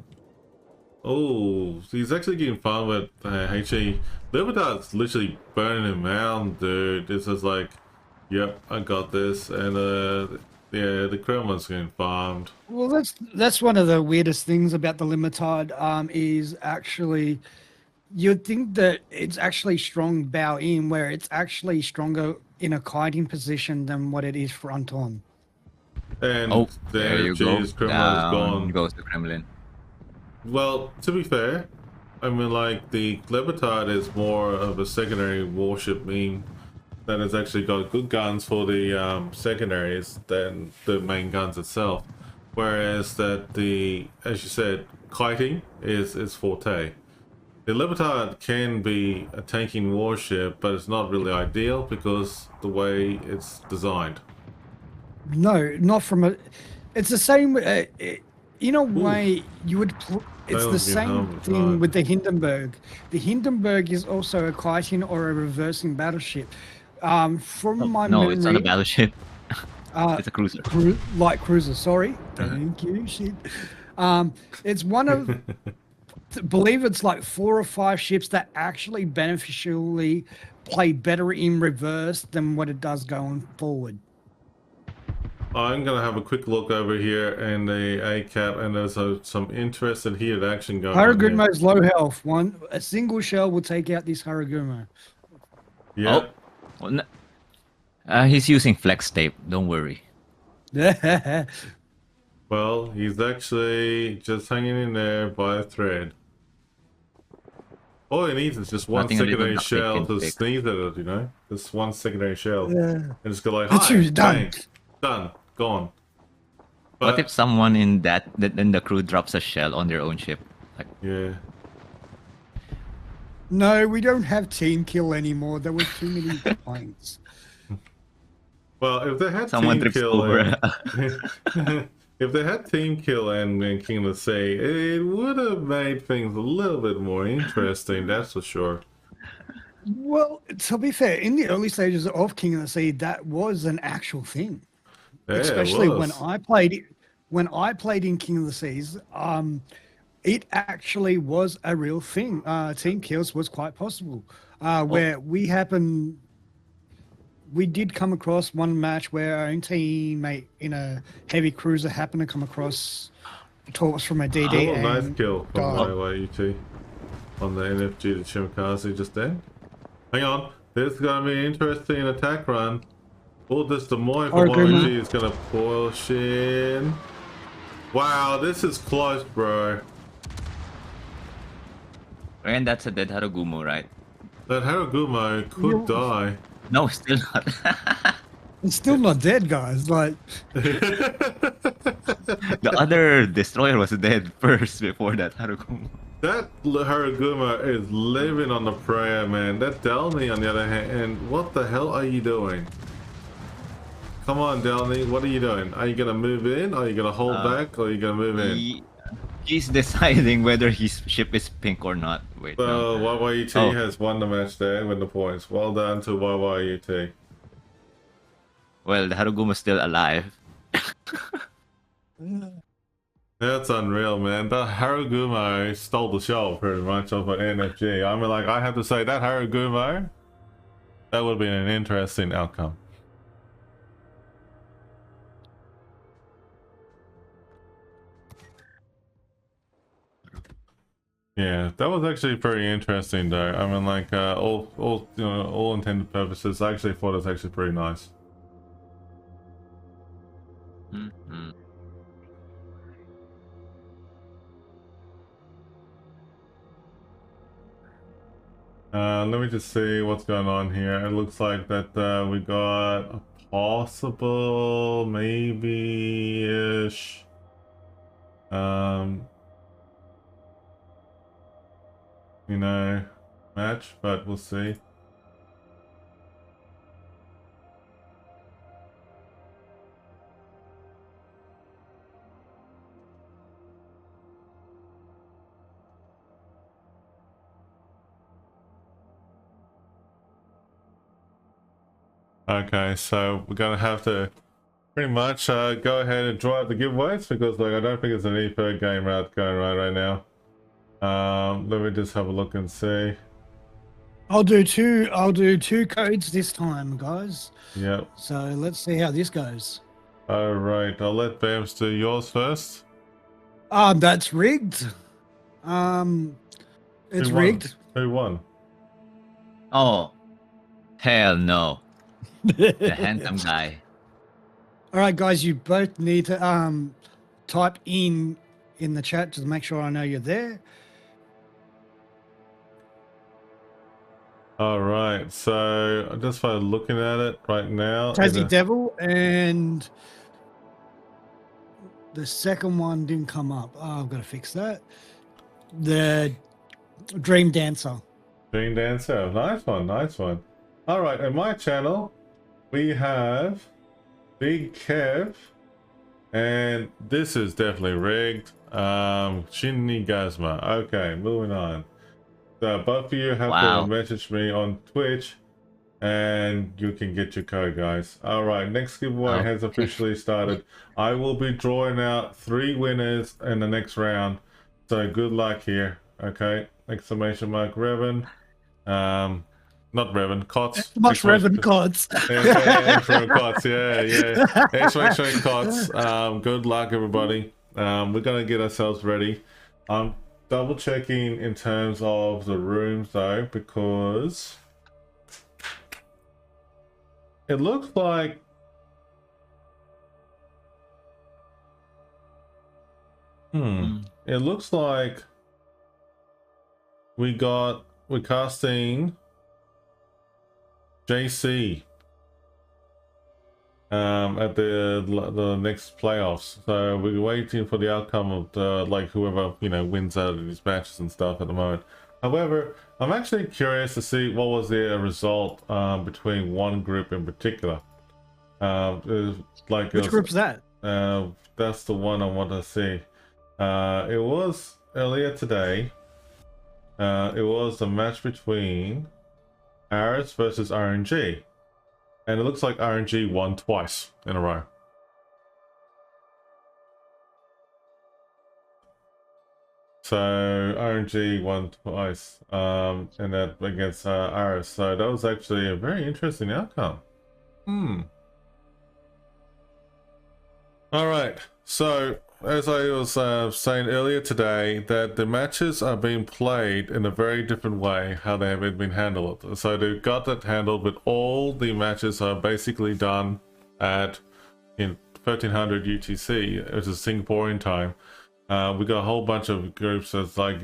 Oh, he's actually getting fun with HE. Libertad's literally burning him out, dude. This is like, yep, I got this, and yeah, the Kremlin's getting farmed. Well, that's one of the weirdest things about the Limitard. Is actually you'd think that it's actually strong bow in, where it's actually stronger in a kiting position than what it is front on. And Oh, there you go. geez, Kremlin's Down gone. goes the Kremlin. Well, to be fair, I mean, like, the Libertad is more of a secondary warship meme that has actually got good guns for the secondaries than the main guns itself. Whereas that the, as you said, kiting is forte. The Libertad can be a tanking warship, but it's not really ideal because the way it's designed. No, not from a. It's the same. In a way, you would. It's That the would be same hard. thing with the Hindenburg. The Hindenburg is also a kiting or a reversing battleship. From my No, memory, it's not a battleship. It's a cruiser. Light cruiser. Sorry, thank you. Shit. It's one of. Believe it's like 4 or 5 ships that actually beneficially play better in reverse than what it does going forward. I'm gonna have a quick look over here in the ACAP, and there's some interesting heated action going on here. Haragumo's low health. A single shell will take out this Haragumo. Yeah. Oh. Well, he's using flex tape. Don't worry. Well, he's actually just hanging in there by a thread. All he needs is just one Nothing a little secondary duct tape shell can to fix. sneeze at it, you know? Just one secondary shell. Yeah. And just go like, That's hi, you, done. bang, done, gone. What But, if someone in then the crew drops a shell on their own ship? Like, yeah. No, we don't have team kill anymore. There were too many complaints. Well, if they had someone team trips kill over. if they had team kill and King of the Sea, it would have made things a little bit more interesting, that's for sure. Well, to be fair, in the early stages of King of the Sea, that was an actual thing. Yeah, it Especially when was. I played in King of the Seas, it actually was a real thing. Team kills was quite possible. Where we did come across one match where our own teammate in a heavy cruiser happened to come across torps from a DD. Oh, nice and kill from died. YYUT on the NFG to Chimikaze just then. Hang on, this is gonna be an interesting attack run. All this Des Moines from Argument. YYG is gonna push in. Wow, this is close, bro. And that's a dead Haragumo, right? That Haragumo could die. No, still not. It's still not dead, guys. Like, The other destroyer was dead first before that Haragumo. That Haraguma is living on the prayer, man. That Delny, on the other hand, what the hell are you doing? Come on, Delny, what are you doing? Are you gonna move in? Are you gonna hold back? Or are you gonna move in? He's deciding whether his ship is pink or not. Wait, no. Well, YYUT Oh. has won the match there with the points. Well done to YYUT. Well, the Haragumo's still alive. That's unreal, man. That Haragumo stole the show pretty much off an NFG. I mean, like, I have to say, that Haragumo, that would have been an interesting outcome. Yeah, that was actually pretty interesting, though. I mean, like, all intended purposes, I actually thought it was actually pretty nice. Mhm. Let me just see what's going on here. It looks like that we got a possible, maybe-ish, you know, match, but we'll see. Okay, so we're gonna have to pretty much go ahead and draw out the giveaways because like I don't think there's any per game route going right now. Let me just have a look and see. I'll do two codes this time, guys. Yep. So let's see how this goes. All right, I'll let Bams do yours first. That's rigged. It's Who won? rigged. Who won? Oh, hell no. The handsome guy. All right, guys, you both need to type in the chat to make sure I know you're there. All right, so I just started looking at it right now. Tassie Devil, and the second one didn't come up. Oh, I've got to fix that. The Dream Dancer. Dream Dancer, nice one, nice one. All right, in my channel, we have Big Kev, and this is definitely rigged. Shinigazma. Okay, moving on. So both of you have to message me on Twitch, and you can get your code, guys. All right, next giveaway has officially started. I will be drawing out 3 winners in the next round. So good luck here. Okay, exclamation mark Revan. Not Revan, KOTS. Much Revan KOTS. KOTS, yeah. Exclamation KOTS. Good luck, everybody. We're gonna get ourselves ready. I'm double checking in terms of the rooms though, because it looks like it looks like we're casting JC at the next playoffs, so we're waiting for the outcome of the like whoever wins out of these matches and stuff at the moment. However, I'm actually curious to see what was the result between one group in particular. Which group's that? That's the one I want to see. It was earlier today. It was a match between Aris versus RNG. And it looks like RNG won twice in a row. So RNG won twice, and that against Aris. So that was actually a very interesting outcome. All right. So as I was saying earlier today, that the matches are being played in a very different way how they have been handled. So they've got that handled, but all the matches are basically done at 1300 UTC, which is Singaporean time. We got a whole bunch of groups that's like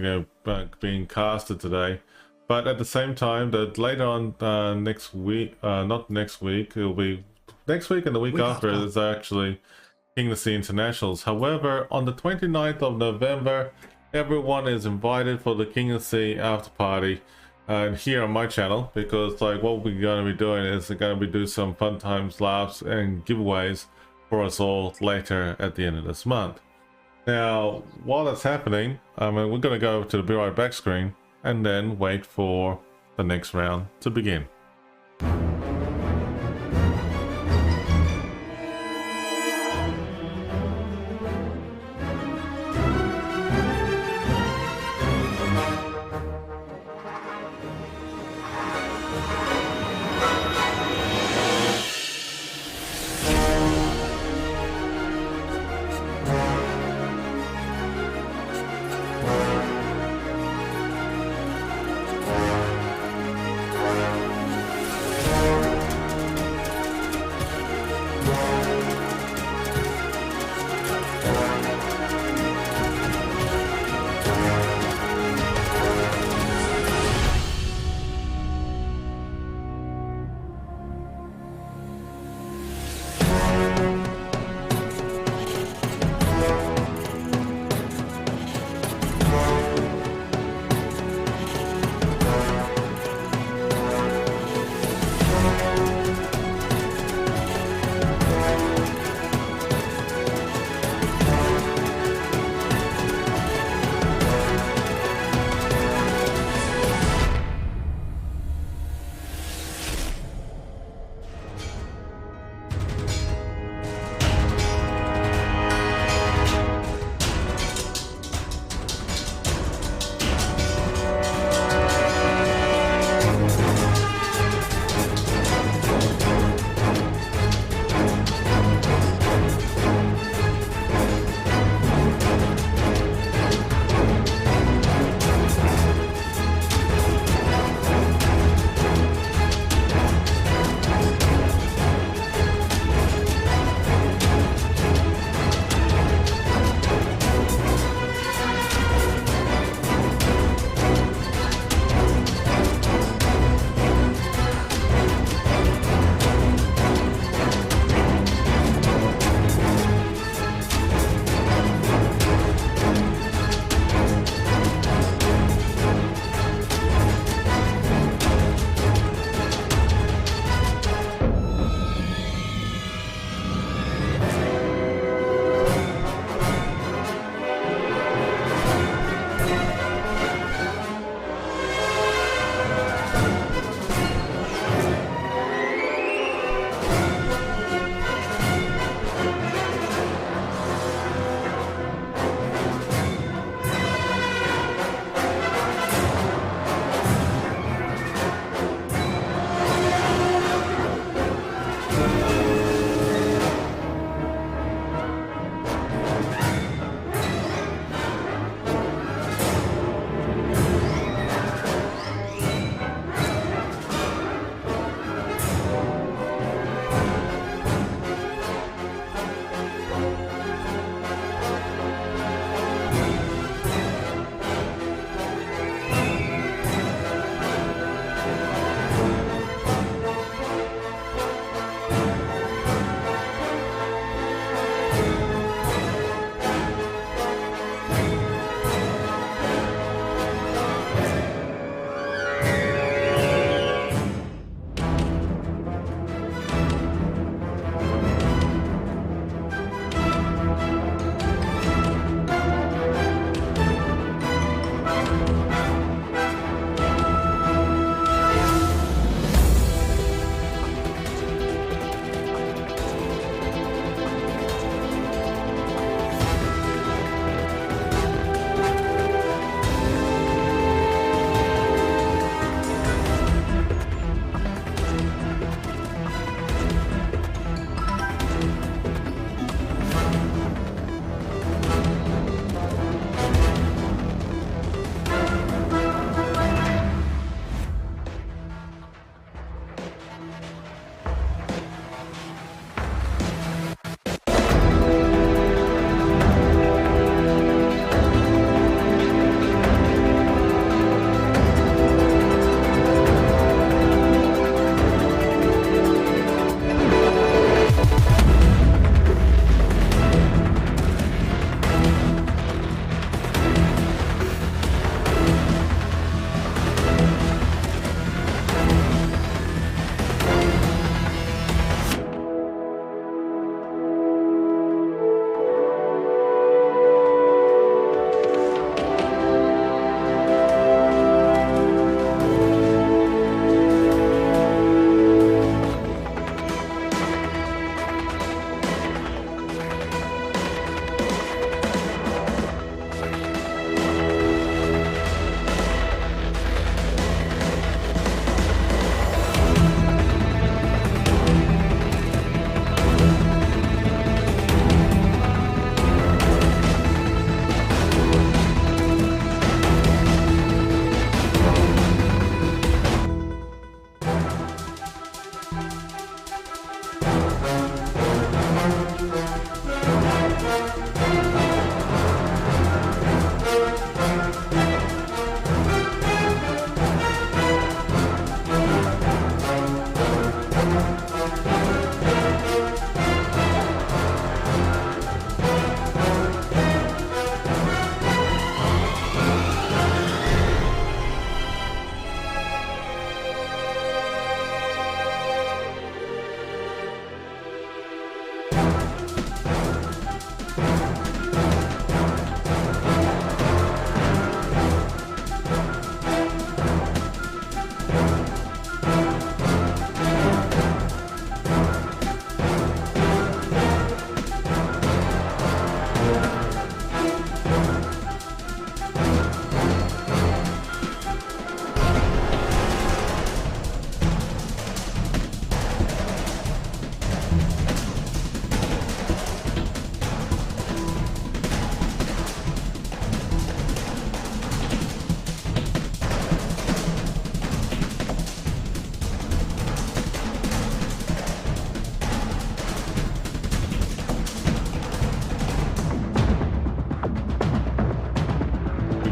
being casted today, but at the same time that later on next week, not next week, it'll be next week and the week after is actually King of the Sea Internationals. However, on the 29th of November, everyone is invited for the King of the Sea after party here on my channel, because like what we're going to be doing is we're going to be doing some fun times, laughs, and giveaways for us all later at the end of this month. Now, while that's happening, we're going to go to the Be Right Back screen and then wait for the next round to begin.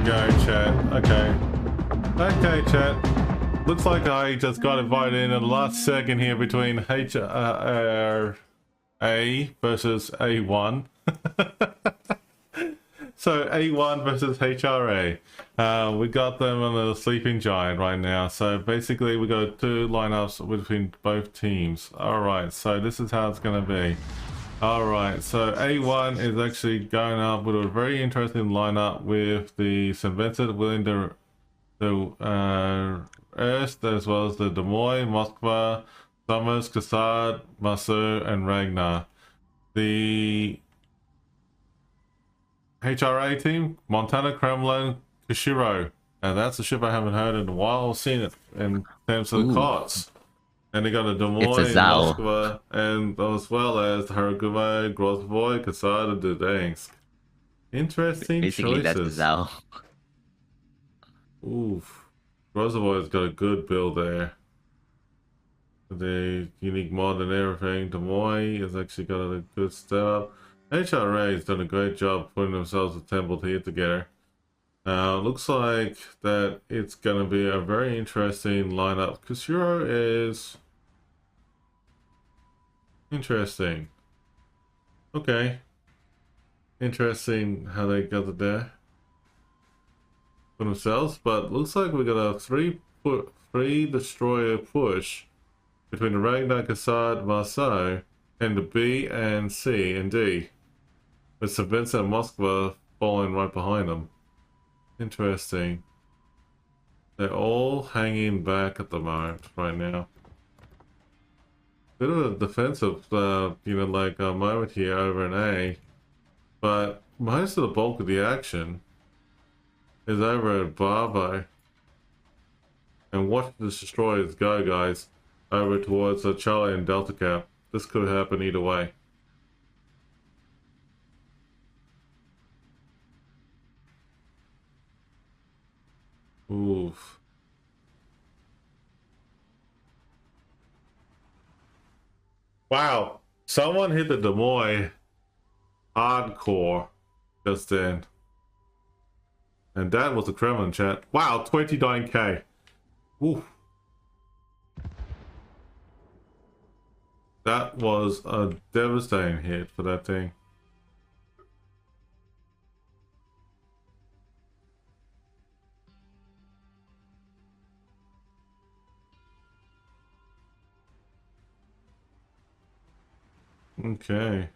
go, chat. Okay. Okay, chat. Looks like I just got invited in at the last second here between A versus A1. So A1 versus HRA. We got them on the sleeping giant right now. So basically we got 2 lineups between both teams. Alright, so this is how it's going to be. Alright, so A1 is actually going up with a very interesting lineup with the St. Vincent, willing to Erst, as well as the Des Moines, Moskva, Summers, Kassad, Masu, and Ragnar. The HRA team, Montana, Kremlin, Kishiro. And that's a ship I haven't heard in a while. I've seen it in terms of the KOTS. And they got a Des Moines, Moskva, and as well as Haragumo, Grozvoy, Kassad, and Dudansk. Interesting Basically, choices. that's Zao. Oof. Grozvoy's got a good build there. The unique mod and everything. Des Moines has actually got a good setup. HRA has done a great job putting themselves assembled here together. Looks like that it's going to be a very interesting lineup. Kishiro is interesting. Okay. Interesting how they got it there for themselves, but looks like we got a three destroyer push between the Ragnar, Kassad, Marseille, and the B and C and D, with St. Vincent and Moskva following right behind them. Interesting. They're all hanging back at the moment right now. Bit of a defensive, moment here over in A, but most of the bulk of the action is over at Bravo. And watch the destroyers go, guys, over towards Charlie and Delta Cap. This could happen either way. Oof. Wow. Someone hit the Des Moines hardcore just then. And that was the Kremlin chat. Wow, 29k. Oof. That was a devastating hit for that thing. Okay.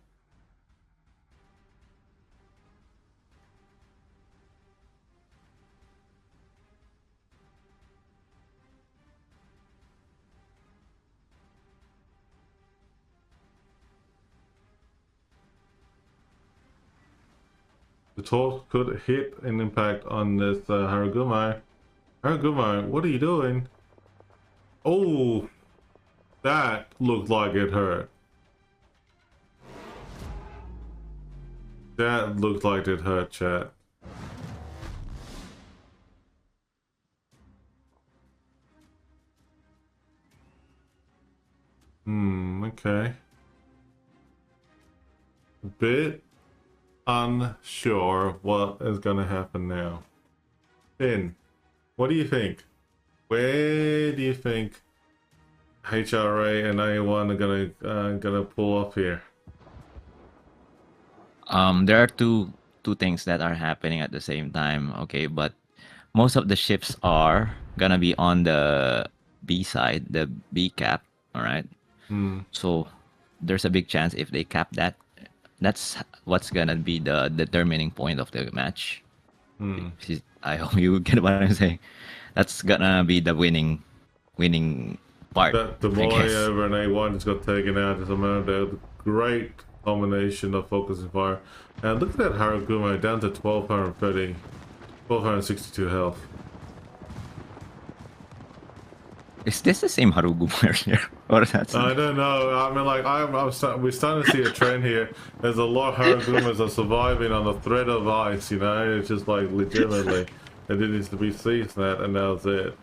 The torque could hit an impact on this Haragumo. Haragumo, what are you doing? Oh, that looked like it hurt. That looked like it hurt, chat. Okay. A bit unsure what is gonna happen now. Finn, what do you think? Where do you think HRA and A1 are gonna pull up here? There are two things that are happening at the same time. Okay, but most of the ships are gonna be on the B side, the B cap. All right. So there's a big chance if they cap that, that's what's gonna be the determining point of the match. I hope you get what I'm saying. That's gonna be the winning part. That Des Moines over an A1 just got taken out just a moment ago. Great combination of focusing fire. And look at that Haragumo down to 1230, 1262 health. Is this the same Harugumo earlier? Or that's I don't know. I mean, like, we're starting to see a trend here. There's a lot of Haragumas are surviving on the thread of ice, you know? It's just like legitimately. It needs to be seized that, and that was it.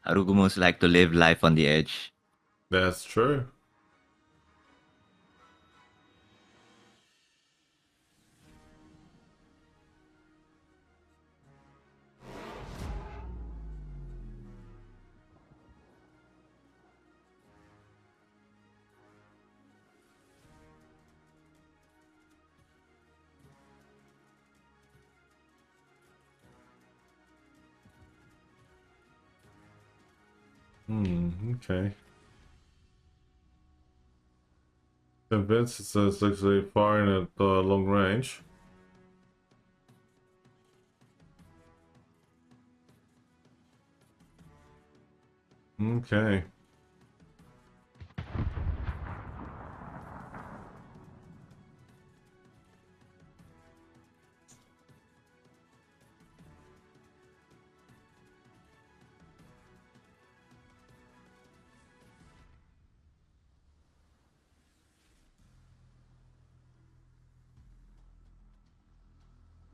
Harugumos like to live life on the edge. That's true. Okay. So Vince is actually firing at long range. Okay.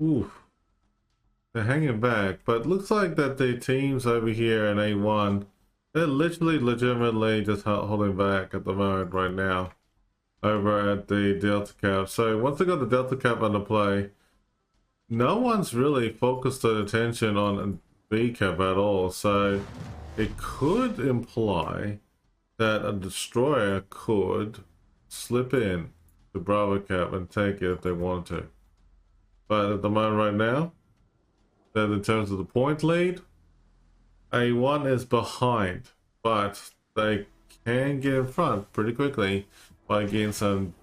Ooh. They're hanging back, but looks like that the teams over here in A1, they're literally legitimately just holding back at the moment right now over at the Delta Cap. So once they got the Delta Cap under play, no one's really focused their attention on B Cap at all. So it could imply that a destroyer could slip in to Bravo Cap and take it if they wanted to. But at the moment right now, that in terms of the point lead, A1 is behind, but they can get in front pretty quickly by getting some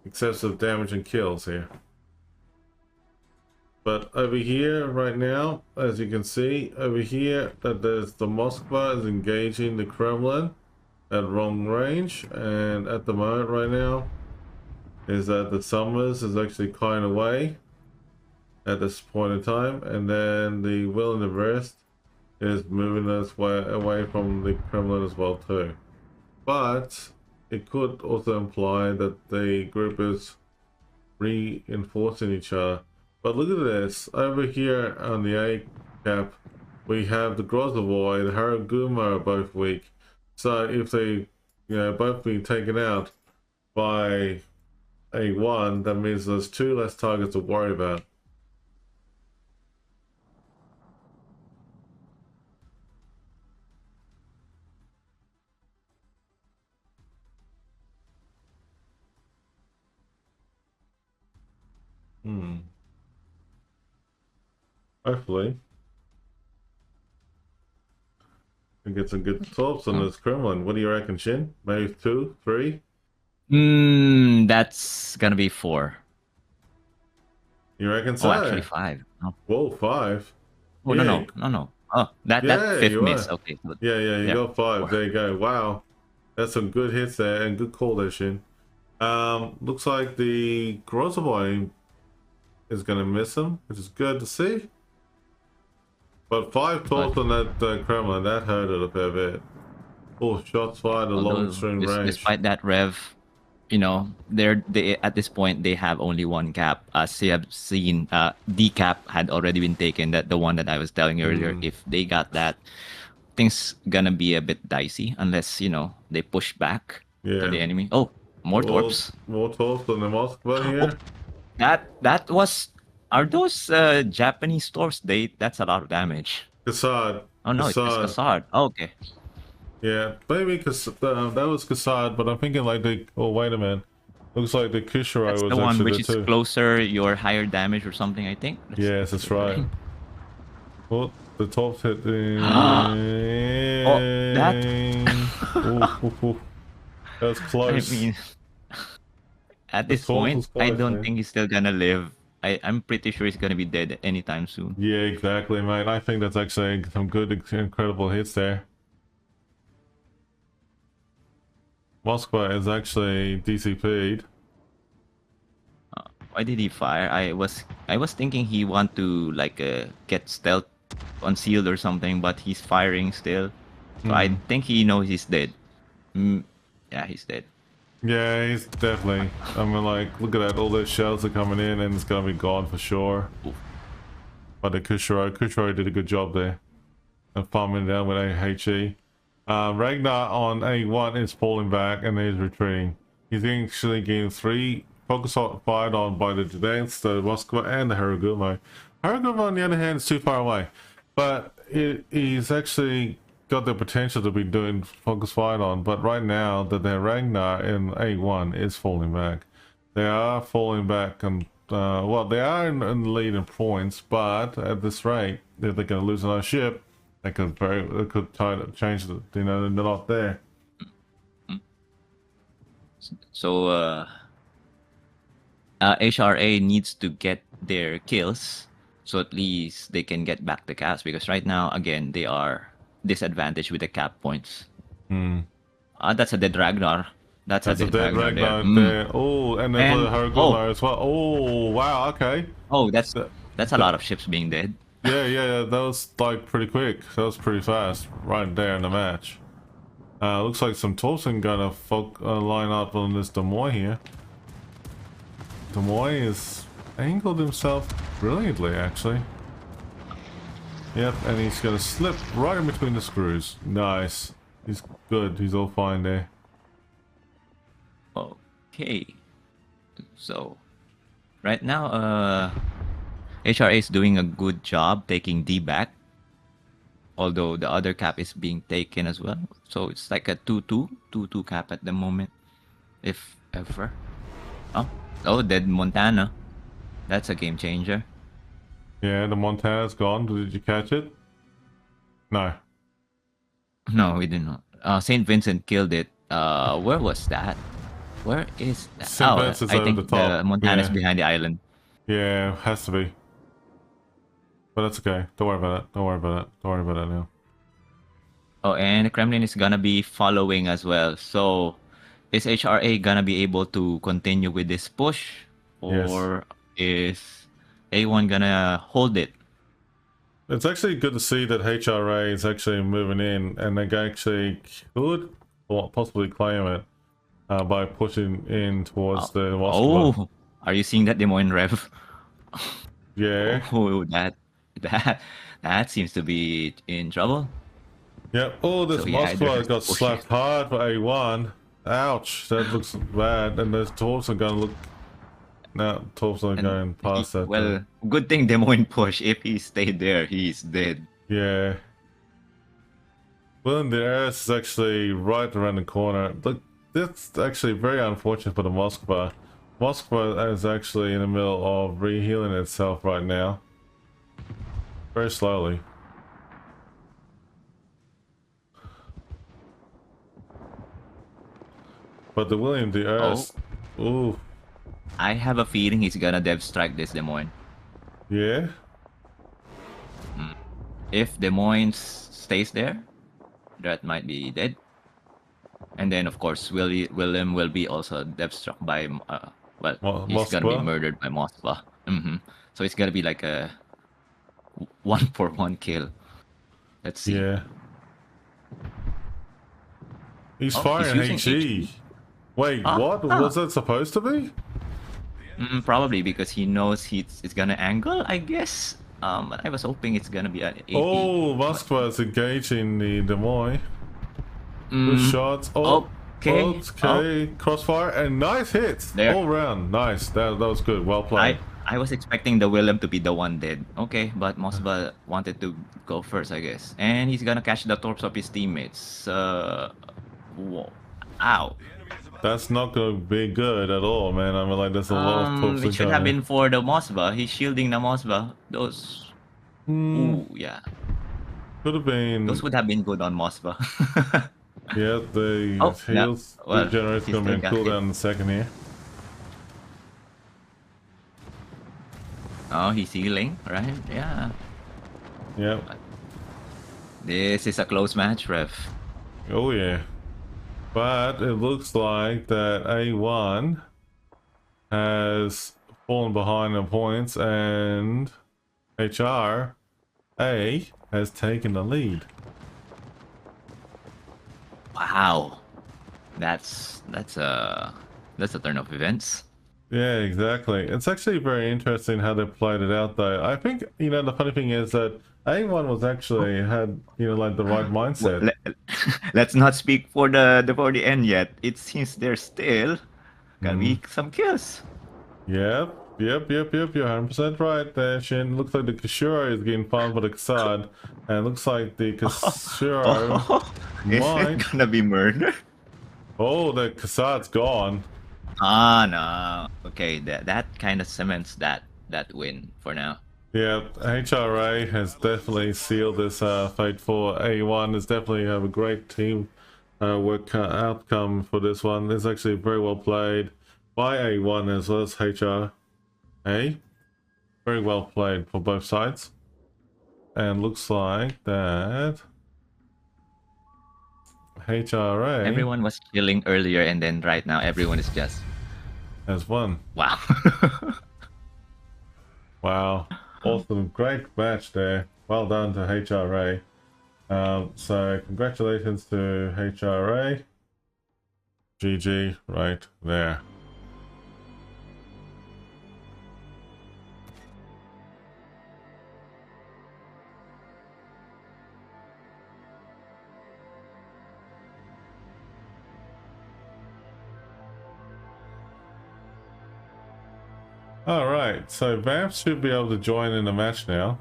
excessive damage and kills here. But over here right now, as you can see, over here that there's the Moskva is engaging the Kremlin at wrong range, and at the moment right now is that the Summers is actually kind of away at this point in time, and then the Will and the Rest is moving us away from the Kremlin as well too. But it could also imply that the group is reinforcing each other. But look at this, over here on the A cap, we have the Grozavoy and the Haraguma are both weak. So if they, both being taken out by A1, that means there's 2 less targets to worry about. Hopefully, we get some good thoughts on this Kremlin. What do you reckon, Shin? Maybe 2, 3? That's gonna be 4. You reckon so? Oh, actually 5. No. Whoa, 5. Oh, Yeah. no. Oh, that Yeah, 5th you miss. are. Okay. So Yeah, you Yeah. got 5. There you go. Wow. That's some good hits there and good call there, Shin. Looks like the Grozavoy is going to miss him, which is good to see. But 5 torps on that Kremlin, that hurt it a fair bit. Oh, shots fired at long string range. Despite that, Rev, they at this point they have only 1 cap. As you have seen, D cap had already been taken. That the one that I was telling you earlier. If they got that, things gonna be a bit dicey unless they push back to the enemy. Oh, more torps. More torps on the Moskva here. That was. Are those Japanese torps? That's a lot of damage. Kassad. Oh no, it's Kassad. Oh, okay. Yeah, maybe because that was Kassad, but I'm thinking like oh wait a minute, looks like the Kushiro That's was the one actually which there is too. closer, your higher damage or something. I think. Yes, that's right. Well, the top hit. That was close. I mean, at this point, I don't think he's still gonna live. I'm pretty sure he's gonna be dead anytime soon. Yeah, exactly, mate. I think that's actually some good, incredible hits there. Moskva is actually DCP'd. Why did he fire? I was thinking he want to like get stealth concealed or something, but he's firing still. So I think he knows he's dead. Yeah, he's dead. Yeah, he's definitely. I mean, like, look at that. All those shells are coming in, and it's gonna be gone for sure. But the Kushiro did a good job there. and farming down with AHE. Ragnar on A1 is falling back and he's retreating. He's actually getting 3 focus fired on by the Gdansk, the Moskva, and the Haragumo. Haragumo, on the other hand, is too far away, but he's actually got the potential to be doing focus fired on. But right now, that their Ragnar in A1 is falling back. They are falling back, and well, they are in the lead in points, but at this rate, if they're going to lose another ship, they could change the, they're not there. So HRA needs to get their kills, so at least they can get back the caps, because right now, again, they are disadvantaged with the cap points. That's a dead Ragnar. That's a dead Ragnar there. Oh, and then the Haragumo as well. Oh, wow, okay. Oh, that's a lot of ships being dead. Yeah, that was like pretty quick. That was pretty fast, right there in the match. Looks like some Tolson gonna line up on this Demoy here. Demoy has angled himself brilliantly, actually. Yep, and he's gonna slip right in between the screws. Nice. He's good. He's all fine there. Okay. So, right now, HRA is doing a good job taking D back. Although the other cap is being taken as well. So it's like a 2-2 cap at the moment. If ever. Oh, dead Montana. That's a game changer. Yeah, the Montana's gone. Did you catch it? No. No, we did not. St. Vincent killed it. Where was that? Where is that? St. Vincent's I over think the top. the Montana's Yeah. behind the island. Yeah, has to be. But that's okay. Don't worry about it. Don't worry about it. Don't worry about it now. Oh, and the Kremlin is gonna be following as well. So, is HRA gonna be able to continue with this push? Or is A1 gonna hold it? It's actually good to see that HRA is actually moving in, and they actually could possibly claim it by pushing in towards the Moscow. Oh, are you seeing that demo in Rev? Yeah. Oh, that seems to be in trouble. Yep. Oh, this So, yeah, Moscow there's got push slapped hard for A1. Ouch. That looks bad. And there's Thompson going to look. No, Thompson going past that. Well, good thing Des Moines push. If he stayed there, he's dead. Yeah. Well, the Aris is actually right around the corner. Look, that's actually very unfortunate for the Moskva. Moskva is actually in the middle of re-healing itself right now. Very slowly. But the William the Aris... Ooh. I have a feeling he's gonna dev strike this Des Moines. Yeah? If Des Moines stays there, that might be dead. And then, of course, William will be also dev struck by, he's gonna be murdered by Moskva. So it's gonna be like a 1-for-1 kill. Let's see. Yeah. He's firing HE. Wait, what? Was that supposed to be? Probably because he knows it's gonna angle, I guess. But I was hoping it's gonna be an 80. Oh, Moskva is engaging the Des Moines. Good shots. Okay. Crossfire and nice hits There. all round. Nice. That was good. Well played. I was expecting the Willem to be the one dead. Okay, but Moskva wanted to go first, I guess. And he's gonna catch the corpse of his teammates. Whoa. Ow. That's not gonna be good at all, man. I mean, like, there's a lot of corpses. It should have been for the Moskva. He's shielding the Moskva. Those. Ooh, yeah. Could have been. Those would have been good on Moskva. Yeah, the heals regenerate's gonna be cooldown in a second here. Oh, he's healing, right? Yeah. Yep. This is a close match, Rev. Oh yeah. But it looks like that A1 has fallen behind the points and HRA has taken the lead. Wow. That's a turn of events. Yeah, exactly. It's actually very interesting how they played it out, though. I think, you know, the funny thing is that A1 was actually had, you know, like the right Well, mindset. let's not speak for the end yet. It seems there's still gonna be some kills. Yep. You're 100% right there, Shin. Looks like the Kashuro is getting farmed for the Kassad. And it looks like the Kashuro Oh, is it might... gonna be murder? Oh, the Kassad's gone. Ah, no. Okay, that kind of cements that win for now. Yeah, HRA has definitely sealed this fate for A1. It's definitely have a great team work outcome for this one. It's actually very well played by A1 as well as HRA. Very well played for both sides. And looks like that HRA Everyone was chilling earlier, and then right now everyone is just has won. wow. Wow. Awesome. Great match there. Well done to HRA. So congratulations to HRA. GG right there. Alright, so Vamps should be able to join in the match now.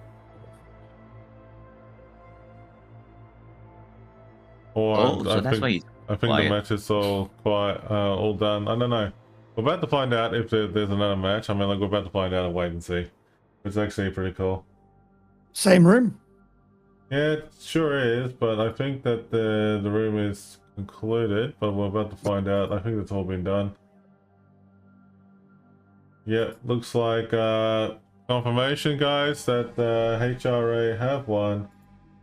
Or Oh, so that's why he's I think the quiet. match is all quite all done. I don't know. We're about to find out if there's another match. I mean, like, we're about to find out and wait and see. It's actually pretty cool. Same room. Yeah, it sure is, but I think that the room is concluded, but we're about to find out. I think it's all been done. Yeah, looks like confirmation, guys, that HRA have won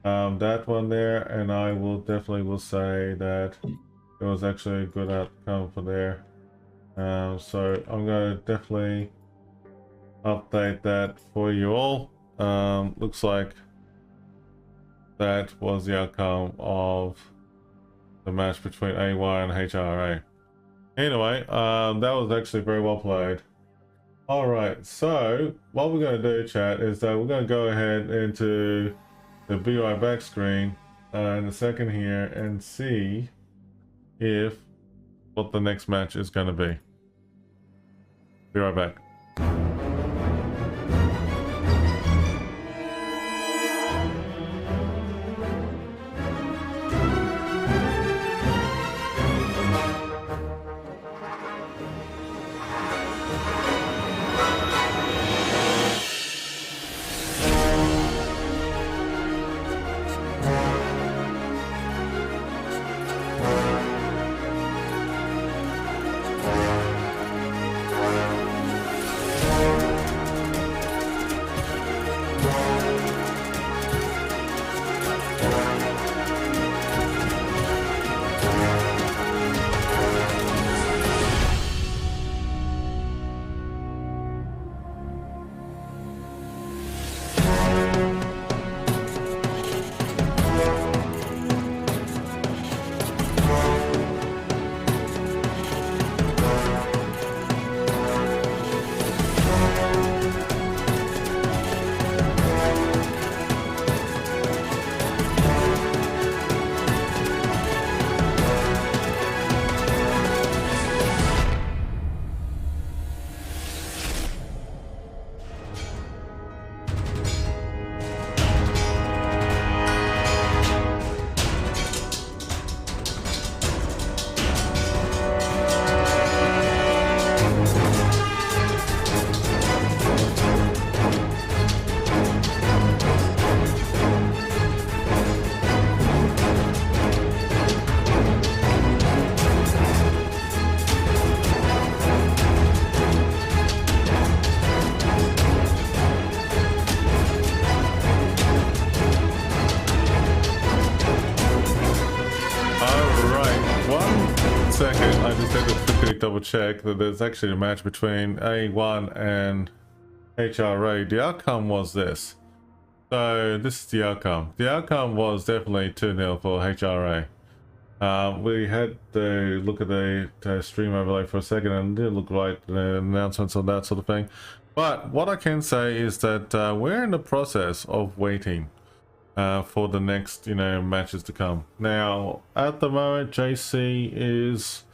that one there, and I will definitely say that it was actually a good outcome for there. So I'm going to definitely update that for you all. Looks like that was the outcome of the match between A1 and HRA. Anyway, that was actually very well played. Alright, so what we're going to do, chat, is that we're going to go ahead into the Be Right Back screen in a second here and see if what the next match is going to be. Be right back. Second, I just had to quickly double check that there's actually a match between A1 and HRA. The outcome was this. So this is the outcome. The outcome was definitely 2-0 for HRA. We had to look at the stream overlay for a second, and it did look like the announcements on that sort of thing. But what I can say is that we're in the process of waiting for the next, matches to come. Now, at the moment, JC is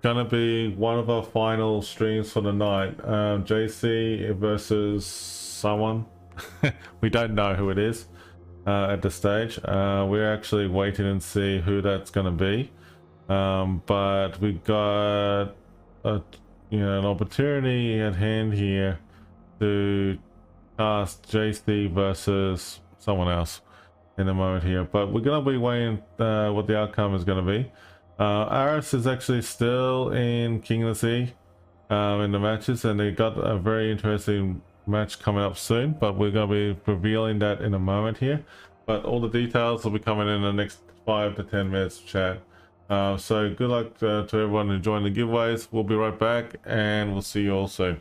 gonna be one of our final streams for the night. JC versus someone. We don't know who it is at this stage. We're actually waiting and see who that's gonna be. But we got an opportunity at hand here to cast JC versus someone else in a moment here. But we're gonna be waiting what the outcome is gonna be. Aris is actually still in King of the Sea in the matches, and they got a very interesting match coming up soon, but we're going to be revealing that in a moment here. But all the details will be coming in the next 5 to 10 minutes of chat. So good luck to everyone enjoying the giveaways. We'll be right back, and we'll see you all soon.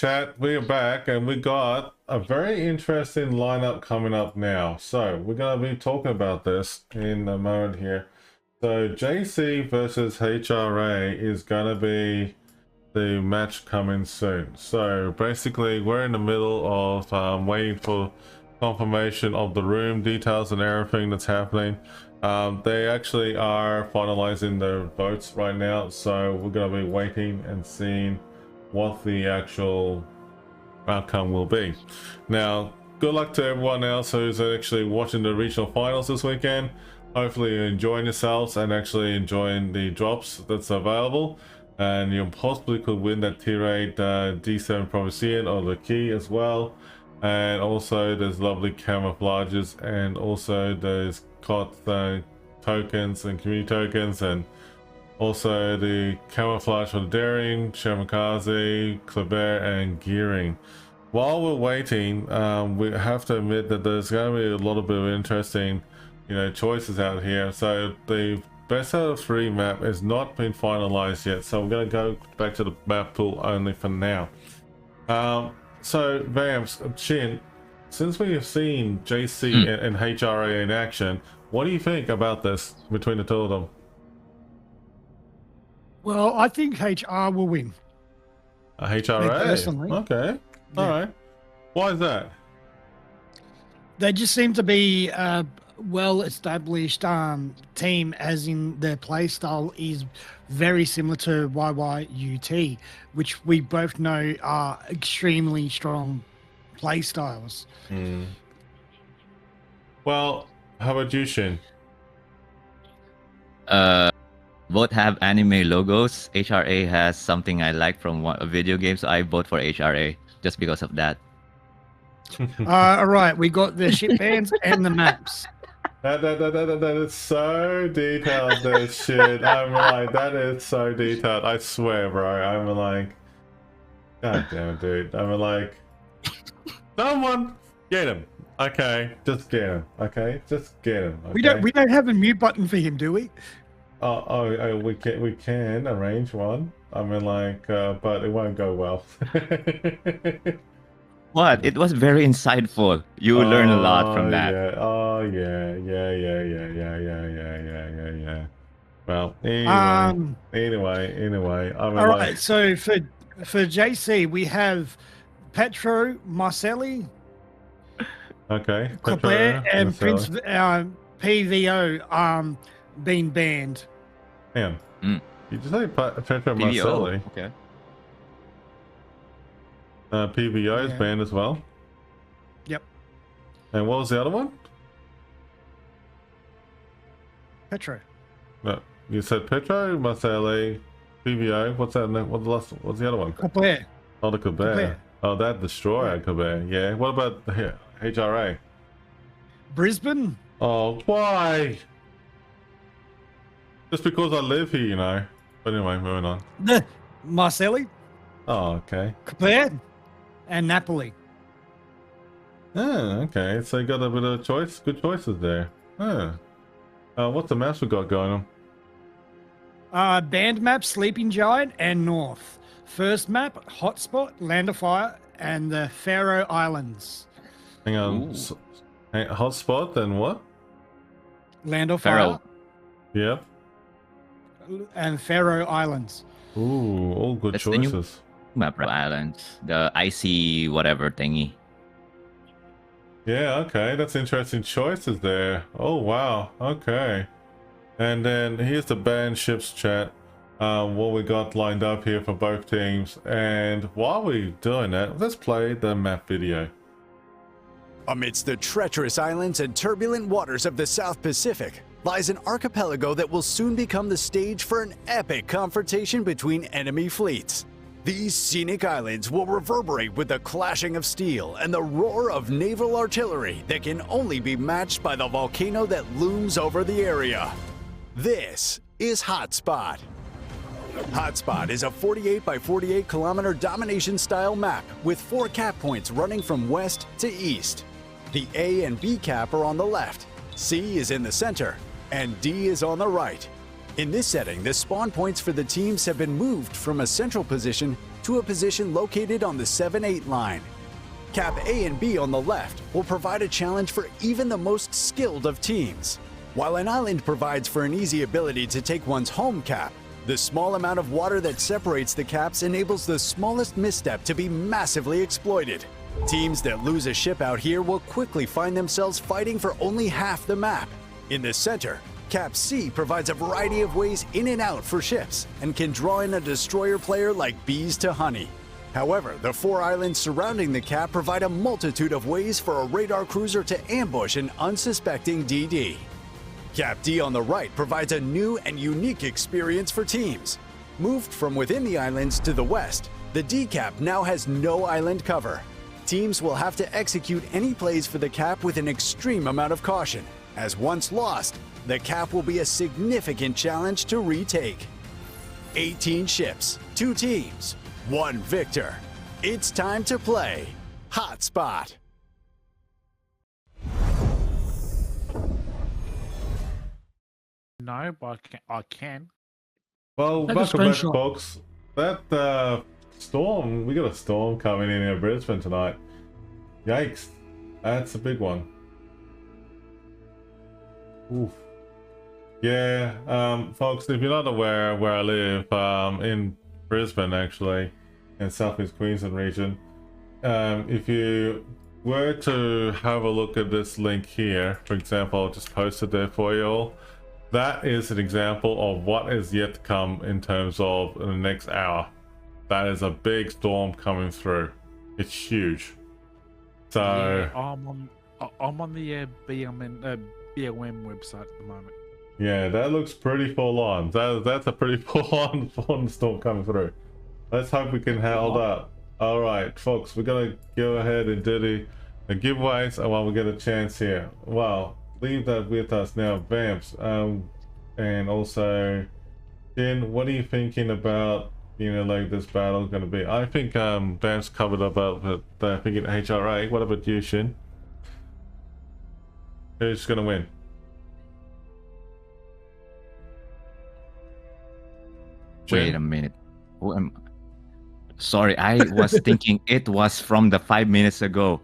chat, we are back and we got a very interesting lineup coming up now. So we're going to be talking about this in a moment here. So JC versus HRA is going to be the match coming soon. So basically we're in the middle of waiting for confirmation of the room details and everything that's happening. They actually are finalizing their votes right now, so we're going to be waiting and seeing what the actual outcome will be. Now, good luck to everyone else who's actually watching the regional finals this weekend. Hopefully you're enjoying yourselves and actually enjoying the drops that's available, and you possibly could win that tier 8 D7 Provincian or the key as well. And also there's lovely camouflages, and also there's KOTS tokens and community tokens, and also the camouflage for the daring, Shamikaze, Kleber, and gearing. While we're waiting, we have to admit that there's going to be a lot of bit of interesting, choices out here. So the best out of 3 map has not been finalized yet, so we're going to go back to the map pool only for now. So Vamps, Shin, since we have seen JC and HRA in action, what do you think about this between the two of them? Well, I think HR will win. HRA? Me personally. Okay. Yeah. All right. Why is that? They just seem to be a well-established team, as in their play style is very similar to YYUT, which we both know are extremely strong play styles. Well, how about you, Shin? Both have anime logos. HRA has something I like from a video game, so I vote for HRA just because of that. All right, we got the ship bands and the maps. That is so detailed, that shit. I'm like, that is so detailed. I swear, bro. I'm like, god damn it, dude. I'm like, someone get him. Okay, just get him. Okay, just get him. Okay? We don't have a mute button for him, do we? Oh, we can arrange one. I mean, like, but it won't go well. What? It was very insightful. You will learn a lot from that. Yeah. Oh yeah. Well, anyway. I mean, All right, so for JC we have Petro Marcelli, okay, Kleber, and Marcelli. Prince PVO being banned. Hang on. You just say Petro PVO. Marcelli. Okay. PVO is Yeah. banned as well. Yep. And what was the other one? Petro. No, you said Petro Marcelli, PVO. What's that? What's the other one? Kleber. Oh, the Kleber. Kleber. Oh, that destroyer Kleber. Yeah. What about the HRA? Brisbane. Oh, why? Just because I live here, But anyway, moving on. The Marcelli, Oh, okay. Kleber, and Napoli. Oh, okay. So you got a bit of choice. Good choices there. What's the maps we got going on? Band map, Sleeping Giant and North. First map, Hotspot, Land of Fire, and the Faroe Islands. Hang on. Hotspot and what? Land of Faroe. Fire Yep. and Faroe Islands. Ooh, all good That's the new- choices. Map of Islands. The icy whatever thingy. Yeah, okay. That's interesting choices there. Oh, wow. Okay. And then here's the banned ships chat. What we got lined up here for both teams. And while we're doing that, let's play the map video. Amidst the treacherous islands and turbulent waters of the South Pacific lies an archipelago that will soon become the stage for an epic confrontation between enemy fleets. These scenic islands will reverberate with the clashing of steel and the roar of naval artillery that can only be matched by the volcano that looms over the area. This is Hotspot. Hotspot is a 48 by 48 kilometer domination style map with 4 cap points running from west to east. The A and B cap are on the left, C is in the center, and D is on the right. In this setting, the spawn points for the teams have been moved from a central position to a position located on the 7-8 line. Cap A and B on the left will provide a challenge for even the most skilled of teams. While an island provides for an easy ability to take one's home cap, the small amount of water that separates the caps enables the smallest misstep to be massively exploited. Teams that lose a ship out here will quickly find themselves fighting for only half the map. In the center, Cap C provides a variety of ways in and out for ships and can draw in a destroyer player like bees to honey. However, the 4 islands surrounding the cap provide a multitude of ways for a radar cruiser to ambush an unsuspecting DD. Cap D on the right provides a new and unique experience for teams. Moved from within the islands to the west, the D cap now has no island cover. Teams will have to execute any plays for the cap with an extreme amount of caution, as once lost, the cap will be a significant challenge to retake. 18 ships, 2 teams, 1 victor. It's time to play Hotspot. No, but I can. Well, Take a welcome back, screenshot. folks. That storm, we got a storm coming in Brisbane tonight. Yikes, that's a big one. Oof. Yeah, folks, if you're not aware where I live, in Brisbane actually, in Southeast Queensland region, if you were to have a look at this link here, for example, I'll just post it there for you all. That is an example of what is yet to come in terms of the next hour. That is a big storm coming through. It's huge. So Yeah, I'm on the BLM website at the moment. yeah, that looks pretty full on. That's a pretty full on storm coming through. Let's hope we can hold up. All right, folks, we're gonna go ahead and do the giveaways, and while we get a chance here, well, leave that with us now, Vamps. And also, Jen, what are you thinking about? Like this battle going to be? I think Vamps covered about I think in HRA. What about you, Shin? Who's gonna win? Wait a minute. Who am... Sorry, I was thinking it was from the 5 minutes ago.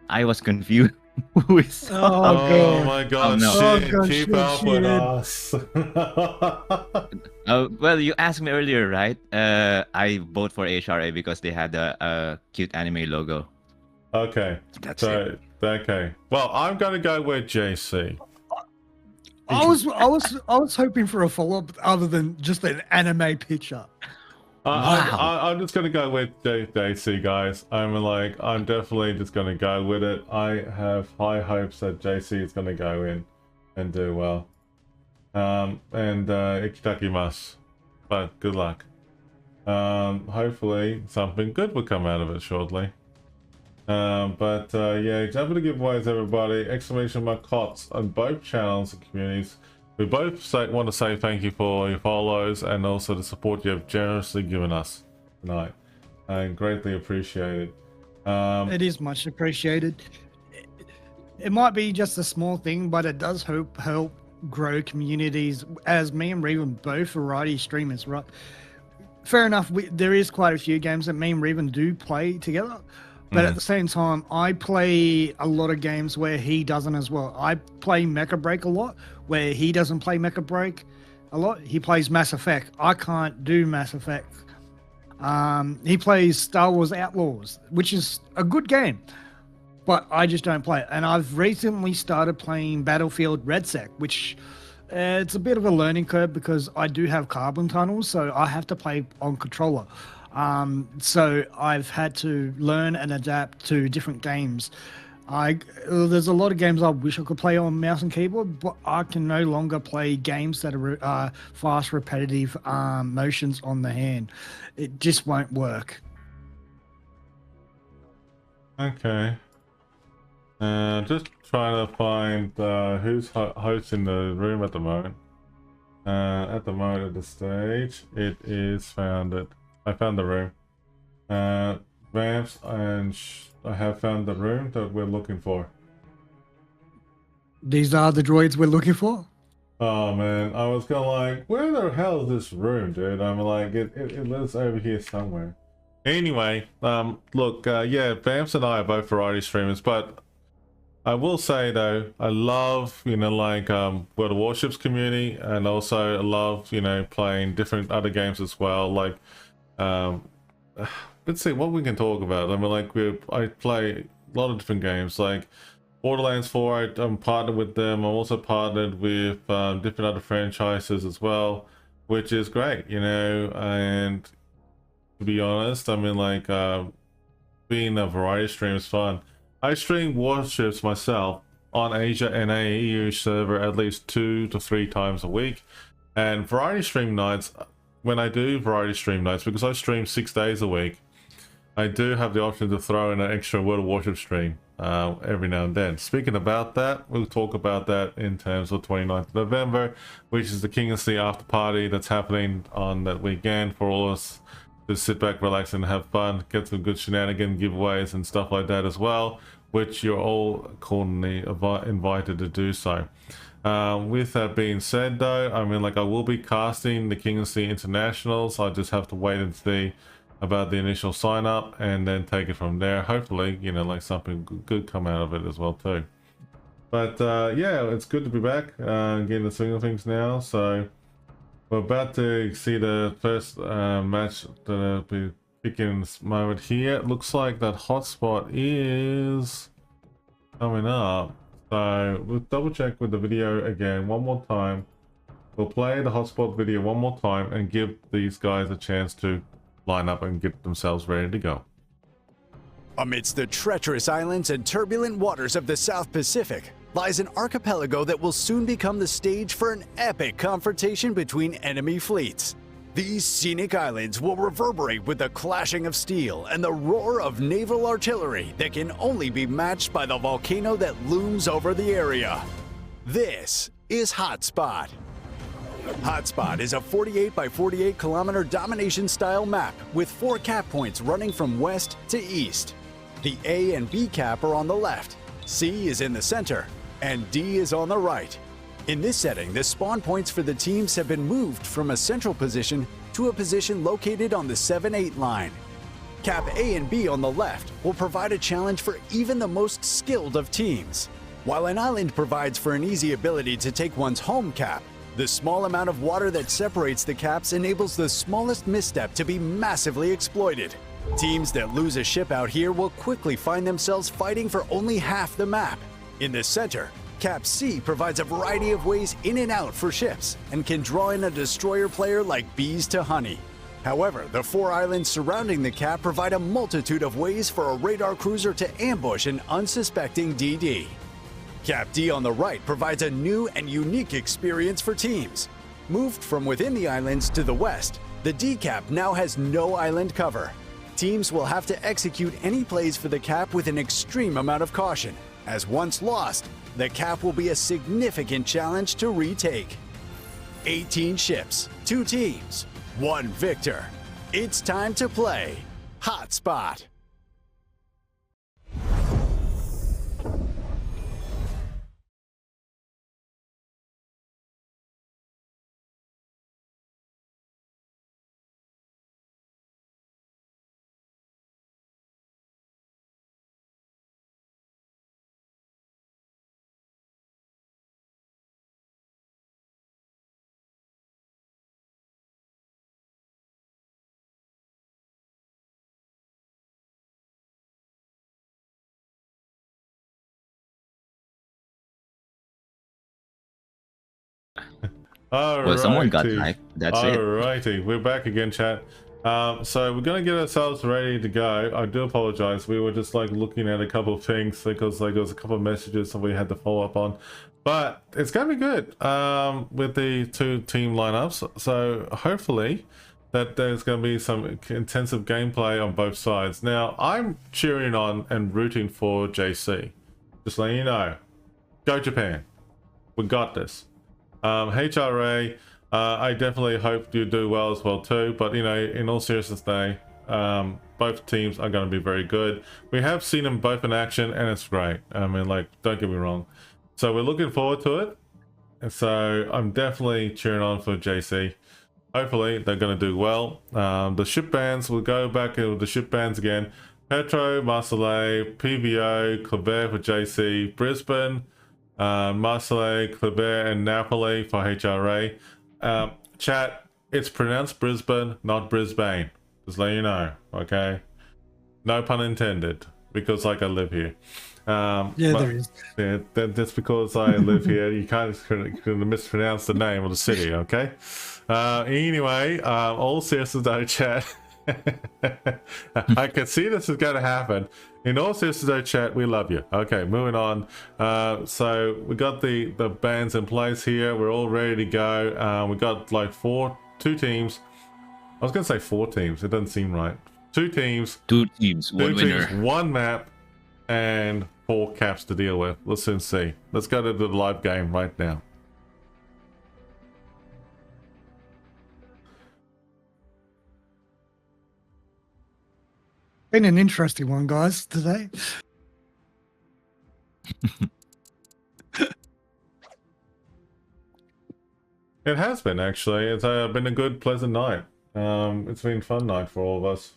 I was confused. Who is... Oh, Oh God. my God, no. Shin, Oh, God, keep Shin, up with Shin. us. Well, you asked me earlier, right? I vote for HRA because they had a cute anime logo. Okay, That's so okay. Well, I'm gonna go with JC. I was hoping for a follow-up other than just an anime picture. I'm just gonna go with JC, guys. I'm definitely just gonna go with it. I have high hopes that JC is gonna go in and do well. And ikitakimasu, but good luck. Hopefully something good will come out of it shortly. Yeah, jumping to giveaways, everybody. Exclamation mark KOTS on both channels and communities. We both want to say thank you for your follows and also the support you have generously given us tonight. And greatly appreciated. It is much appreciated. It might be just a small thing, but it does help grow communities. As me and Revan both variety streamers, right? Fair enough. There is quite a few games that me and Revan do play together. But at the same time, I play a lot of games where he doesn't as well. I play Mecha Break a lot, where he doesn't play Mecha Break a lot. He plays Mass Effect. I can't do Mass Effect. He plays Star Wars Outlaws, which is a good game, but I just don't play it. And I've recently started playing Battlefield RedSec, which it's a bit of a learning curve because I do have carbon tunnels, so I have to play on controller. So I've had to learn and adapt to different games. There's a lot of games I wish I could play on mouse and keyboard, but I can no longer play games that are fast, repetitive motions on the hand. It just won't work. Okay. Just trying to find who's hosting the room at the moment. At the moment at the stage, it is founded. I found the room. Vamps, and I have found the room that we're looking for. These are the droids we're looking for? Oh man, I was kind of like, where the hell is this room, dude? I'm like, it lives over here somewhere. Anyway, look, yeah, Bamps and I are both variety streamers, but I will say though, I love, you know, like World of Warships community, and also I love, you know, playing different other games as well. Like, let's see what we can talk about. I mean, like I play a lot of different games, like Borderlands 4. I'm partnered with them. I'm also partnered with different other franchises as well, which is great, you know. And to be honest, I mean, like being a variety stream is fun. I stream Warships myself on Asia and AEU server at least 2 to 3 times a week, and variety stream nights, when I do variety stream nights, because I stream 6 days a week, I do have the option to throw in an extra World of Warships stream every now and then. Speaking about that, we'll talk about that in terms of 29th of November, which is the King of Sea after party that's happening on that weekend for all us to sit back, relax, and have fun, get some good shenanigan giveaways and stuff like that as well, which you're all accordingly invited to do so. With that being said though, I mean, like I will be casting the King of Sea Internationals. I just have to wait and see about the initial sign up and then take it from there. Hopefully, you know, like something good come out of it as well too. But yeah, it's good to be back, getting the swing of things now. So we're about to see the first match that I'll be picking in this moment here. It looks like that hotspot is coming up. So we'll double check with the video again one more time. We'll play the hotspot video one more time and give these guys a chance to line up and get themselves ready to go. Amidst the treacherous islands and turbulent waters of the South Pacific lies an archipelago that will soon become the stage for an epic confrontation between enemy fleets. These scenic islands will reverberate with the clashing of steel and the roar of naval artillery that can only be matched by the volcano that looms over the area. This is Hotspot. Hotspot is a 48 by 48 kilometer domination-style map with 4 cap points running from west to east. The A and B cap are on the left, C is in the center, and D is on the right. In this setting, the spawn points for the teams have been moved from a central position to a position located on the 7-8 line. Cap A and B on the left will provide a challenge for even the most skilled of teams. While an island provides for an easy ability to take one's home cap, the small amount of water that separates the caps enables the smallest misstep to be massively exploited. Teams that lose a ship out here will quickly find themselves fighting for only half the map. In the center, Cap C provides a variety of ways in and out for ships and can draw in a destroyer player like bees to honey. However, the 4 islands surrounding the cap provide a multitude of ways for a radar cruiser to ambush an unsuspecting DD. Cap D on the right provides a new and unique experience for teams. Moved from within the islands to the west, the D cap now has no island cover. Teams will have to execute any plays for the cap with an extreme amount of caution, as once lost, the cap will be a significant challenge to retake. 18 ships, 2 teams, 1 victor. It's time to play Hotspot. Well, someone got Alrighty. hyped. That's it. Alrighty, we're back again, chat. So we're gonna get ourselves ready to go. I do apologize. We were just like looking at a couple of things because like there was a couple of messages that we had to follow up on, but it's gonna be good with the 2 team lineups. So hopefully that there's gonna be some intensive gameplay on both sides. Now I'm cheering on and rooting for JC. Just letting you know, go Japan. We got this. HRA, I definitely hope you do well as well too, but you know, in all seriousness both teams are going to be very good. We have seen them both in action and it's great. I mean, like, don't get me wrong. So we're looking forward to it, and so I'm definitely cheering on for JC. hopefully they're going to do well. The ship bands, we'll go back into the ship bands again. Petro, Marseille, PVO, Quebec for JC, Brisbane, Marseille, Quebec, and Napoli for HRA. Chat, it's pronounced Brisbane, not Brisbane. Just let you know, okay? No pun intended, because like I live here. There is. Yeah, that's because I live here. You can't mispronounce the name of the city, okay? Anyway, all seriousness though, chat. I can see this is going to happen. In all seriousness though, chat, we love you. Okay, moving on. So we got the bands in place here. We're all ready to go. We got like two teams. I was going to say 4 teams. It doesn't seem right. 2 teams. 2 teams, 1 winner. 1 map, and 4 caps to deal with. Let's soon see. Let's go to the live game right now. Been an interesting one, guys, today. It has been, actually. It's been a good, pleasant night. It's been a fun night for all of us.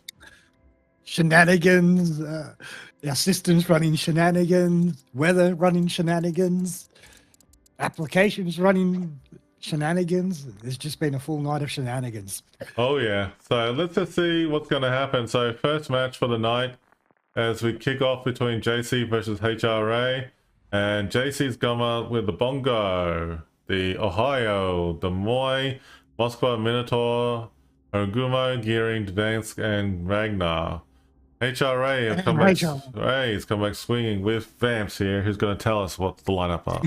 Shenanigans, our systems running shenanigans, weather running shenanigans, applications running shenanigans. There's just been a full night of shenanigans. Oh yeah, so let's just see what's going to happen. So first match for the night as we kick off between JC versus HRA, and JC's come out with the Bongo, the Ohio, the Moy, Moskva, Minotaur, Argumo, Gearing, Gdansk, and Ragnar. HRA have come back, he's come back swinging with Vamps here, who's going to tell us what the lineup are.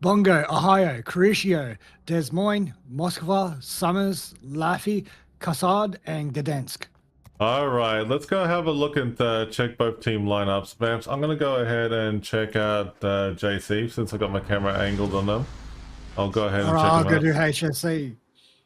Bongo, Ohio, Crucio, Des Moines, Moskva, Summers, Laffy, Kassad, and Gdansk. All right, let's go have a look and check both team lineups. Vamps, I'm going to go ahead and check out JC since I got my camera angled on them. I'll go ahead and check them I'll go out. to HSC.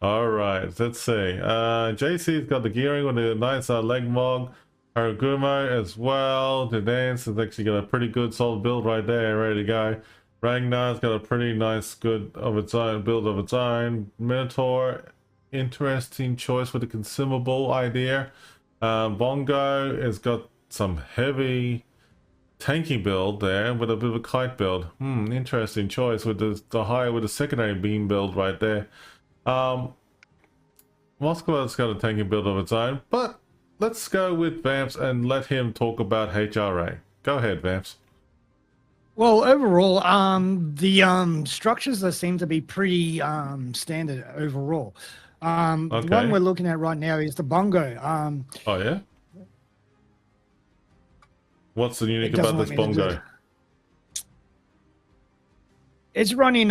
All right, let's see. JC's got the gearing with the nice leg mog. Harugumo as well. The dance has actually got a pretty good solid build right there, ready to go. Ragnar's got a pretty nice good of its own build of its own. Minotaur, interesting choice with the consumable idea. Bongo has got some heavy tanky build there with a bit of a kite build. Interesting choice with the higher with the secondary beam build right there. Moskva's got a tanking build of its own, but let's go with Vamps and let him talk about HRA. Go ahead, Vamps. Well, overall, the structures that seem to be pretty standard overall. The one we're looking at right now is the Bongo. Oh yeah. What's the unique about this Bongo? It's running,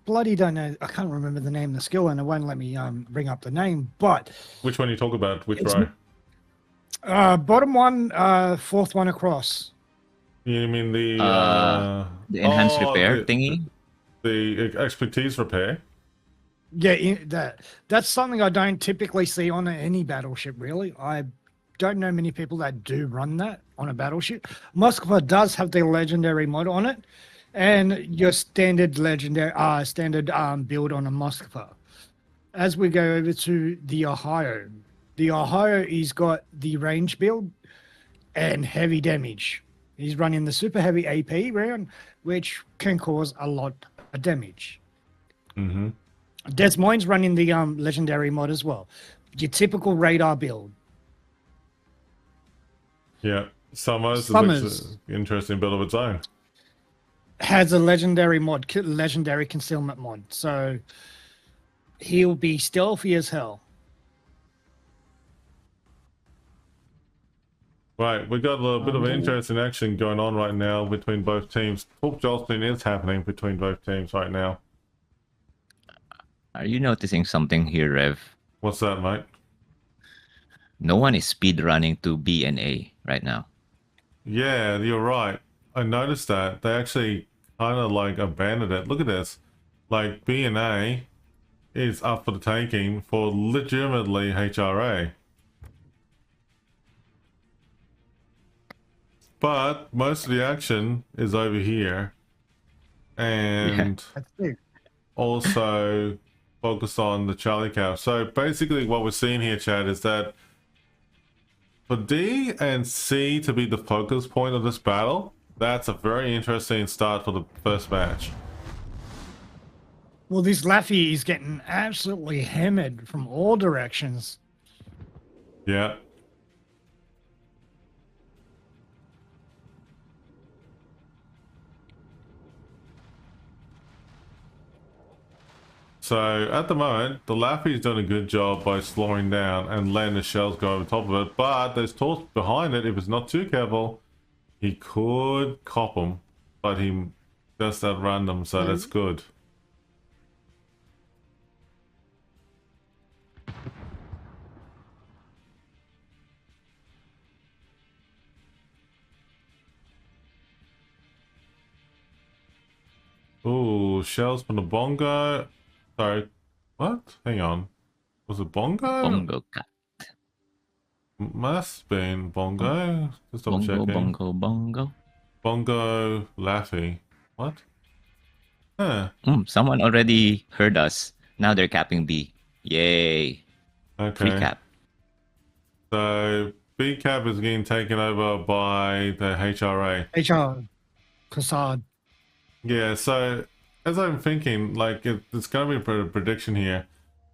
bloody don't know, I can't remember the name of the skill and it won't let me bring up the name, but... Which one you talk about? Which row? Bottom one, 4th one across. You mean the enhanced repair thingy? The expertise repair? Yeah, that's something I don't typically see on any battleship, really. I don't know many people that do run that on a battleship. Moskva does have the legendary mod on it. And your standard legendary build on a Moskva. As we go over to the Ohio he's got the range build and heavy damage. He's running the super heavy AP round, which can cause a lot of damage. Mm-hmm. Des Moines running the legendary mod as well. Your typical radar build. Yeah, Summers is an interesting build of its own. Has a legendary mod, legendary concealment mod, so he'll be stealthy as hell. Right, we got a little bit of interesting action going on right now between both teams. Talk jostling is happening between both teams right now. Are you noticing something here, Rev? What's that, mate? No one is speed running to B and A right now. Yeah, you're right. I noticed that. They actually kind of like abandoned it. Look at this. Like B and A is up for the taking for legitimately HRA. But most of the action is over here. And also focus on the Charlie Cap. So basically what we're seeing here, Chad, is that for D and C to be the focus point of this battle, that's a very interesting start for the first match. Well, this Laffy is getting absolutely hammered from all directions. Yeah. So at the moment, the Laffy's done a good job by slowing down and letting the shells go over top of it. But there's torps behind it. If it's not too careful, he could cop them. But he just outrun them, so that's good. Ooh, shells from the bongo. Sorry, what? Hang on. Was it bongo? Bongo cat. Must have been bongo. Just double Bongo, checking. bongo, bongo. Bongo Laffy. What? Huh. Someone already heard us. Now they're capping B. Yay. Okay. Free cap. So B cap is getting taken over by the HRA. HR, Cassard. Yeah, so as I'm thinking, like it's gonna be a prediction here.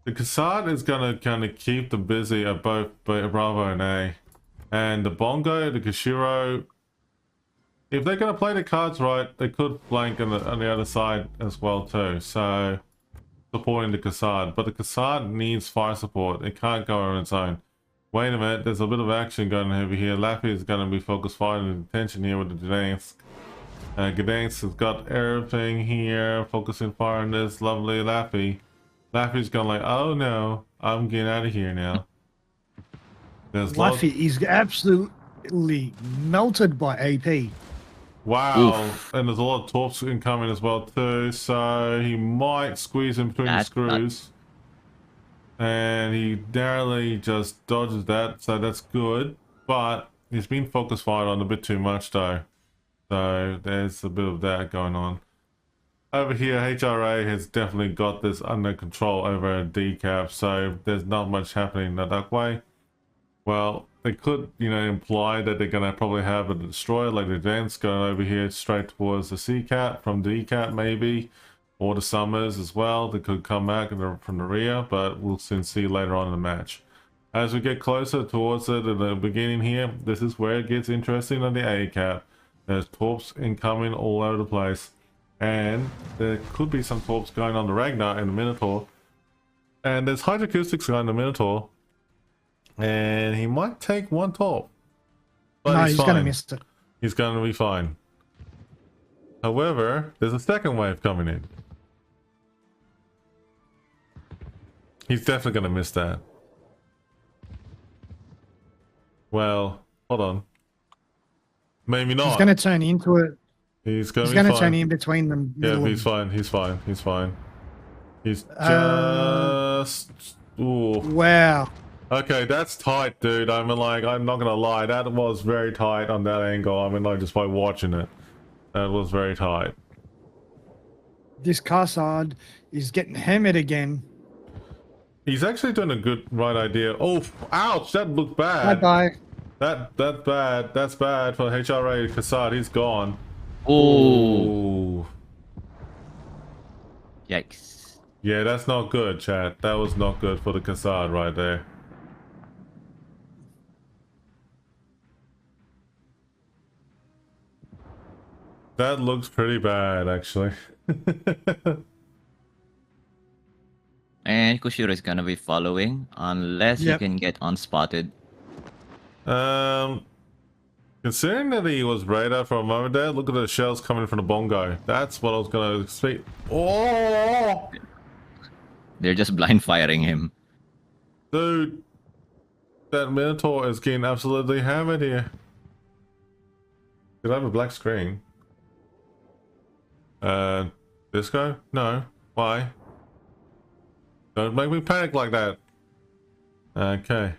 The Cassard is gonna kind of keep them busy at both Bravo and A, and the Bongo, the Kashiro, if they're gonna play the cards right, they could flank on the other side as well too. So supporting the Cassard, but the Cassard needs fire support. It can't go on its own. Wait a minute, there's a bit of action going over here. Laffy is gonna be focused fire and attention here with the Gdansk. Gdansk has got everything here, focusing fire on this lovely Laffy. Laffy's going like, oh no, I'm getting out of here now. There's Laffy is absolutely melted by AP. wow, Oof. and there's a lot of torps incoming as well too, so he might squeeze in between the screws. And he narrowly just dodges that, so that's good. But he's been focus fired on a bit too much though. So there's a bit of that going on. Over here, HRA has definitely got this under control over a decap, so there's not much happening that way. Well, they could, you know, imply that they're going to probably have a destroyer like the Dance going over here straight towards the C-Cat from the E-Cat maybe, or the Summers as well. They could come back from the rear, but we'll soon see later on in the match. As we get closer towards it at the beginning here, this is where it gets interesting on the A-Cap. There's torps incoming all over the place. And there could be some torps going on the Ragnar and the Minotaur. And there's hydroacoustics going on the Minotaur. And he might take one torp. But No, he's going to fine. miss it. He's going to be fine. However, there's a second wave coming in. He's definitely going to miss that. Well, hold on. Maybe not. He's going to turn into it. He's going to to turn in between them. Yeah, he's fine. He's fine. He's fine. He's just... Ooh. Wow. Okay, that's tight, dude. I mean, like, I'm not gonna lie. That was very tight on that angle. I mean, like, just by watching it. That was very tight. This Cassard is getting hammered again. He's actually doing a good right idea. Oh, ouch! That looked bad. Bye-bye. That's bad. That's bad for HRA Cassard. He's gone. Oh. Ooh. Yikes. Yeah, that's not good, chat. That was not good for the Cassard right there. That looks pretty bad, actually. And Kushiro is gonna be following unless he can get unspotted. Considering that he was radar for a moment there, look at the shells coming from the bongo. That's what I was gonna speak. Oh, They're just blind firing him. dude, that Minotaur is getting absolutely hammered here. Did I have a black screen? Disco? No. Why? Don't make me panic like that. Okay.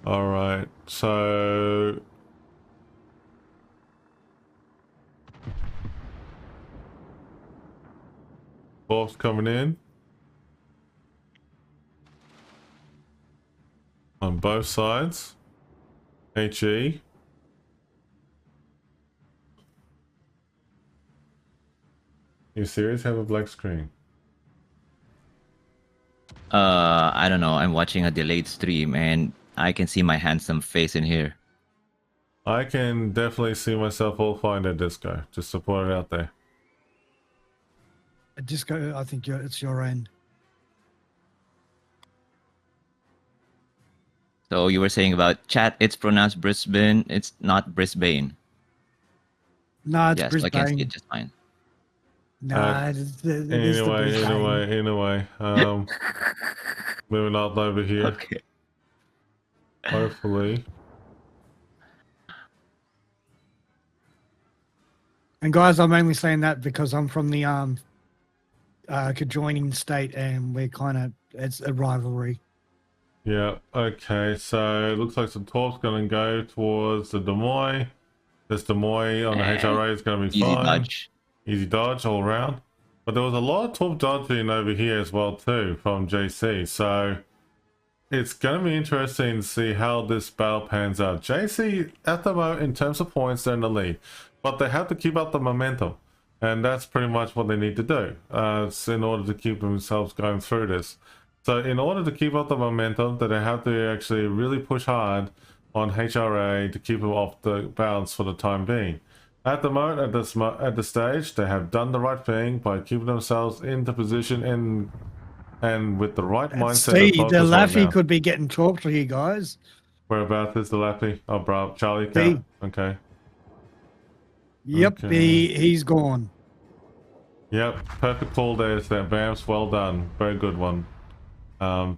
Alright, so... Torps coming in. On both sides. HE. You serious? Have a black screen. I don't know. I'm watching a delayed stream and I can see my handsome face in here. I can definitely see myself all fine at Disco. Just to put it out there. Disco, I think it's your end. So you were saying about chat, it's pronounced Brisbane, it's not Brisbane. No, it's Yes, so I can see Brisbane. it just fine. Nah, it is the Brisbane. Anyway. Moving up over here. Okay. Hopefully. And guys, I'm only saying that because I'm from the adjoining state, and we're it's a rivalry. Yeah, okay, so it looks like some torp's gonna go towards the Des Moines. This Des Moines on the And HRA is gonna be Easy fine. dodge. Easy dodge all around. But there was a lot of torp dodging over here as well too from JC, so it's gonna be interesting to see how this battle pans out. JC at the moment in terms of points they're in the lead, but they have to keep up the momentum, and that's pretty much what they need to do. It's in order to keep themselves going through this. So in order to keep up the momentum, that they have to actually really push hard on HRA to keep them off the balance for the time being. At the moment, at the stage, they have done the right thing by keeping themselves into position and with the right mindset. See, and focus the right Laffy now. could be getting talked to you guys. Whereabouts is the Lappy? Oh, bro, Charlie B. count. Okay. Yep, Okay. he's gone. Yep, perfect call there. That Vamps, well done. Very good one.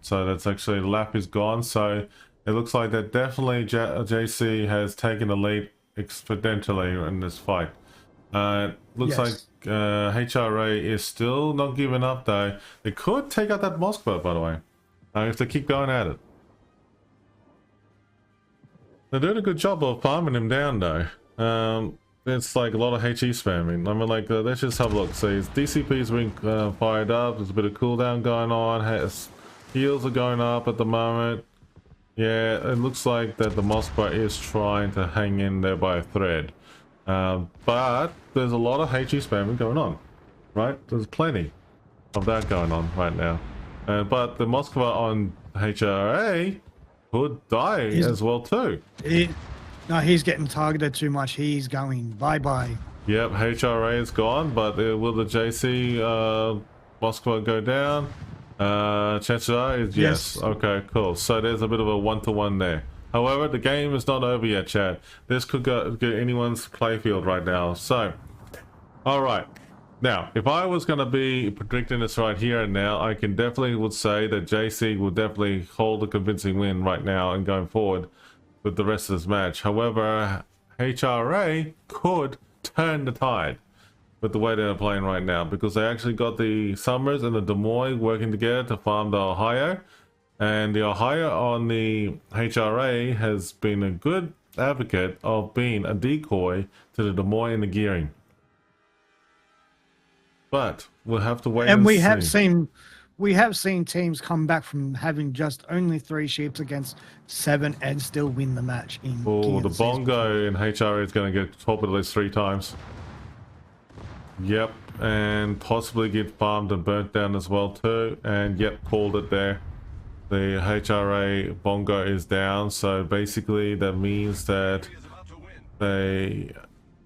So that's actually Lap is gone. So it looks like that definitely JC has taken the lead exponentially in this fight. Looks Yes. like HRA is still not giving up though. They could take out that Moskva, by the way, if they keep going at it. They're doing a good job of farming him down though. It's like a lot of HE spamming. I mean, like, let's just have a look. See, his DCP's being fired up. There's a bit of cooldown going on. His heals are going up at the moment. Yeah, it looks like that the Moskva is trying to hang in there by a thread. But there's a lot of HE spamming going on, right? There's plenty of that going on right now. But the Moskva on HRA could die as well too. No, he's getting targeted too much. He's going bye-bye. Yep, HRA is gone, but will the JC Moskva go down? Chances are is yes. Okay, cool. So there's a bit of a one-to-one there. However, the game is not over yet, chat. This could go anyone's playfield right now. So, all right. Now, if I was going to be predicting this right here and now, I can definitely would say that JC will definitely hold a convincing win right now and going forward with the rest of this match. However, HRA could turn the tide with the way they're playing right now, because they actually got the Summers and the Des Moines working together to farm the Ohio, and the Ohio on the HRA has been a good advocate of being a decoy to the Des Moines and the gearing. But we'll have to wait and we see. We have seen teams come back from having just only 3 ships against 7 and still win the match. Oh, the Bongo in HRA is going to get torpedoed at least 3 times. Yep, and possibly get farmed and burnt down as well too. And yep, called it there. The HRA Bongo is down, so basically that means that they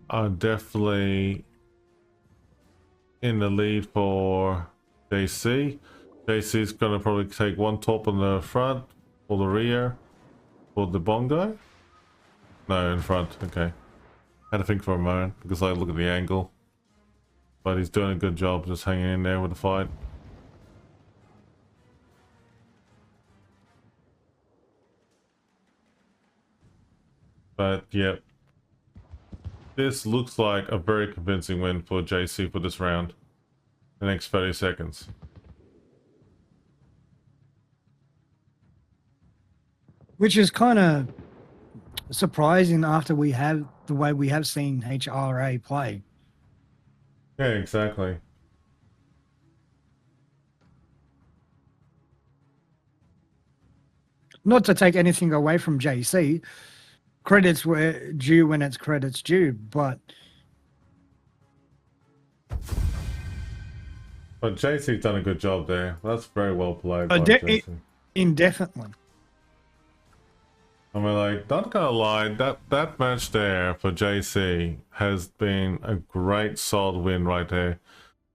are definitely in the lead for JC. JC is going to probably take 1 top on the front or the rear for the Bongo. No, in front. Okay. Had to think for a moment because I look at the angle. But he's doing a good job just hanging in there with the fight. But yep. This looks like a very convincing win for JC for this round. The next 30 seconds. Which is kind of surprising after we have the way we have seen HRA play. Yeah, exactly. not to take anything away from JC, credits were due when it's credits due, but JC's done a good job there. That's very well played by de- JC. indefinitely. I mean, like, not gonna lie, that match there for JC has been a great solid win right there.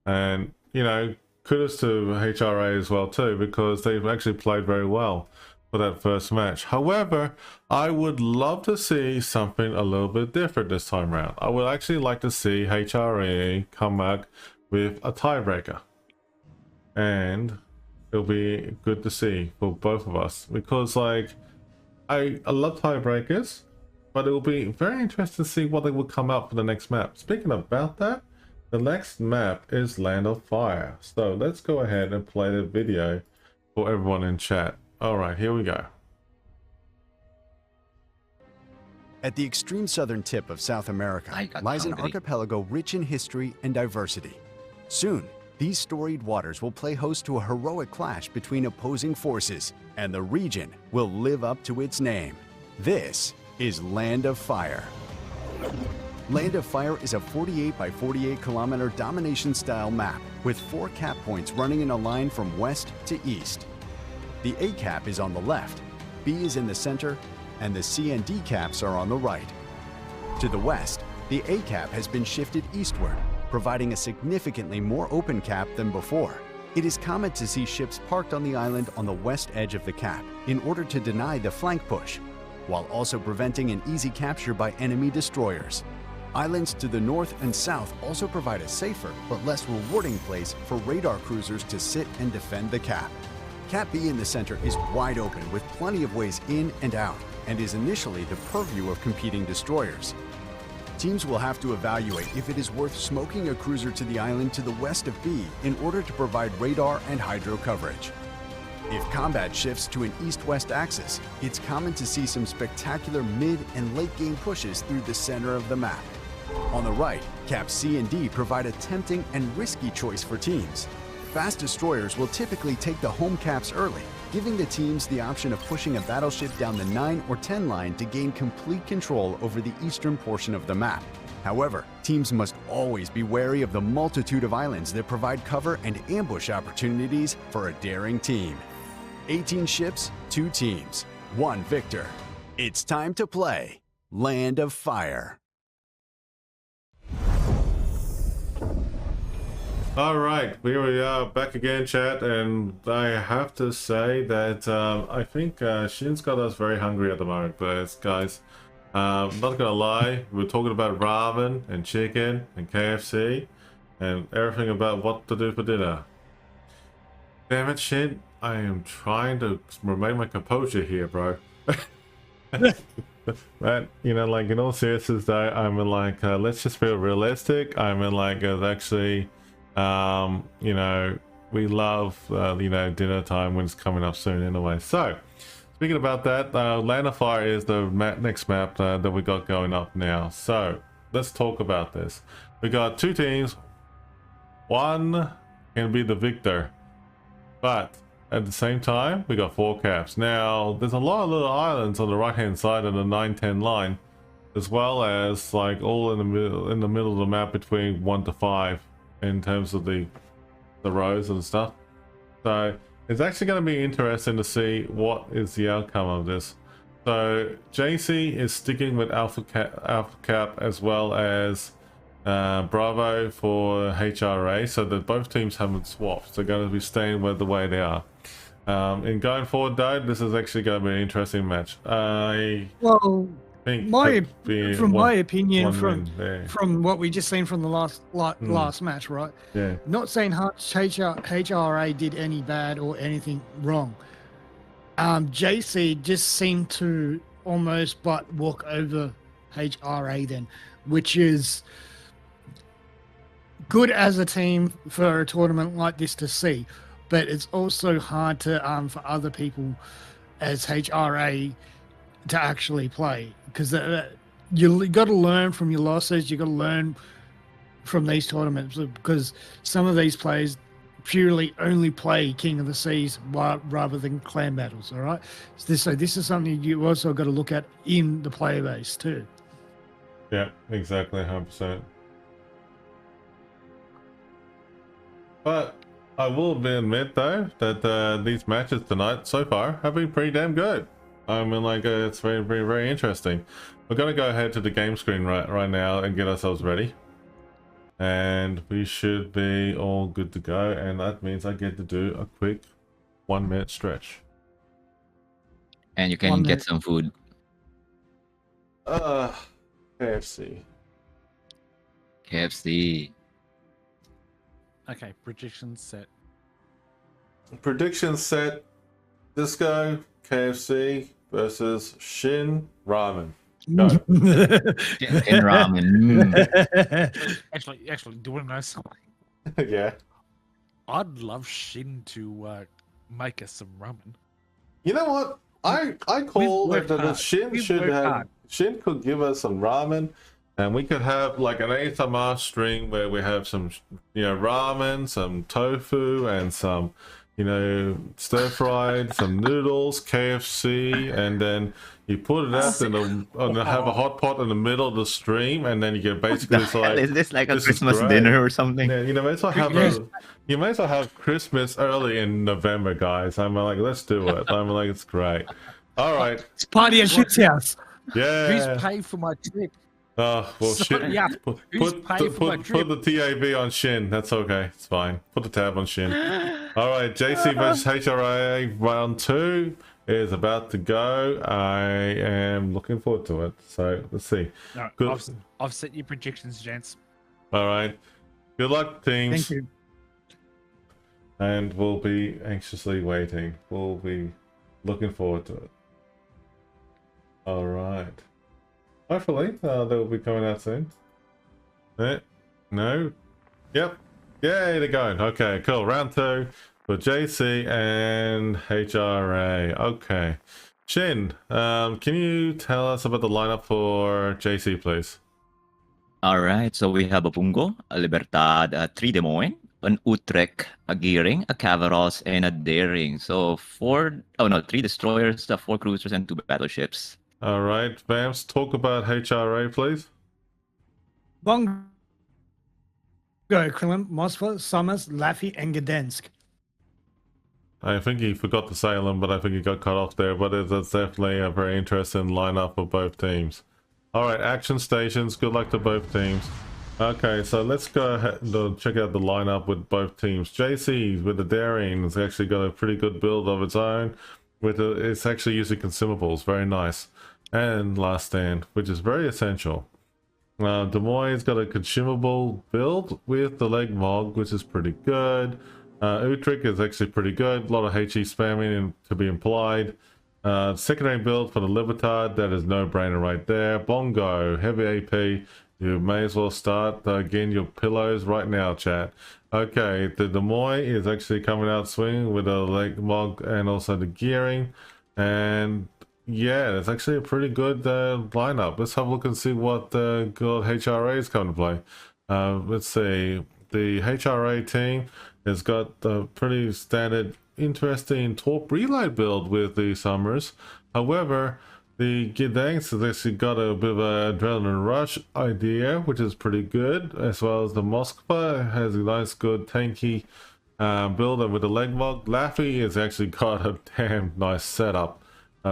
And, you know, kudos to HRA as well too, because they've actually played very well for that first match. However, I would love to see something a little bit different this time around. I would actually like to see HRA come back with a tiebreaker. And it'll be good to see for both of us, because, like, I love tiebreakers, but it will be very interesting to see what they will come out for the next map. Speaking about that, the next map is Land of Fire. So let's go ahead and play the video for everyone in chat. All right, here we go. At the extreme southern tip of South America lies an archipelago rich in history and diversity. Soon, these storied waters will play host to a heroic clash between opposing forces, and the region will live up to its name. This is Land of Fire. Land of Fire is a 48 by 48 kilometer domination-style map with 4 cap points running in a line from west to east. The A cap is on the left, B is in the center, and the C and D caps are on the right. To the west, the A cap has been shifted eastward, providing a significantly more open cap than before. It is common to see ships parked on the island on the west edge of the cap in order to deny the flank push, while also preventing an easy capture by enemy destroyers. Islands to the north and south also provide a safer but less rewarding place for radar cruisers to sit and defend the cap. Cap B in the center is wide open with plenty of ways in and out, and is initially the purview of competing destroyers. Teams will have to evaluate if it is worth smoking a cruiser to the island to the west of B in order to provide radar and hydro coverage. If combat shifts to an east-west axis, it's common to see some spectacular mid and late game pushes through the center of the map. On the right, Caps C and D provide a tempting and risky choice for teams. Fast destroyers will typically take the home caps early, giving the teams the option of pushing a battleship down the 9 or 10 line to gain complete control over the eastern portion of the map. However, teams must always be wary of the multitude of islands that provide cover and ambush opportunities for a daring team. 18 ships, 2 teams, 1 victor. It's time to play Land of Fire. All right, here we are back again, chat, and I have to say that I think Shin's got us very hungry at the moment, guys. Not gonna lie, we're talking about ramen and chicken and KFC and everything about what to do for dinner. Damn it, Shin, I am trying to remain my composure here, bro. But, you know, like, in all seriousness though, I'm in like, let's just be realistic. I'm in like, actually, you know, we love, you know, dinner time when it's coming up soon anyway. So, speaking about that, Land of Fire is the next map that we got going up now. So, let's talk about this. We got 2 teams. One can be the victor. But, at the same time, we got 4 caps. Now, there's a lot of little islands on the right-hand side of the 9-10 line, as well as, like, all in the middle of the map between 1 to 5. In terms of the rows and stuff. So it's actually going to be interesting to see what is the outcome of this. So JC is sticking with Alpha Cap as well as Bravo for HRA, so that both teams haven't swapped. They're going to be staying with the way they are. And going forward though, this is actually going to be an interesting match. Well, from my opinion, from what we just seen from the last match, right? Yeah. Not saying HRA did any bad or anything wrong. JC just seemed to almost but walk over HRA then, which is good as a team for a tournament like this to see, but it's also hard to for other people as HRA to actually play, because you got to learn from your losses. You got to learn from these tournaments, because some of these players purely only play King of the Seas rather than clan battles. All right. So this is something you also got to look at in the player base too. Yeah, exactly, 100%. But I will admit though that these matches tonight so far have been pretty damn good. I mean, like it's very, very, very interesting. We're gonna go ahead to the game screen right now and get ourselves ready, and we should be all good to go. And that means I get to do a quick 1 minute stretch. And you can get some food. KFC. KFC. Okay, predictions set. Prediction set: Disco KFC versus Shin Ramen. Go. In ramen. Actually, do you want to know something? Yeah. I'd love Shin to make us some ramen. You know what? I call We've that the worked Shin hard. should We've worked have hard. Shin could give us some ramen, and we could have like an ASMR stream where we have some ramen, some tofu, and some stir fried, some noodles, KFC, and then you put it up and have a hot pot in the middle of the stream, and then you get basically it's like, Is this like a this is Christmas great. dinner or something? Yeah, you may as well have you may as well have Christmas early in November, guys. I'm like, let's do it. I'm like, it's great. All right. It's party at Shit's house. Yeah. Who's paid for my trip? Oh well, So, shit. yeah, Put who's paid for my put the TAB on Shin. That's okay. It's fine. Put the tab on Shin. All right. JC versus HRA round 2 is about to go. I am looking forward to it. So let's see. No, Good. I've set your predictions, gents. All right. Good luck, teams. Thank you. And we'll be anxiously waiting. We'll be looking forward to it. All right. Hopefully, they'll be coming out soon. No. Yep. Yay, they're going. Okay, cool. Round 2 for JC and HRA. Okay. Shin, can you tell us about the lineup for JC, please? All right, so we have a Bungo, a Libertad, a 3 Des Moines, an Utrecht, a Gearing, a Cavaros, and a Daring. So 3 destroyers, 4 cruisers, and 2 battleships. All right, Vamps, talk about HRA, please. Bongo, Krillin, Moskva, Summers, Laffy, and Gdansk. I think he forgot to Salem, but I think he got cut off there. But it's definitely a very interesting lineup for both teams. All right, action stations. Good luck to both teams. Okay, so let's go ahead and check out the lineup with both teams. JC with the Daring has actually got a pretty good build of its own. It's actually using consumables, very nice. And Last Stand, which is very essential. Des Moines got a consumable build with the Leg Mog, which is pretty good. Utrecht is actually pretty good. A lot of HE spamming to be implied. Secondary build for the Libertad, that is no brainer right there. Bongo, heavy AP. You may as well start getting your pillows right now, chat. Okay, the Des Moines is actually coming out swinging with a Leg Mog and also the Gearing. And yeah, it's actually a pretty good lineup. Let's have a look and see what good HRA is coming to play. Let's see. The HRA team has got a pretty standard, interesting Torp Relay build with the Summers. However, the Gdansk has actually got a bit of an adrenaline rush idea, which is pretty good, as well as the Moskva has a nice, good, tanky build with the Leg Mog. Laffy has actually got a damn nice setup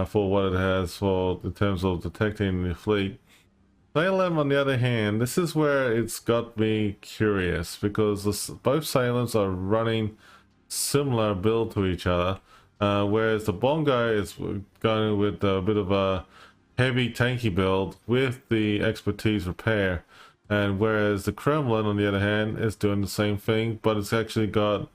for what it has in terms of detecting the fleet. Salem, on the other hand, this is where it's got me curious, because both Salems are running similar build to each other. Whereas the Bongo is going with a bit of a heavy tanky build with the expertise repair, and whereas the Kremlin on the other hand is doing the same thing, but it's actually got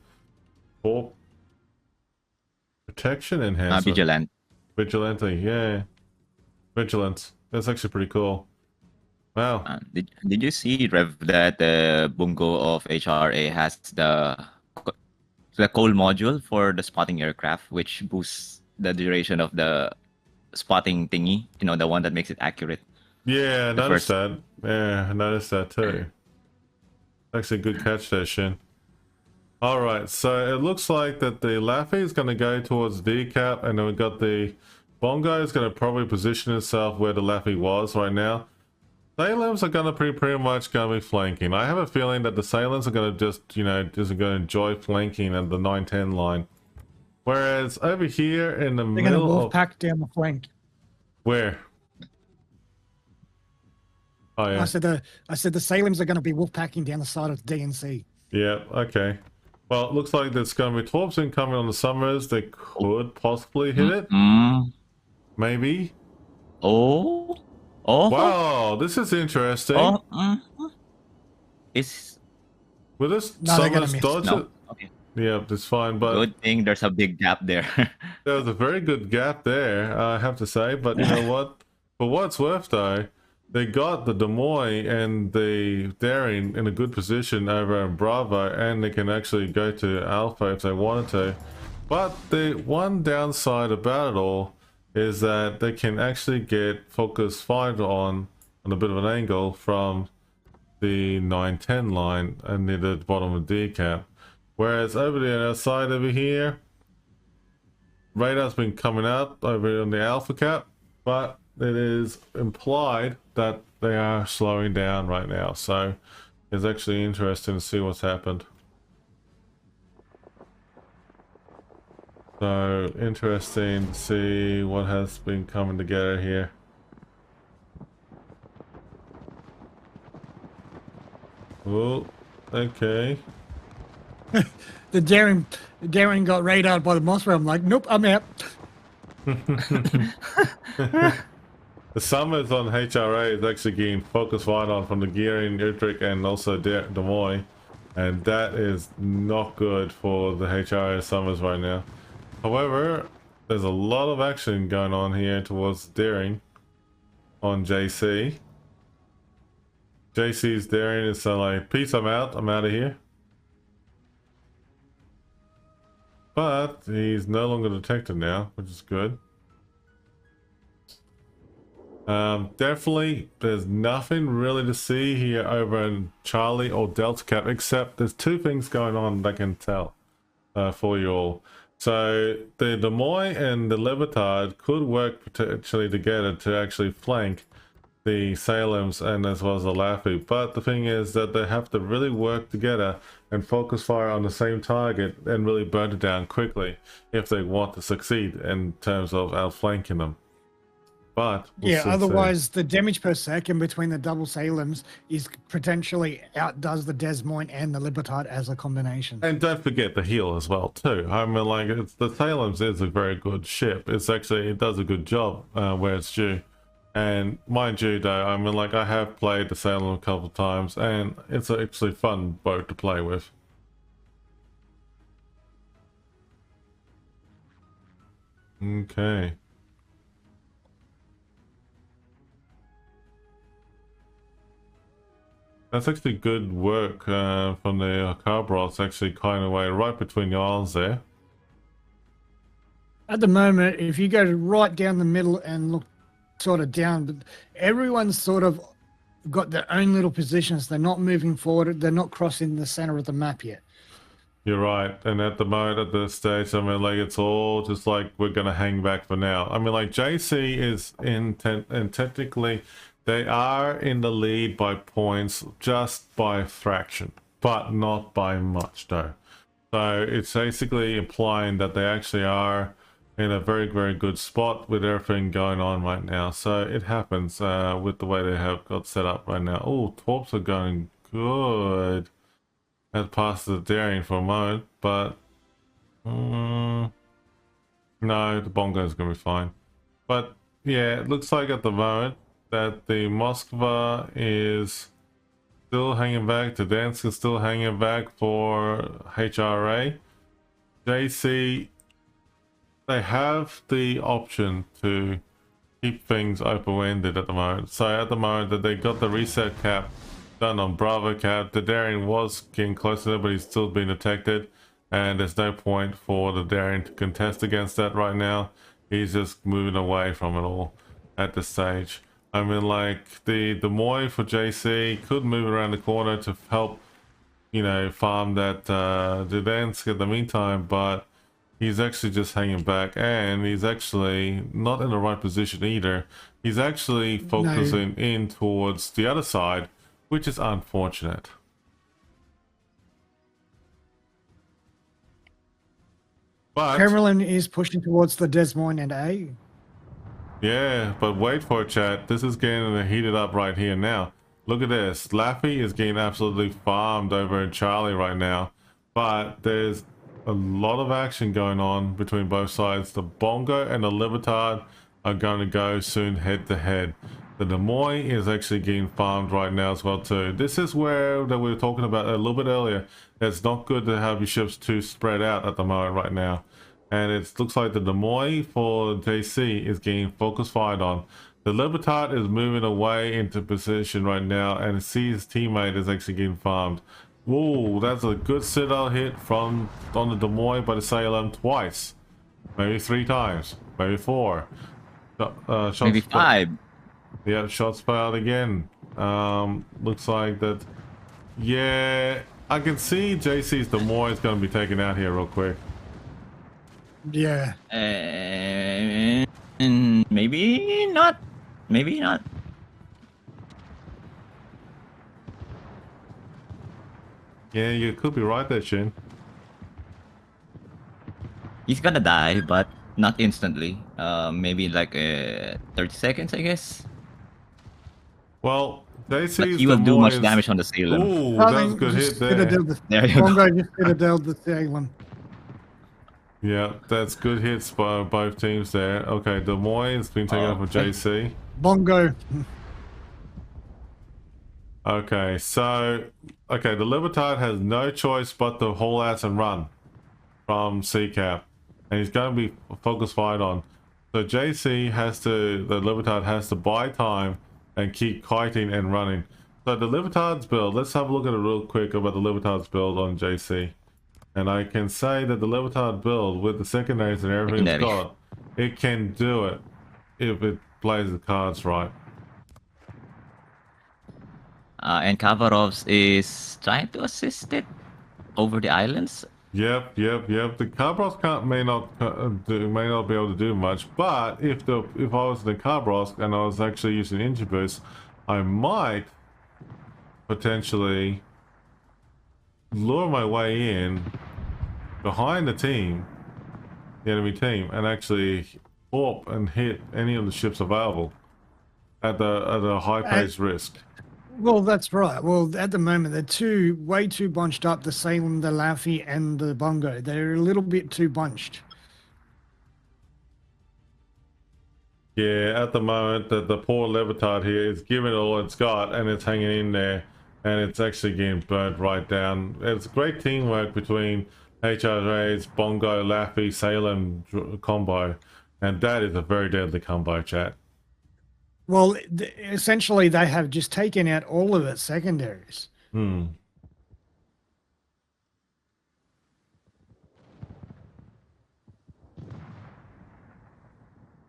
protection enhancement. Vigilante, yeah. Vigilance. That's actually pretty cool. Wow. Did you see, Rev, that the Bungo of HRA has the coal module for the spotting aircraft, which boosts the duration of the spotting thingy, the one that makes it accurate. Yeah, I noticed that. Yeah, I noticed that too. Actually a good catch there, Shin. All right, so it looks like that the Laffy is going to go towards D-cap, and then we've got the Bongo is going to probably position itself where the Laffy was right now. Salems are going to pretty much going to be flanking. I have a feeling that the Salems are going to just, you know, just going to enjoy flanking at the 9-10 line. Whereas over here in the They're going to middle wolf of... pack down the flank. Where? Oh, yeah. I said the Salems are going to be wolf packing down the side of the DNC. Yeah, okay. Well, it looks like there's going to be Torps incoming on the Summers. They could possibly hit it. Maybe. Oh. Oh. Wow, this is interesting. Oh. It's Will this No, they're gonna Summers miss. dodge no. it? Okay. Yeah, it's fine, but Good thing there's a big gap there. there was a very good gap there, I have to say. But you know what? For what it's worth, though, they got the Demoy and the Daring in a good position over in Bravo, and they can actually go to Alpha if they wanted to. But the one downside about it all is that they can actually get focus fired on a bit of an angle from the 9-10 line and near the bottom of D cap. Whereas over the other side over here, radar's been coming out over on the Alpha cap, but it is implied that they are slowing down right now. So it's actually interesting to see what's happened. So interesting to see what has been coming together here. Oh, okay. The Daring got radared by the monster. I'm like, nope, I'm out. The Summers on HRA is actually getting focus right on from the Gearing, Utrecht, and also Des Moines, and that is not good for the HRA Summers right now. However, there's a lot of action going on here towards Daring on JC. JC's Daring is like, peace, I'm out of here. But he's no longer detected now, which is good. Definitely, there's nothing really to see here over in Charlie or Delta Cap, except there's two things going on that I can tell for you all. So the Demoy and the Libertad could work potentially together to actually flank the Salems and as well as the Laffy, but the thing is that they have to really work together and focus fire on the same target and really burn it down quickly if they want to succeed in terms of outflanking them. But we'll Yeah, soon otherwise see. the damage per second between the double Salems is potentially outdoes the Des Moines and the Libertad as a combination. And don't forget the heal as well too. I mean, like, it's, the Salems is a very good ship. It's actually, it does a good job where it's due. And mind you though, I mean, like, I have played the Salem a couple of times and it's actually a fun boat to play with. Okay. That's actually good work from the Carbros, actually kind of way right between the islands there. At the moment, if you go right down the middle and look sort of down, but everyone's sort of got their own little positions. They're not moving forward. They're not crossing the center of the map yet. You're right. And at the moment, at this stage, I mean, like, it's all just like, we're going to hang back for now. I mean, like, JC is in, and technically, they are in the lead by points, just by a fraction, but not by much, though. So it's basically implying that they actually are in a very, very good spot with everything going on right now. So it happens with the way they have got set up right now. Oh, Torps are going good. Had past the Daring for a moment, but no, the Bongo's gonna be fine. But yeah, it looks like at the moment that the Moskva is still hanging back, the Dansk is still hanging back for HRA. JC, they have the option to keep things open-ended at the moment. So at the moment that they got the reset cap done on Bravo cap, the Daring was getting closer, but he's still being detected, and there's no point for the Daring to contest against that right now. He's just moving away from it all at this stage. I mean, like, the Moy for JC could move around the corner to help you know, farm that Dudansk in the meantime, but he's actually just hanging back, and he's actually not in the right position either. He's actually focusing in towards the other side, which is unfortunate. But Kremlin is pushing towards the Des Moines and A. yeah, but wait for it, chat. This is getting heated up right here now. Look at this. Laffy is getting absolutely farmed over in Charlie right now. But there's a lot of action going on between both sides. The Bongo and the Libertad are going to go soon head to head. The Des Moines is actually getting farmed right now as well too. This is where that we were talking about a little bit earlier. It's not good to have your ships too spread out at the moment right now. And it looks like the Des Moines for JC is getting focus fired on. The Libertad is moving away into position right now, and sees his teammate is actually getting farmed. Whoa, that's a good sit-out hit from on the Des Moines by the Salem twice. Maybe 3 times. Maybe 4. Shots Maybe 5. Yeah, shots fired again. Looks like that. Yeah, I can see JC's Des Moines is going to be taken out here real quick. Yeah. Maybe not. Maybe not. Yeah, you could be right there, Shin. He's gonna die, but not instantly. Maybe like 30 seconds, I guess. Well, But JC's he will Des do much Moines. damage on the Salem. Ooh, that's a good hit there. There you Bongo go. just gonna deal the Salem. Yeah, that's good hits by both teams there. Okay, Des Moines has been taken out for JC. Bongo. Okay, so the Libertad has no choice but to haul ass and run from CCAP, and he's going to be focus fired on. So the Libertad has to buy time and keep kiting and running. So the Libertad's build, let's have a look at it real quick about the Libertad's build on JC. And I can say that the Libertad build with the secondaries and everything it's got, it can do it if it plays the cards right. And Kavarovs is trying to assist it over the islands. Yep. The Cabros may not be able to do much, but if I was the Cabros and I was actually using engine boost, I might potentially lure my way in behind the enemy team, and actually warp and hit any of the ships available at a high paced risk. Well, that's right. Well, at the moment, they're way too bunched up. The Salem, the Laffy, and the Bongo. They're a little bit too bunched. Yeah, at the moment, the poor Libertad here is giving it all it's got, and it's hanging in there, and it's actually getting burnt right down. It's great teamwork between HRA's Bongo, Laffy, Salem combo, and that is a very deadly combo, chat. Well, essentially, they have just taken out all of its secondaries.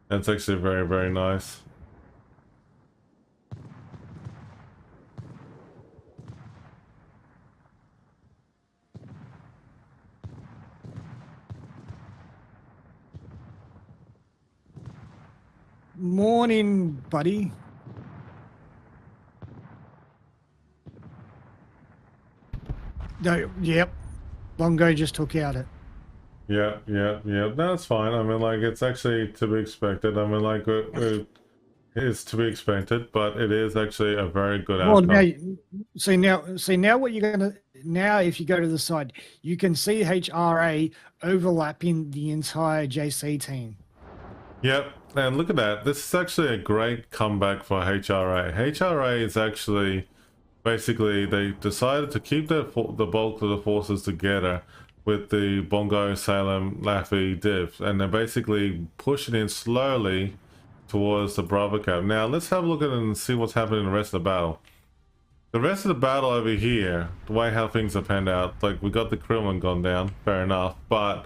That's actually very, very nice. Morning, buddy. No, yep. Bongo just took out it. Yeah. That's fine. I mean, like, it's actually to be expected. I mean, like, it's to be expected, but it is actually a very good outcome. Well, now what you're gonna if you go to the side, you can see HRA overlapping the entire JC team. Yep, and look at that. This is actually a great comeback for HRA. HRA is actually basically they decided to keep the bulk of the forces together with the Bongo, Salem, Laffy divs, and they're basically pushing in slowly towards the Bravo Cap. Now let's have a look at it and see what's happening in the rest of the battle. The rest of the battle over here, the way how things have panned out, like we got the Krillman gone down, fair enough, but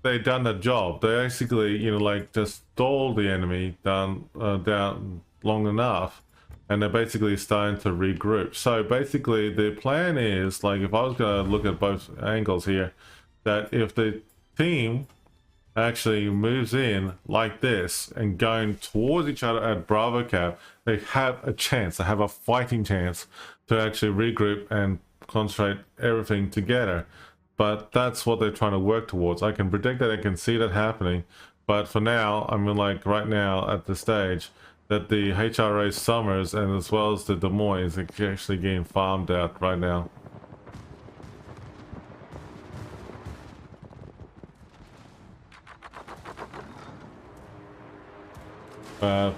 they done the job. They basically, you know, like just stalled the enemy down long enough and they're basically starting to regroup. So basically the plan is, like, if I was going to look at both angles here, that if the team actually moves in like this and going towards each other at Bravo Cap, they have a chance, they have a fighting chance to actually regroup and concentrate everything together. But that's what they're trying to work towards. I can predict that, I can see that happening, but for now, I mean, like right now at the stage, that the HRA Summers and as well as the Des Moines is actually getting farmed out right now.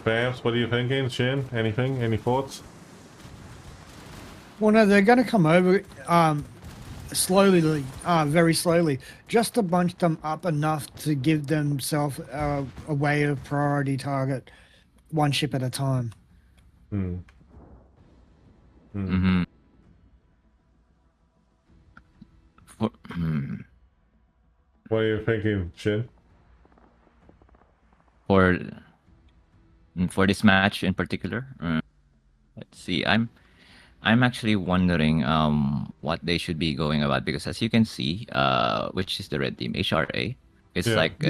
Bams, what are you thinking? Shin, anything? Any thoughts? Well, no, they're going to come over slowly, very slowly, just to bunch them up enough to give themselves a way of priority target, one ship at a time. Mm-hmm. What are you thinking, Shin? For this match in particular, let's see. I'm actually wondering what they should be going about, because as you can see, which is the red team, HRA, it's Yeah. like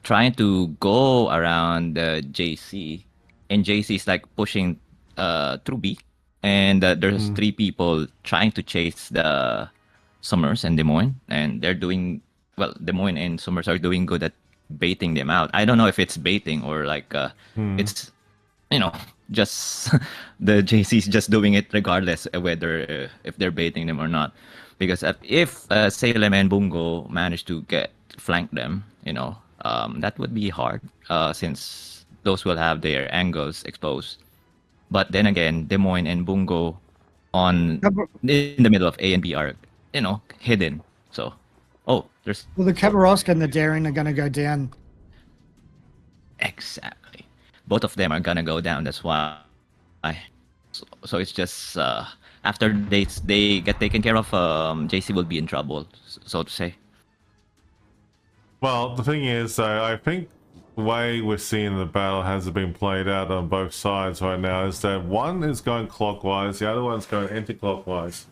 trying to go around JC, and JC is like pushing through B, and there's 3 people trying to chase the Summers and Des Moines, and they're doing well. Des Moines and Summers are doing good at baiting them out. I don't know if it's baiting or like it's, you know, just the JC's just doing it regardless of whether if they're baiting them or not. Because if Salem and Bungo manage to flank them, you know, that would be hard since those will have their angles exposed. But then again, Des Moines and Bungo in the middle of A and B are, you know, hidden. So, there's... Well, the Kabarovsk and the Daring are going to go down. Exactly. Both of them are going to go down. That's why. So it's just after they get taken care of, JC will be in trouble, so to say. Well, the thing is, I think the way we're seeing the battle has been played out on both sides right now is that one is going clockwise, the other one's going anti-clockwise.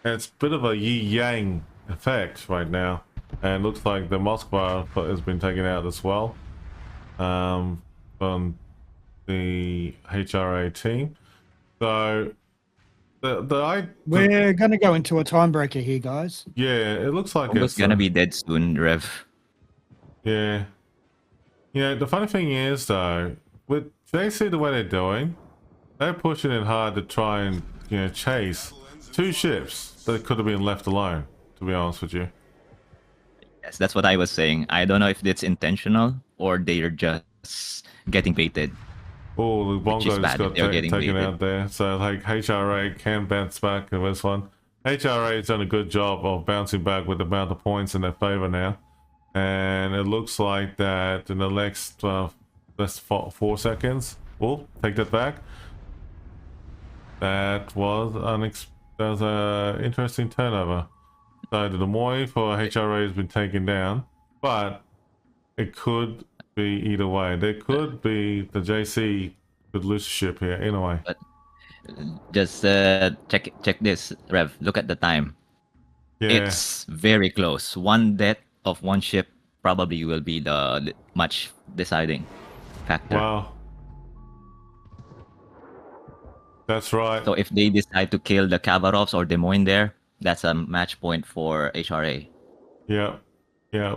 And it's a bit of a yin-yang effect right now. And it looks like the Moskva has been taken out as well from the HRA team. So we're going to go into a time breaker here, guys. Yeah, it looks like it's going to be dead soon, Rev. Yeah. Yeah, the funny thing is, though, with JC the way they're doing, they're pushing it hard to try and, you know, chase 2 ships that could have been left alone, to be honest with you. Yes, that's what I was saying. I don't know if it's intentional or they're just getting baited. Oh, the Bongo just got taken baited out there. So, like, HRA can bounce back in this one. HRA has done a good job of bouncing back with the amount of points in their favor now. And it looks like that in the next 4 seconds. Oh, take that back. That was an interesting turnover. So the Des Moines for HRA has been taken down, but it could be either way. There could be the JC could lose ship here in a way. But just check this, Rev. Look at the time. Yeah. It's very close. One death of one ship probably will be the much deciding factor. Wow. That's right. So if they decide to kill the Kavarovs or Des Moines there, that's a match point for HRA. Yeah. Yeah.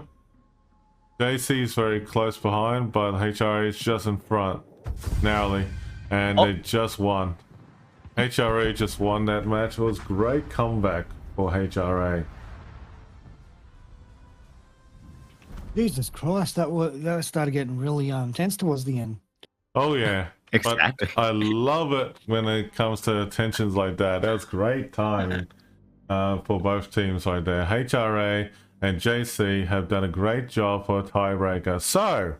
JC is very close behind, but HRA is just in front, narrowly. And they just won. HRA just won that match. It was a great comeback for HRA. Jesus Christ, that started getting really tense towards the end. Oh yeah, exactly. But I love it when it comes to tensions like that. That's great timing for both teams right there. HRA and JC have done a great job for a tiebreaker. So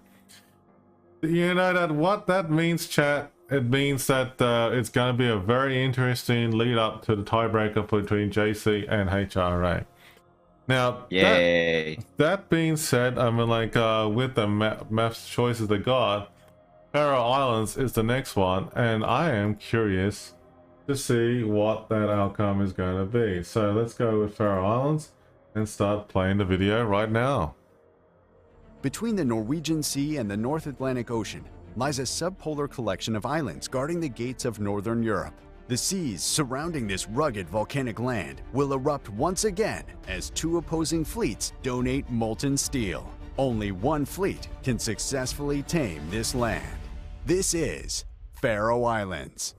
you know that what that means, chat. It means that it's going to be a very interesting lead up to the tiebreaker between JC and HRA. Now, yay. That being said, I mean, like with the maps choices they got, Faroe Islands is the next one, and I am curious to see what that outcome is going to be. So let's go with Faroe Islands and start playing the video right now. Between the Norwegian Sea and the North Atlantic Ocean lies a subpolar collection of islands guarding the gates of Northern Europe. The seas surrounding this rugged volcanic land will erupt once again as two opposing fleets donate molten steel. Only one fleet can successfully tame this land. This is Faroe Islands.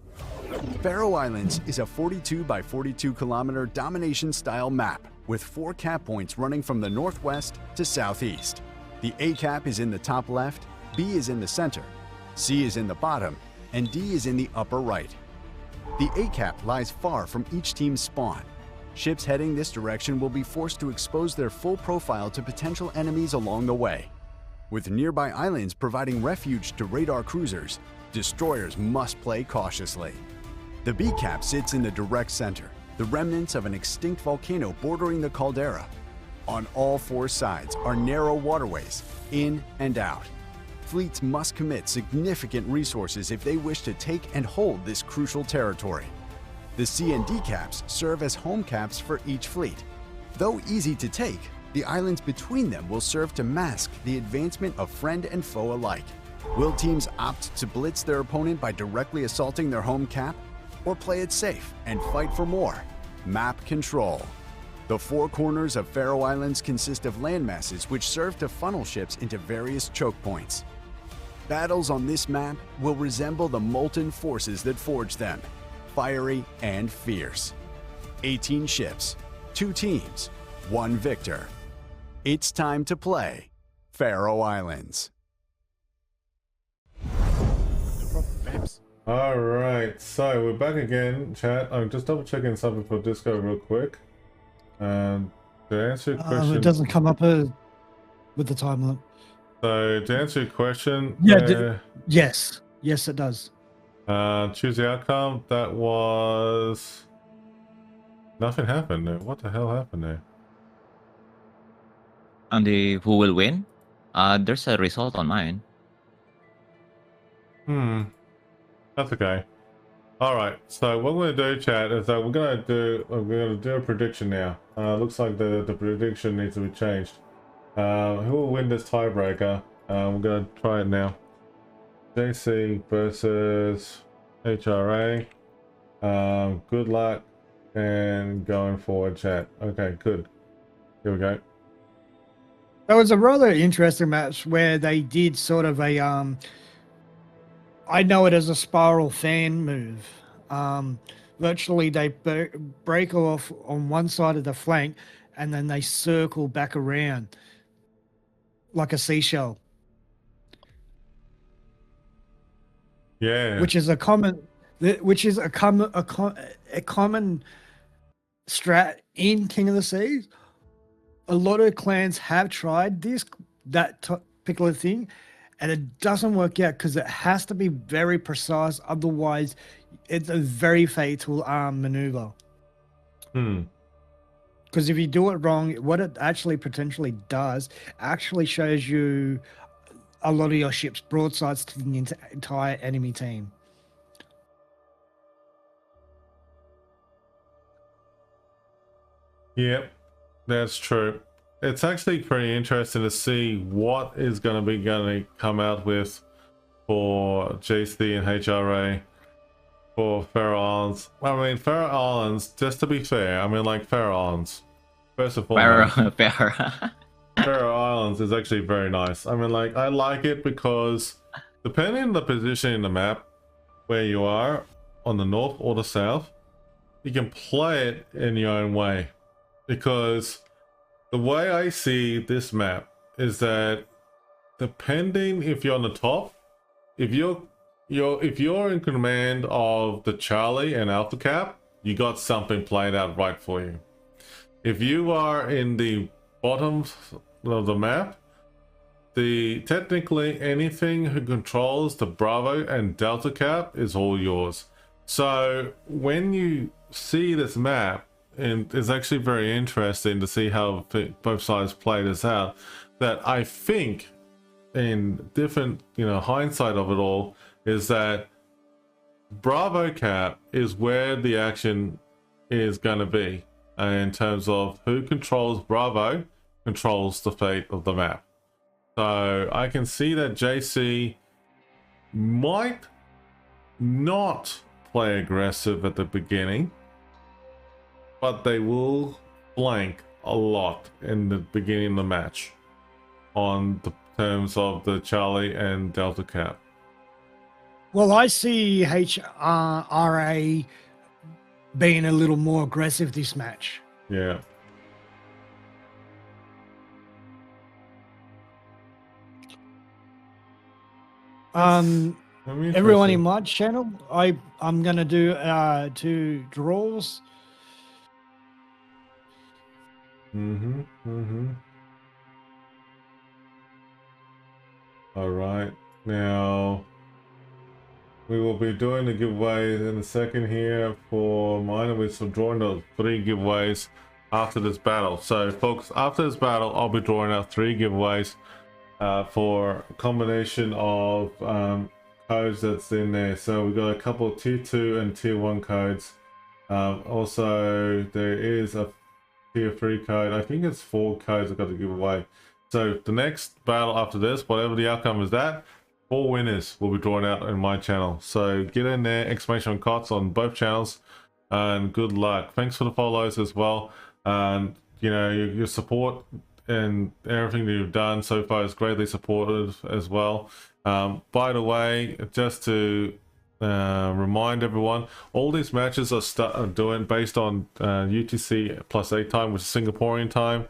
Faroe Islands is a 42 by 42 kilometer domination-style map with 4 cap points running from the northwest to southeast. The A cap is in the top left, B is in the center, C is in the bottom, and D is in the upper right. The A cap lies far from each team's spawn. Ships heading this direction will be forced to expose their full profile to potential enemies along the way. With nearby islands providing refuge to radar cruisers, destroyers must play cautiously. The B cap sits in the direct center, the remnants of an extinct volcano bordering the caldera. On all 4 sides are narrow waterways, in and out. Fleets must commit significant resources if they wish to take and hold this crucial territory. The C and D caps serve as home caps for each fleet. Though easy to take, the islands between them will serve to mask the advancement of friend and foe alike. Will teams opt to blitz their opponent by directly assaulting their home cap, or play it safe and fight for more? Map control. The 4 corners of Faroe Islands consist of landmasses which serve to funnel ships into various choke points. Battles on this map will resemble the molten forces that forged them, fiery and fierce. 18 ships, 2 teams, 1 victor. It's time to play Faroe Islands. No problem, babes. Alright, so we're back again, chat. I'm just double checking something for Disco real quick. To answer your question... It doesn't come up with the time limit. So to answer your question... Yeah, yes. Yes, it does. Choose the outcome. That was... Nothing happened there. What the hell happened there? On the who will win, there's a result on mine. That's okay. Alright, so what we're gonna do, chat, is that we're gonna do a prediction now. Looks like the prediction needs to be changed. Who will win this tiebreaker? We're gonna try it now. JC versus HRA. Good luck and going forward, chat. Okay, good. Here we go. That was a rather interesting match where they did sort of a I know it as a spiral fan move. Virtually they break off on one side of the flank and then they circle back around like a seashell. Yeah. Which is a common strat in King of the Seas. A lot of clans have tried that particular thing, and it doesn't work out because it has to be very precise. Otherwise, it's a very fatal maneuver. Because if you do it wrong, what it actually potentially does actually shows you a lot of your ship's broadsides to the entire enemy team. Yep, that's true. It's actually pretty interesting to see what is going to come out with for JC and HRA for Faroe Islands. I mean, Faroe Islands, just to be fair, I mean, like Faroe Islands, first of all, Faroe Islands is actually very nice. I mean, like, I like it because depending on the position in the map where you are, on the north or the south, you can play it in your own way. Because the way I see this map is that depending if you're on the top, if you're in command of the Charlie and Alpha Cap, you got something played out right for you. If you are in the bottom of the map, technically anything who controls the Bravo and Delta Cap is all yours. So when you see this map, and it's actually very interesting to see how both sides play this out, that I think in different, hindsight of it all, is that Bravo Cap is where the action is going to be, in terms of who controls Bravo controls the fate of the map. So I can see that JC might not play aggressive at the beginning, but they will flank a lot in the beginning of the match on the terms of the Charlie and Delta Cap. Well, I see HRA being a little more aggressive this match. Yeah. Everyone in my channel, I'm gonna do 2 draws. All right, now we will be doing the giveaways in a second here for mine, and we're drawing those 3 giveaways after this battle. So folks, after this battle I'll be drawing out 3 giveaways for a combination of codes that's in there. So we've got a couple of tier 2 and tier 1 codes. Also there is a tier 3 code. I think it's 4 codes I've got to give away. So the next battle after this, whatever the outcome is, that 4 winners will be drawn out in my channel. So get in there, exclamation KOTS on both channels, and good luck. Thanks for the follows as well, and your support and everything that you've done so far is greatly supported as well. By the way, just to remind everyone, all these matches are doing based on UTC +8 time, which is Singaporean time,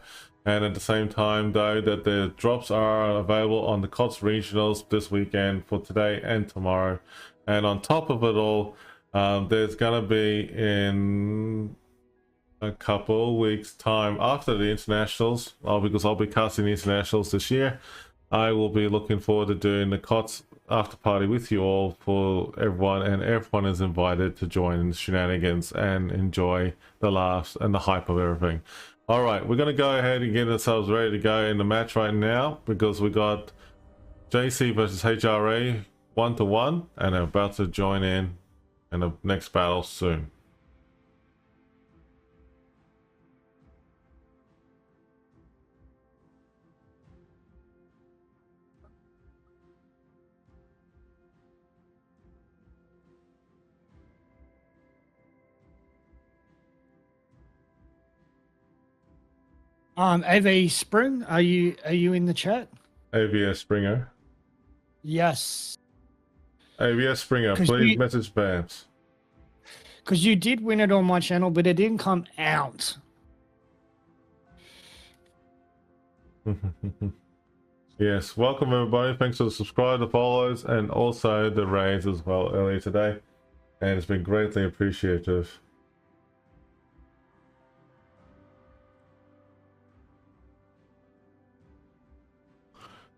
and at the same time though that the drops are available on the KOTS regionals this weekend for today and tomorrow. And on top of it all, there's gonna be in a couple weeks time after the internationals, because I'll be casting the internationals this year, I will be looking forward to doing the KOTS after party with you all for everyone, and everyone is invited to join in the shenanigans and enjoy the laughs and the hype of everything. All right, we're going to go ahead and get ourselves ready to go in the match right now, because we got JC versus HRA 1-1, and they're about to join in the next battle soon. AV Spring, are you in the chat? AVS Springer. Yes. AVS Springer, please message Bams. Because you did win it on my channel, but it didn't come out. Yes, welcome everybody. Thanks for the subscribe, the follows, and also the raids as well earlier today. And it's been greatly appreciative.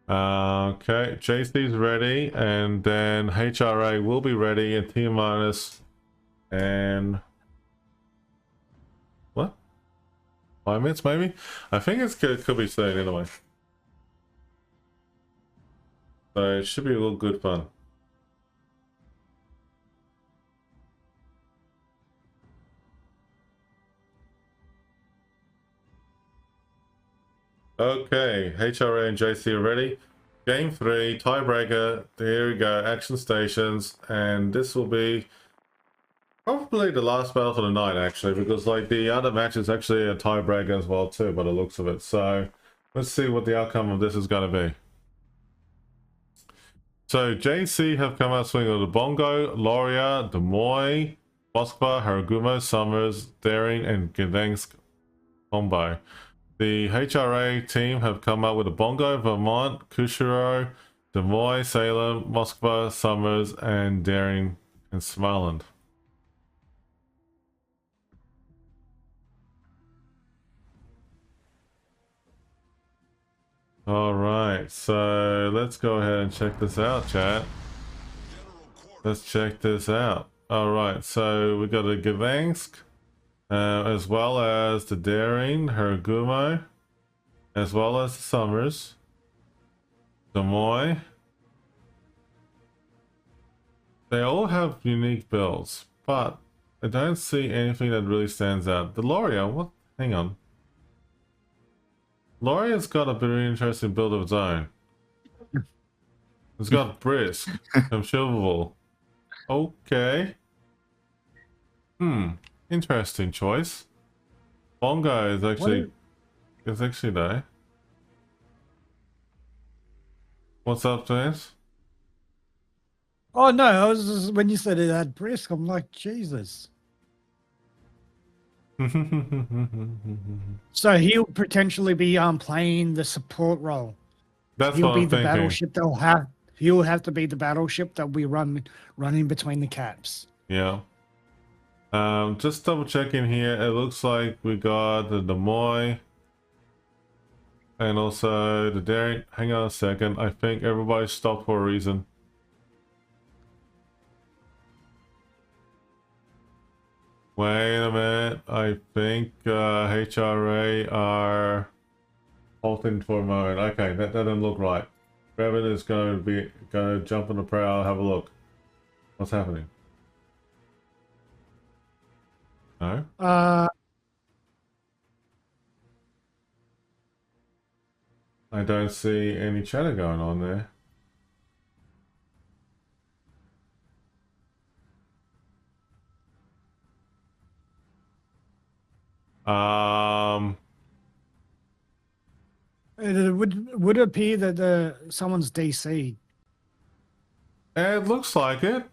Okay, JC's ready, and then HRA will be ready in T minus and what? 5 minutes maybe? I think it could be soon anyway. So it should be a little good fun. Okay, HRA and JC are ready. Game 3, tiebreaker. There we go, action stations, and this will be probably the last battle for the night, actually, because like the other match is actually a tiebreaker as well too, by the looks of it. So let's see what the outcome of this is going to be. So JC have come out swinging with the Bongo, Loria, Demoy, Moskva, Haragumo, Summers, Daring, and Gdansk combo. The HRA team have come up with a Bongo, Vermont, Kushiro, Des Moines, Salem, Moskva, Summers, and Daring and Smiland. Alright, so let's go ahead and check this out, chat. Let's check this out. Alright, so we got a Gdansk. As well as the Daring, Haragumo, as well as the Summers, Des Moines. They all have unique builds, but I don't see anything that really stands out. The Laurier, what? Hang on. Laurier's got a very interesting build of its own. It's got Brisk from Silverville. Okay. Interesting choice. Bongo is actually there. What's up, James? Oh no, I was just, when you said it had brisk, I'm like, Jesus. So he'll potentially be playing the support role. That's He'll what be I'm the thinking. battleship they'll have. He'll have to be the battleship that we running between the caps. Yeah. Just double checking here. It looks like we got the Des Moines and also the Daring. Hang on a second. I think everybody stopped for a reason. Wait a minute. I think HRA are halting for a moment. Okay, that doesn't look right. Revan is going to jump on the prowl. Have a look. What's happening? No. I don't see any chatter going on there. It would appear that someone's DC. It looks like it.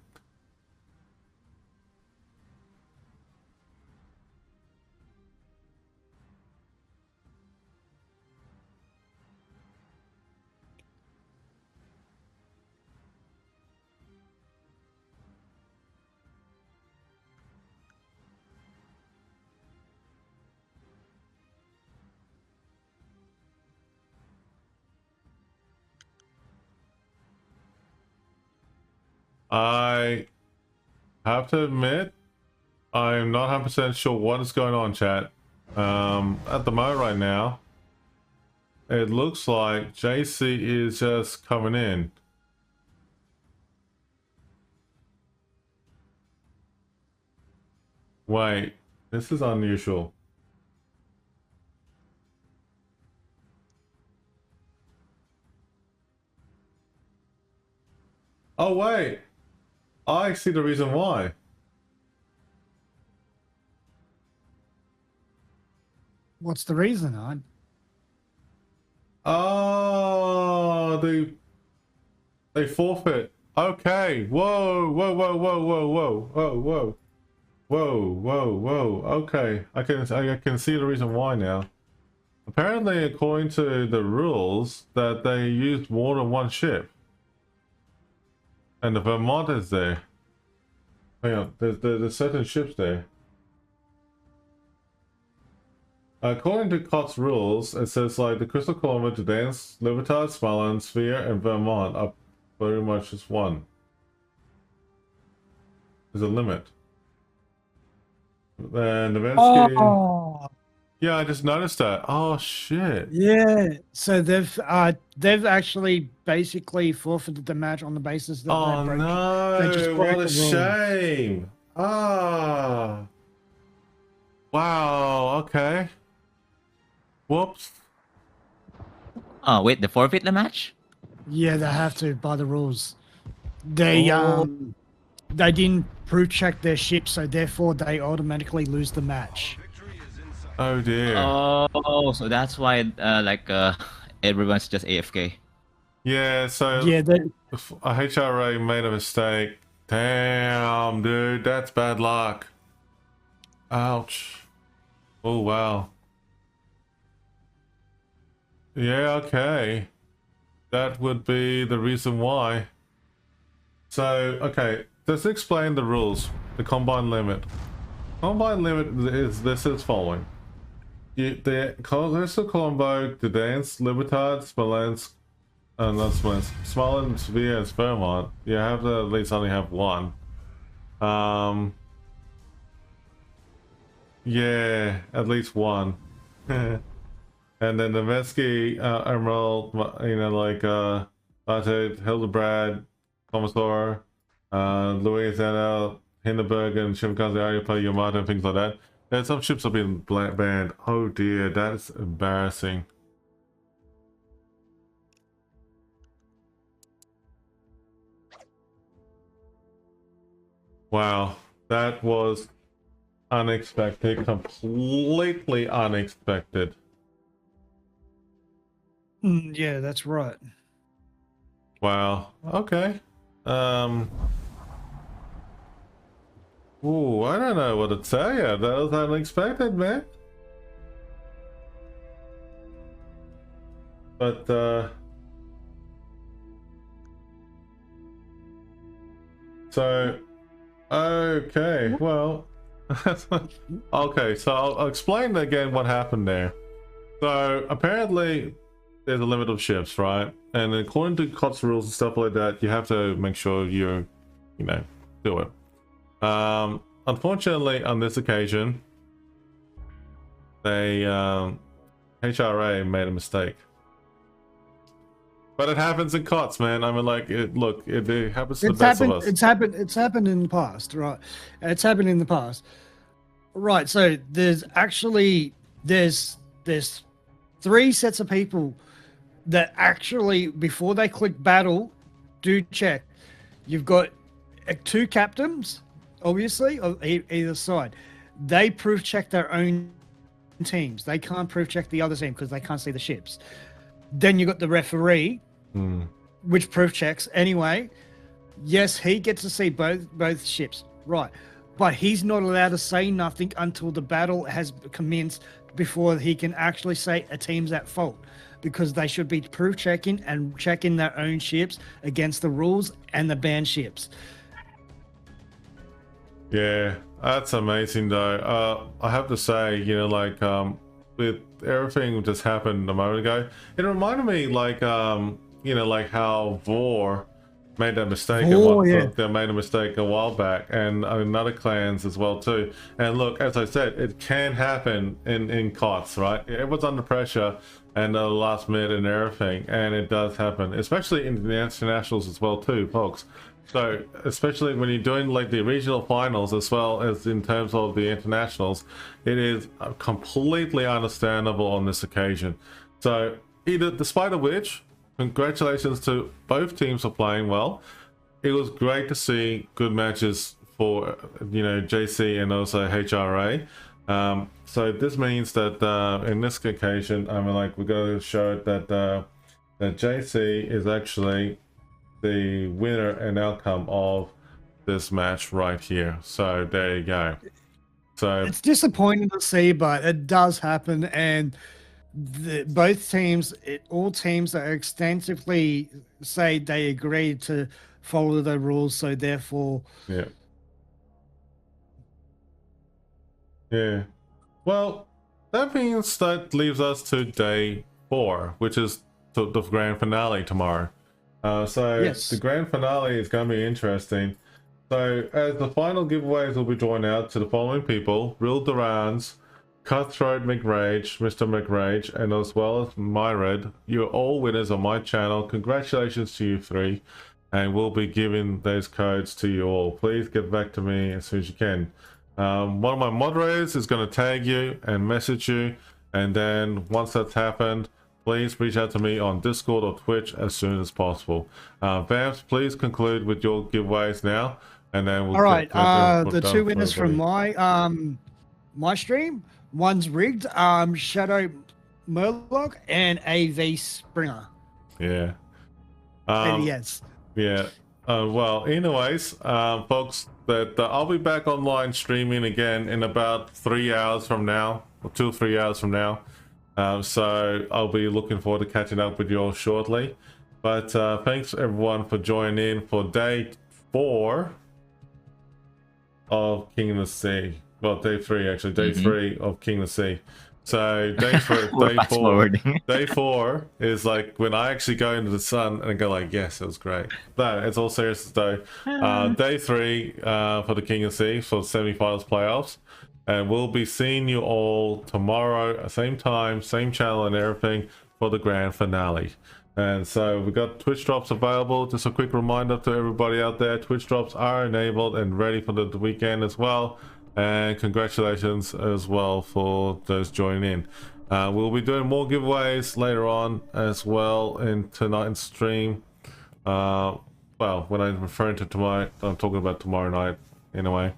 I have to admit, I'm not 100% sure what is going on, chat. At the moment right now, it looks like JC is just coming in. Wait, this is unusual. Oh wait, I see the reason why. What's the reason, hon? Oh, they forfeit. Okay. Whoa, whoa, whoa, whoa, whoa, whoa, whoa, whoa, whoa, whoa, whoa. Okay, I can see the reason why now. Apparently, according to the rules, that they used more than one ship, and the Vermont is there. Hang on, there's certain ships there. According to KOTS rules, it says like the Crystal Columbia, Dance, Libertad, Smiland, Sphere, and Vermont are very much just one. There's a limit. And Nevensky... Oh, Yeah, I just noticed that. Oh shit. yeah. So they've actually basically forfeited the match on the basis that Oh they just no, broke what a the rules. shame. Ah. Wow, okay. Whoops. Oh, wait, they forfeit the match? Yeah, they have to by the rules. They Oh. they didn't proof check their ship, so therefore they automatically lose the match. Oh dear. Oh, so that's why everyone's just AFK. Yeah, so Yeah, they, a HRA made a mistake. Damn, dude, that's bad luck. Ouch. Oh, wow. Yeah, okay. That would be the reason why. So, okay, let's explain the rules. The combine limit. Combine limit is this is following. The Crystal Colombo, the Dance, Libertad, Smolensk, not Smolensk, Smolensk, Sevilla, and Vermont. You have to at least only have one. Yeah, at least one. And then the Nevsky, Admiral, Latte, Hildebrand, Commodore, Louisiana, Hindenburg, and Shimakaze Ariapa, Yamato, and things like that. Yeah, some ships have been banned. Oh dear, that's embarrassing. Wow, that was unexpected, completely unexpected. Yeah, that's right. Wow, okay. Ooh, I don't know what to tell you. That was unexpected, man. But, so, okay, well, okay, so I'll explain again what happened there. So, apparently, there's a limit of ships, right? And according to KOTS rules and stuff like that, you have to make sure you do it. Unfortunately, on this occasion, they HRA made a mistake. But it happens in COTS, man. I mean, like, it happens to the best of us. It's happened in the past, right? It's happened in the past, right? So there's 3 sets of people that actually, before they click battle, do check. You've got 2 captains, obviously, on either side. They proof check their own teams. They can't proof check the other team because they can't see the ships. Then you got the referee, which proof checks anyway. Yes, he gets to see both ships, right? But he's not allowed to say nothing until the battle has commenced, before he can actually say a team's at fault, because they should be proof checking and checking their own ships against the rules and the banned ships. Yeah, that's amazing though. I have to say, with everything that just happened a moment ago, it reminded me like how Vor made that mistake. They made a mistake a while back, and another clans as well too. And look, as I said, it can happen in COTS, right? Everyone's under pressure and the last minute and everything, and it does happen, especially in the internationals as well too, folks. So especially when you're doing like the regional finals as well as in terms of the internationals, it is completely understandable on this occasion. So despite of which, congratulations to both teams for playing well. It was great to see good matches for JC and also HRA. So this means that in this occasion, we're going to show that that JC is actually the winner and outcome of this match right here. So there you go. So it's disappointing to see, but it does happen, and both teams, all teams that extensively say they agreed to follow the rules, so therefore, yeah. Well, that means that leaves us to day 4, which is the grand finale tomorrow. Yes. The grand finale is going to be interesting. So as the final giveaways will be drawn out to the following people: Real Durans, Cutthroat McRage, Mr. McRage, and as well as Myred. You're all winners on my channel. Congratulations to you 3, and we'll be giving those codes to you all. Please get back to me as soon as you can. One of my moderators is going to tag you and message you, and then once that's happened, please reach out to me on Discord or Twitch as soon as possible. Vamps, please conclude with your giveaways now, and then we'll... All right, the 2 winners from my stream, one's rigged, Shadow Murloc and AV Springer. Yeah. Yes. Yeah. Well, anyways, folks, that I'll be back online streaming again in about 3 hours from now, or 2 or 3 hours from now. So I'll be looking forward to catching up with you all shortly. But thanks everyone for joining in for day 4 of King of the Sea. Well, day 3 actually, day 3 of King of the Sea. So day 4, day 4 is like when I actually go into the sun and go like, yes, it was great. No, it's all serious though. Day 3 for the King of the Sea for semi-finals playoffs. And we'll be seeing you all tomorrow, same time, same channel and everything for the grand finale. And so we got Twitch drops available. Just a quick reminder to everybody out there, Twitch drops are enabled and ready for the weekend as well. And congratulations as well for those joining in. We'll be doing more giveaways later on as well in tonight's stream. Well, when I'm referring to tomorrow, I'm talking about tomorrow night anyway.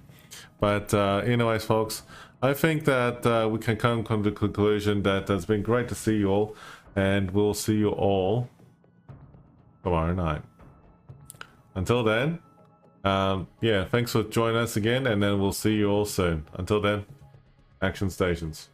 But anyways, folks, I think that we can come to the conclusion that it's been great to see you all, and we'll see you all tomorrow night. Until then, yeah, thanks for joining us again, and then we'll see you all soon. Until then, action stations.